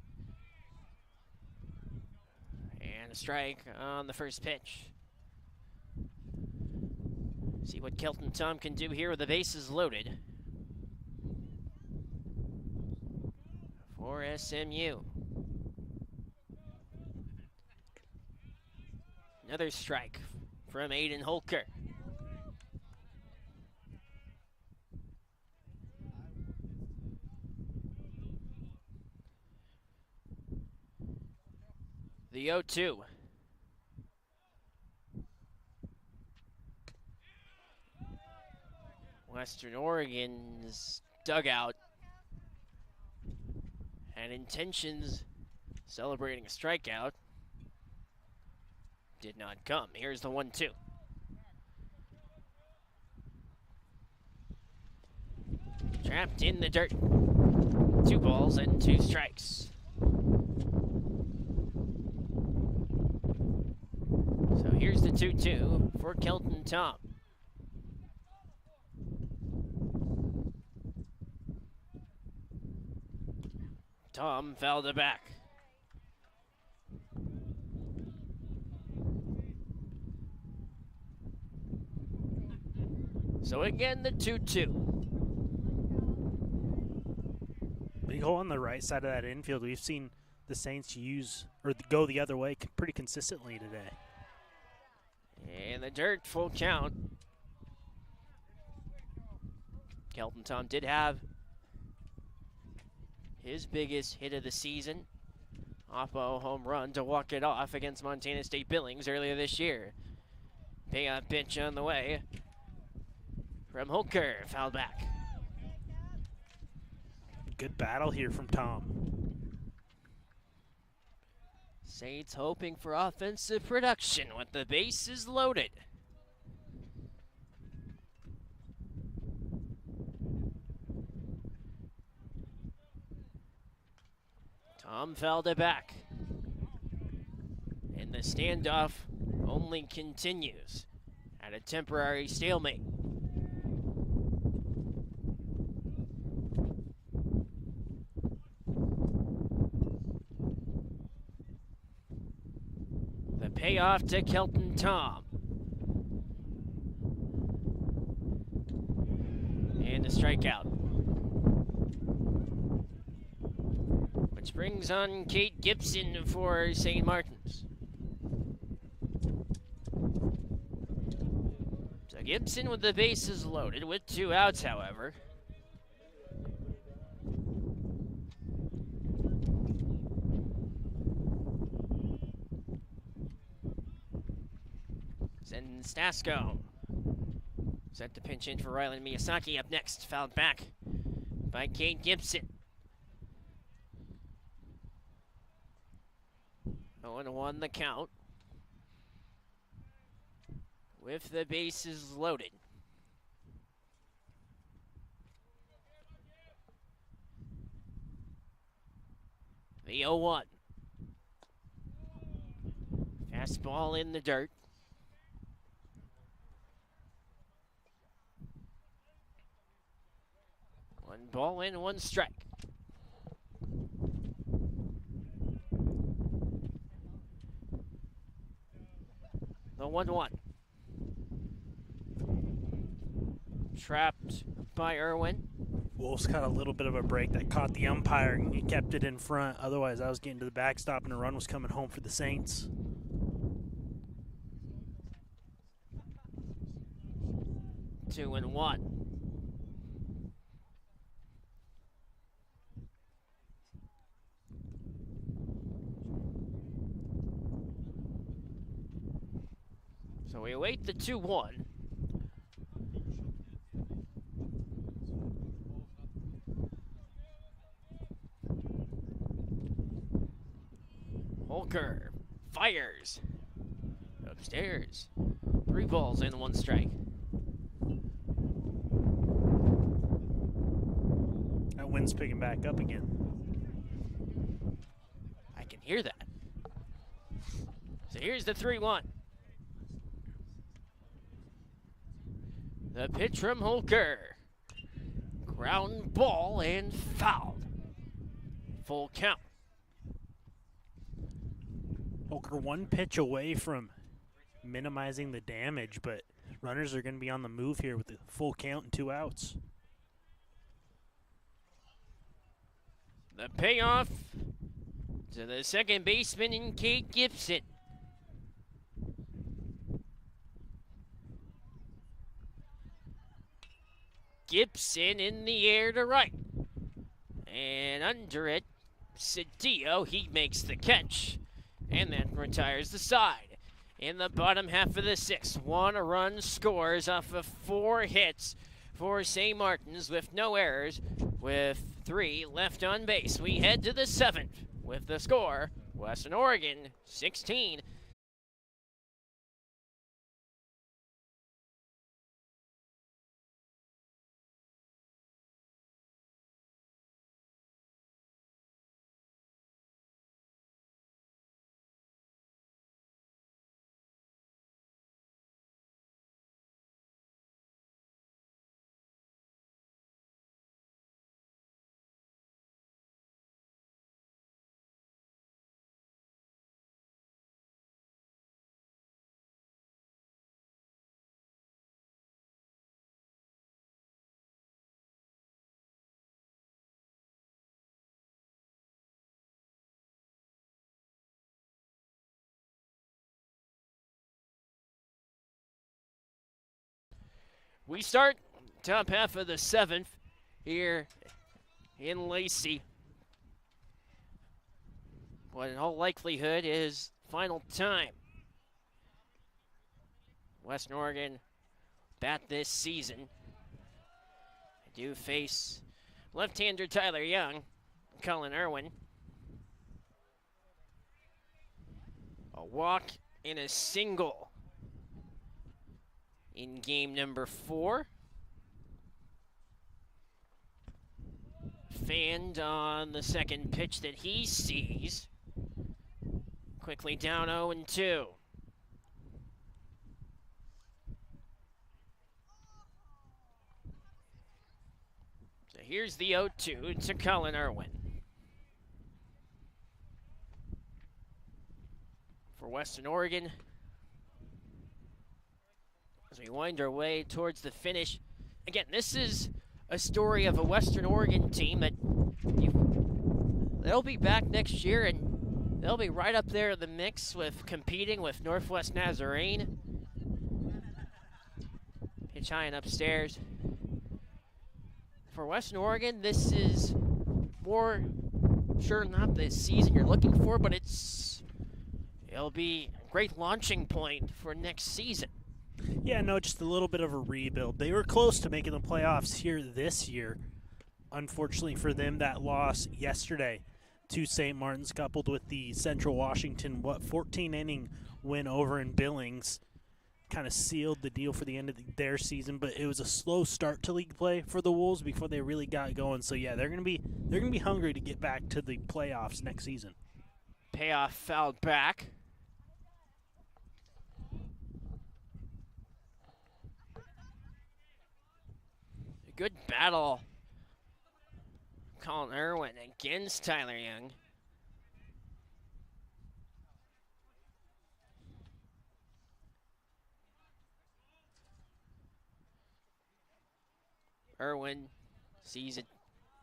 And a strike on the first pitch. See what Kelton Tom can do here with the bases loaded for SMU. Another strike from Aiden Holker. The 0-2. Western Oregon's dugout had intentions celebrating a strikeout. Did not come. Here's the 1-2. Trapped in the dirt. 2 balls and 2 strikes. here's the 2-2 for Kelton Tom. Tom fouled it back. So again, the 2-2.
Big hole on the right side of that infield. We've seen the Saints use or go the other way pretty consistently today.
And the dirt, full count. Kelton Tom did have his biggest hit of the season off a home run to walk it off against Montana State Billings earlier this year. Payoff pitch on the way from Holker, foul back.
Good battle here from Tom.
Saints hoping for offensive production with the bases loaded. Tom fouled it back. And the standoff only continues at a temporary stalemate. The payoff to Kelton Tom. And a strikeout. Which brings on Kate Gibson for St. Martin's. So Gibson with the bases loaded with 2 outs, however. Send Stasko. Set to pinch in for Ryland Miyazaki up next. Fouled back by Kate Gibson. 0-1 the count. With the bases loaded. The 0-1. Fastball in the dirt. 1 ball in, 1 strike. The 1-1. Trapped by Irwin.
Wolves got a little bit of a break that caught the umpire and he kept it in front. Otherwise, I was getting to the backstop and a run was coming home for the Saints.
Two and one. So we await the 2-1. Holker fires upstairs. 3 balls and 1 strike.
That wind's picking back up again.
I can hear that. So here's the 3-1. The pitch from Holker. Ground ball and fouled. Full count.
Holker 1 pitch away from minimizing the damage, but runners are going to be on the move here with the full count and 2 outs.
The payoff to the second baseman in Kate Gibson. Gibson in the air to right. And under it, Cedillo, he makes the catch. And then retires the side. In the bottom half of the 6th, 1 run scores off of 4 hits for St. Martin's with no errors. With 3 left on base, we head to the 7th with the score, Western Oregon 16, We start top half of the 7th here in Lacey. What in all likelihood is final time. Western Oregon bat this season. They do face left-hander Tyler Young, Colin Irwin. A walk and a single in game number 4. Fanned on the second pitch that he sees. Quickly down 0-2. So here's the 0-2 to Colin Irwin. For Western Oregon, as we wind our way towards the finish. Again, this is a story of a Western Oregon team that they'll be back next year and they'll be right up there in the mix with competing with Northwest Nazarene. Pitch high and upstairs. For Western Oregon, this is more, sure not the season you're looking for, but it'll be a great launching point for next season.
Yeah, no, just a little bit of a rebuild. They were close to making the playoffs here this year. Unfortunately for them, that loss yesterday to St. Martin's, coupled with the Central Washington 14-inning win over in Billings, kind of sealed the deal for the end of their season. But it was a slow start to league play for the Wolves before they really got going. So yeah, they're gonna be hungry to get back to the playoffs next season.
Payoff fouled back. A good battle. Colin Irwin against Tyler Young. Irwin sees it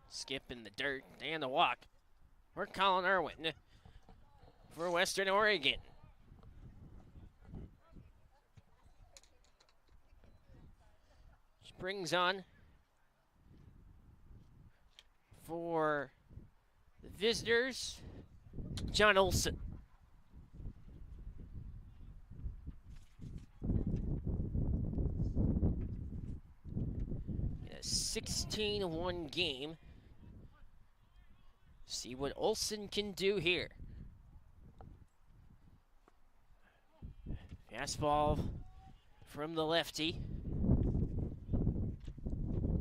skip in the dirt and the walk for Colin Irwin for Western Oregon. Which brings on for the visitors, John Olson. In a 16-1 game. See what Olson can do here. Fastball from the lefty.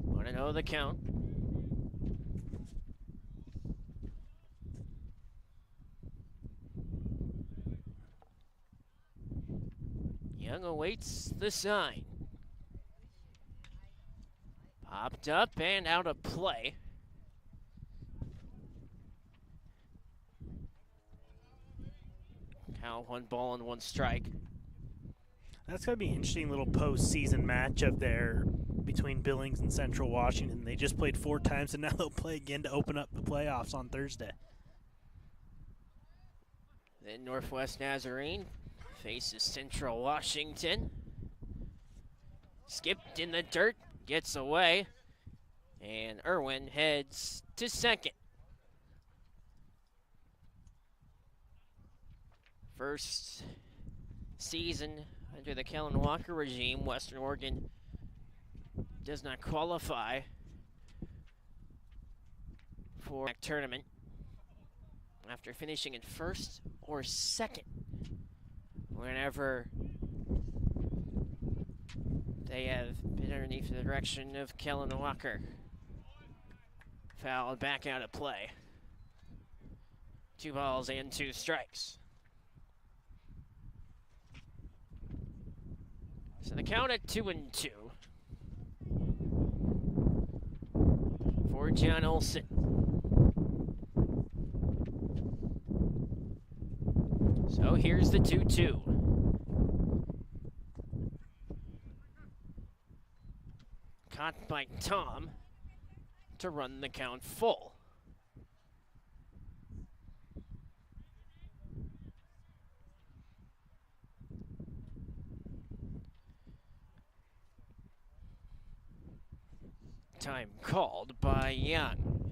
1-0 the count. Young awaits the sign. Popped up and out of play. Count 1 ball and 1 strike.
That's going to be an interesting little postseason matchup there between Billings and Central Washington. They just played 4 times, and now they'll play again to open up the playoffs on Thursday.
Then Northwest Nazarene faces Central Washington. Skipped in the dirt, gets away, and Irwin heads to second. First season under the Kellen Walker regime, Western Oregon does not qualify for the tournament after finishing in first or second whenever they have been underneath the direction of Kellen Walker. Fouled back out of play. 2 balls and 2 strikes. So the count at 2-2 for John Olson. So here's the 2-2. Caught by Tom to run the count full. time called by Young.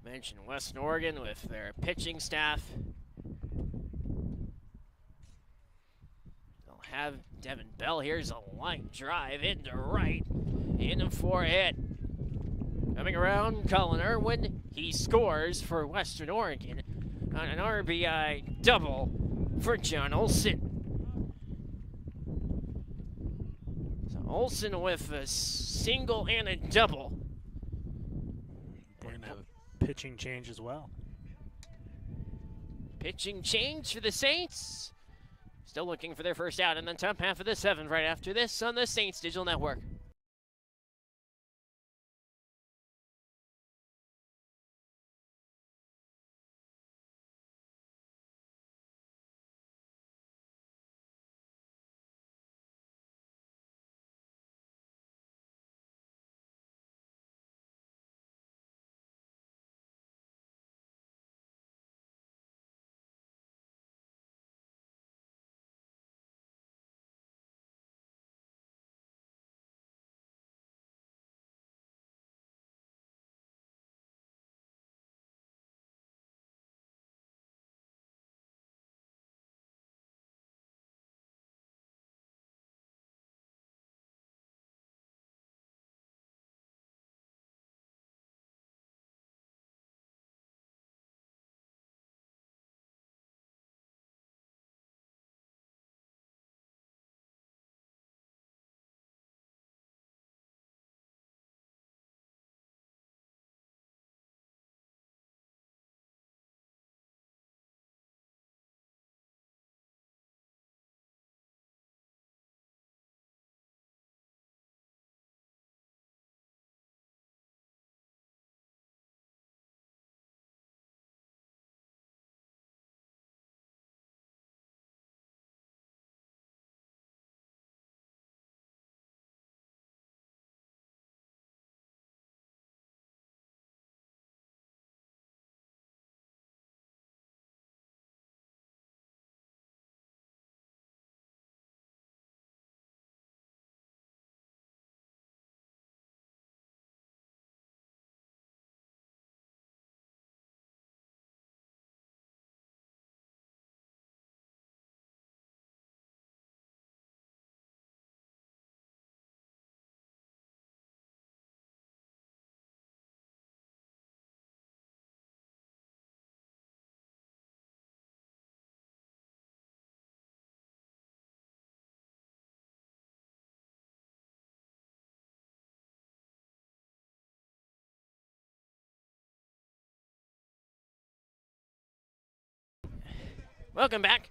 Mentioned Western Oregon with their pitching staff. They'll have Devin Bell. Here's a line drive into right, in for a hit. Coming around, Colin Irwin. He scores for Western Oregon on an RBI double for John Olson. So Olson with a single and a double.
And a pitching change as well.
Pitching change for the Saints. Still looking for their first out in the top half of the seventh right after this on the Saints Digital Network. Welcome back.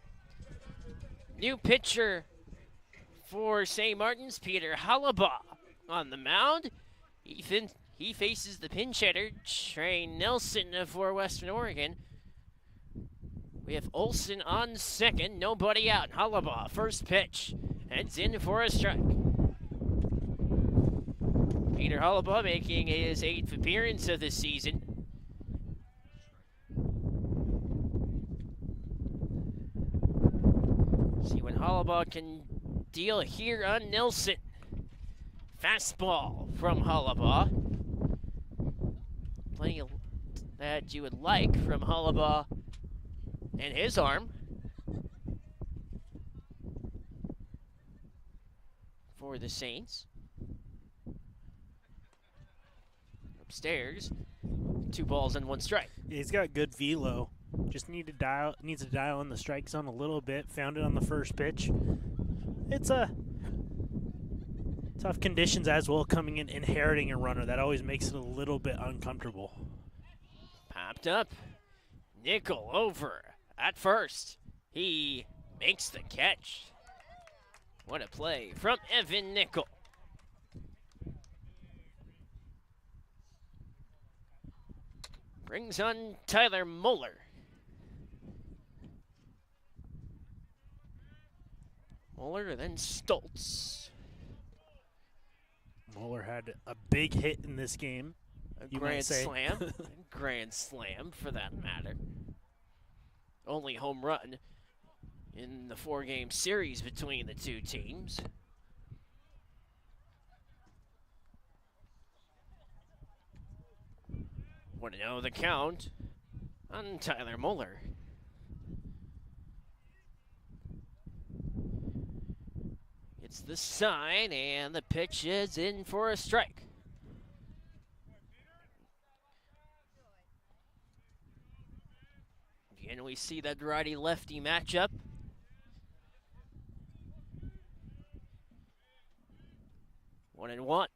New pitcher for St. Martin's, Peter Halabaugh on the mound. He faces the pinch hitter, Trey Nelson for Western Oregon. We have Olson on second, nobody out. Halabaugh, first pitch, heads in for a strike. Peter Halabaugh making his 8th appearance of the season. See what Halabaugh can deal here on Nelson. Fastball from Halabaugh. Plenty of that you would like from Halabaugh and his arm. For the Saints. Upstairs. 2 balls and 1 strike.
Yeah, he's got good velo. Just needs to dial in the strike zone a little bit. Found it on the first pitch. It's tough conditions as well, coming in, inheriting a runner. That always makes it a little bit uncomfortable.
Popped up. Nickel over at first. He makes the catch. What a play from Evan Nickel. Brings on Tyler Moeller. Moeller, then Stoltz.
Moeller had a big hit in this game.
A grand slam. A grand slam, for that matter. Only home run in the 4-game series between the two teams. 1-0 the count on Tyler Muller. It's the sign, and the pitch is in for a strike. Again, we see that righty-lefty matchup. One and one.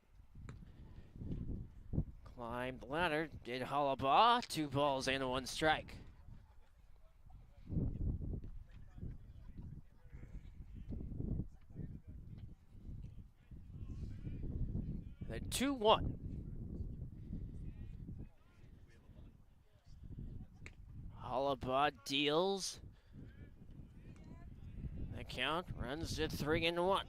Climbed the ladder, did Hollabaugh. 2 balls and 1 strike. The 2-1. Hollabaugh deals. The count runs to 3-1.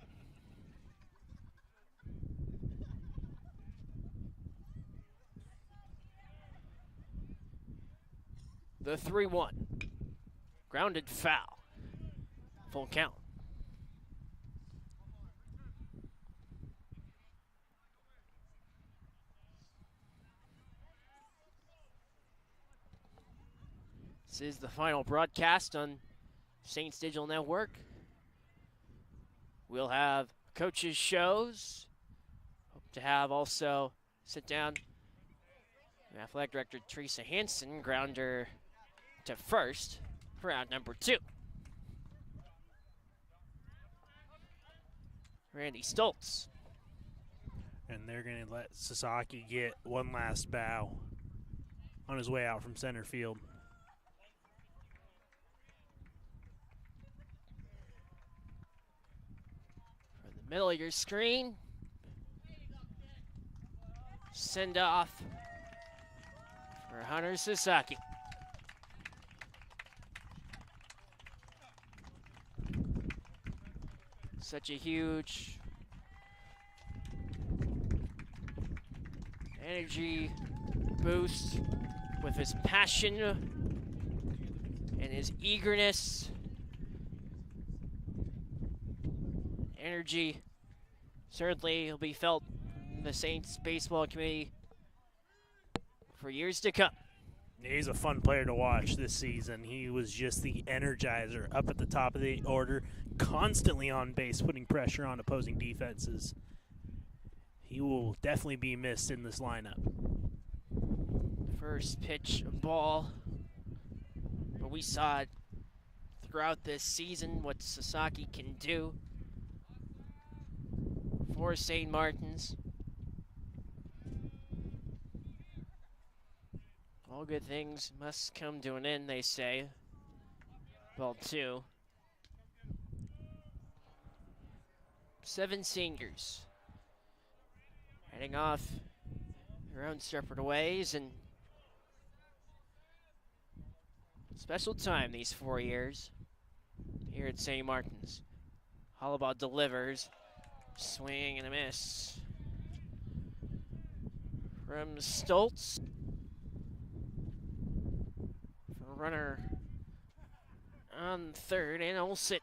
The 3-1. Grounded foul. Full count. This is the final broadcast on Saints Digital Network. We'll have coaches' shows. Hope to have also sit down. Athletic Director Teresa Hansen, grounder to first for out number 2. Randy Stoltz.
And they're going to let Sasaki get one last bow on his way out from center field.
For the middle of your screen, send off for Hunter Sasaki. Such a huge energy boost with his passion and his eagerness. Energy certainly will be felt in the Saints baseball community for years to come.
He's a fun player to watch this season. He was just the energizer up at the top of the order, constantly on base, putting pressure on opposing defenses. He will definitely be missed in this lineup.
First pitch ball. But we saw it throughout this season, what Sasaki can do for St. Martin's. All good things must come to an end, they say. Ball 2. 7 seniors heading off their own separate ways, and special time these 4 years here at St. Martin's. Hollabaugh delivers. Swing and a miss from Stoltz. Runner on third, and it'll sit.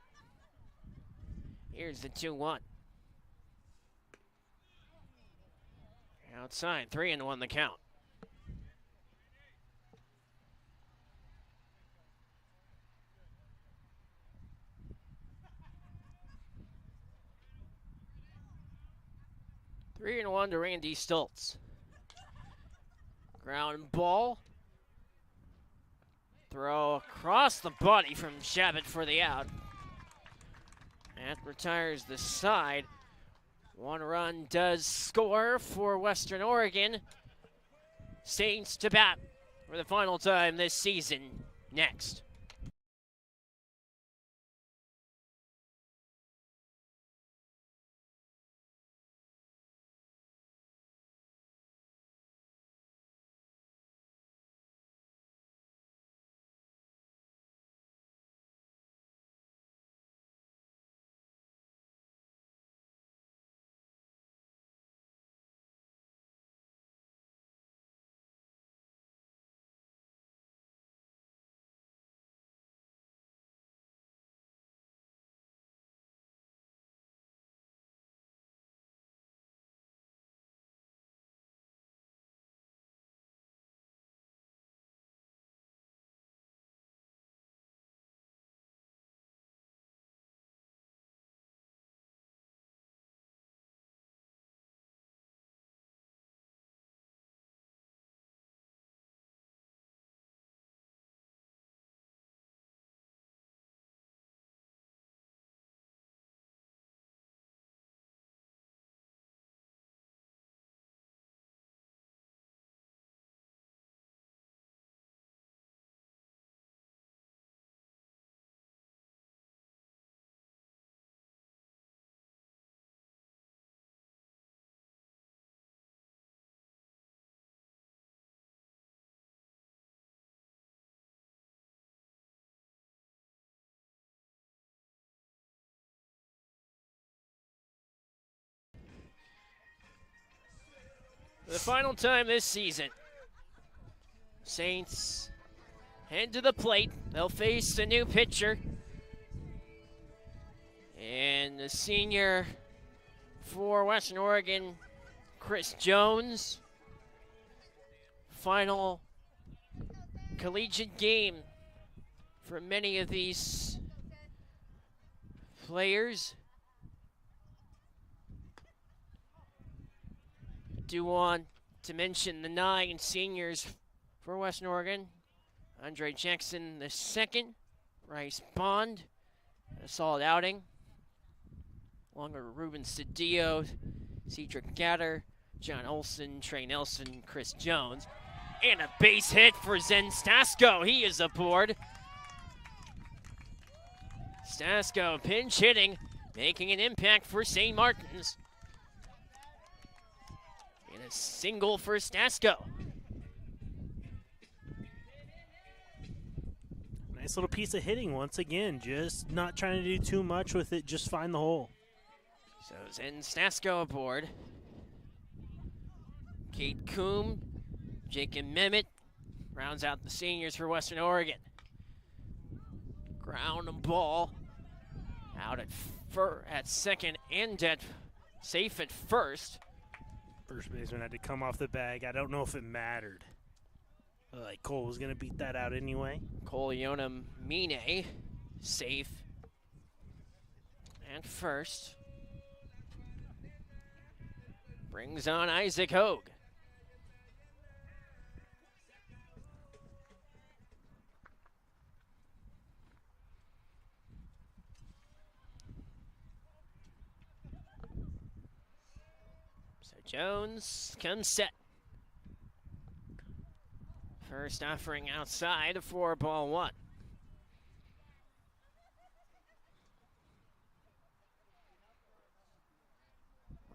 Here's the 2-1. Outside, 3-1 the count. Three and one to Randy Stoltz. Ground ball. Throw across the body from Shabbat for the out. That retires the side. 1 run does score for Western Oregon. Saints to bat for the final time this season. Next. For the final time this season, Saints head to the plate. They'll face a new pitcher. And the senior for Western Oregon, Chris Jones. Final collegiate game for many of these players. Do want to mention the 9 seniors for Western Oregon. Andre Jackson II, Bryce Bond, a solid outing. Along with Ruben Cedillo, Cedric Gatter, John Olson, Trey Nelson, Chris Jones. And a base hit for Zen Stasko. He is aboard. Stasko pinch hitting, making an impact for St. Martin's. And a single for Stasko.
Nice little piece of hitting once again. Just not trying to do too much with it, just find the hole.
So Zen Stasko aboard. Kate Coombe, Jacob Mehmet rounds out the seniors for Western Oregon. Ground and ball out at second and safe at first.
First baseman had to come off the bag. I don't know if it mattered. Like Cole was going to beat that out anyway.
Cole Yonam Mine safe at first. Brings on Isaac Hogue. So Jones comes set. First offering outside, 4-1. Want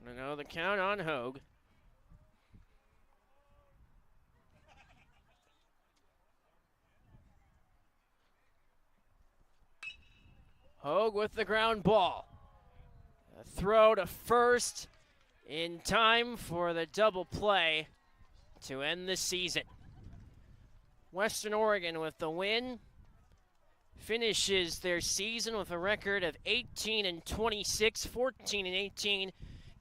to know the count on Hogue. Hogue with the ground ball. A throw to first in time for the double play to end the season. Western Oregon with the win finishes their season with a record of 18-26, 14-18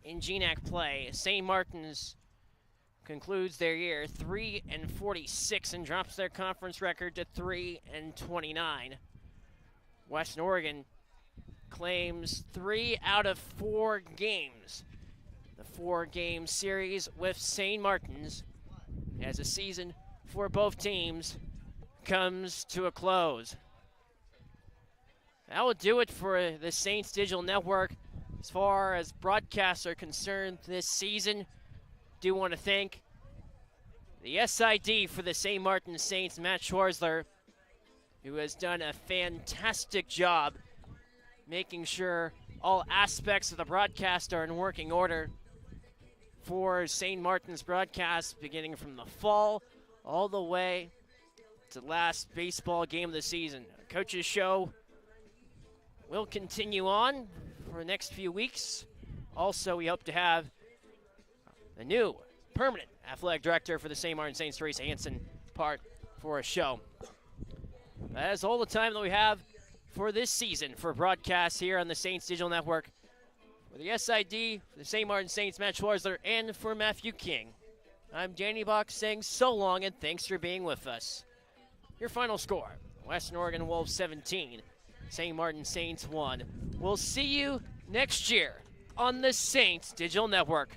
in GNAC play. St. Martin's concludes their year 3-46 and drops their conference record to 3-29. Western Oregon claims 3 out of 4 games. The 4-game series with St. Martin's as a season for both teams comes to a close. That will do it for the Saints Digital Network as far as broadcasts are concerned this season. Do want to thank the SID for the St. Martin Saints, Matt Schwarzler, who has done a fantastic job making sure all aspects of the broadcast are in working order for St. Martin's broadcast, beginning from the fall all the way to the last baseball game of the season. Coach's show will continue on for the next few weeks. Also, we hope to have the new permanent athletic director for the St. Martin Saints, Teresa Hansen, part for a show. That is all the time that we have for this season for broadcasts here on the Saints Digital Network. For the SID, for the St. Martin Saints, Matt Schwarzler, and for Matthew King, I'm Danny Bach saying so long and thanks for being with us. Your final score, Western Oregon Wolves 17, St. Martin Saints 1. We'll see you next year on the Saints Digital Network.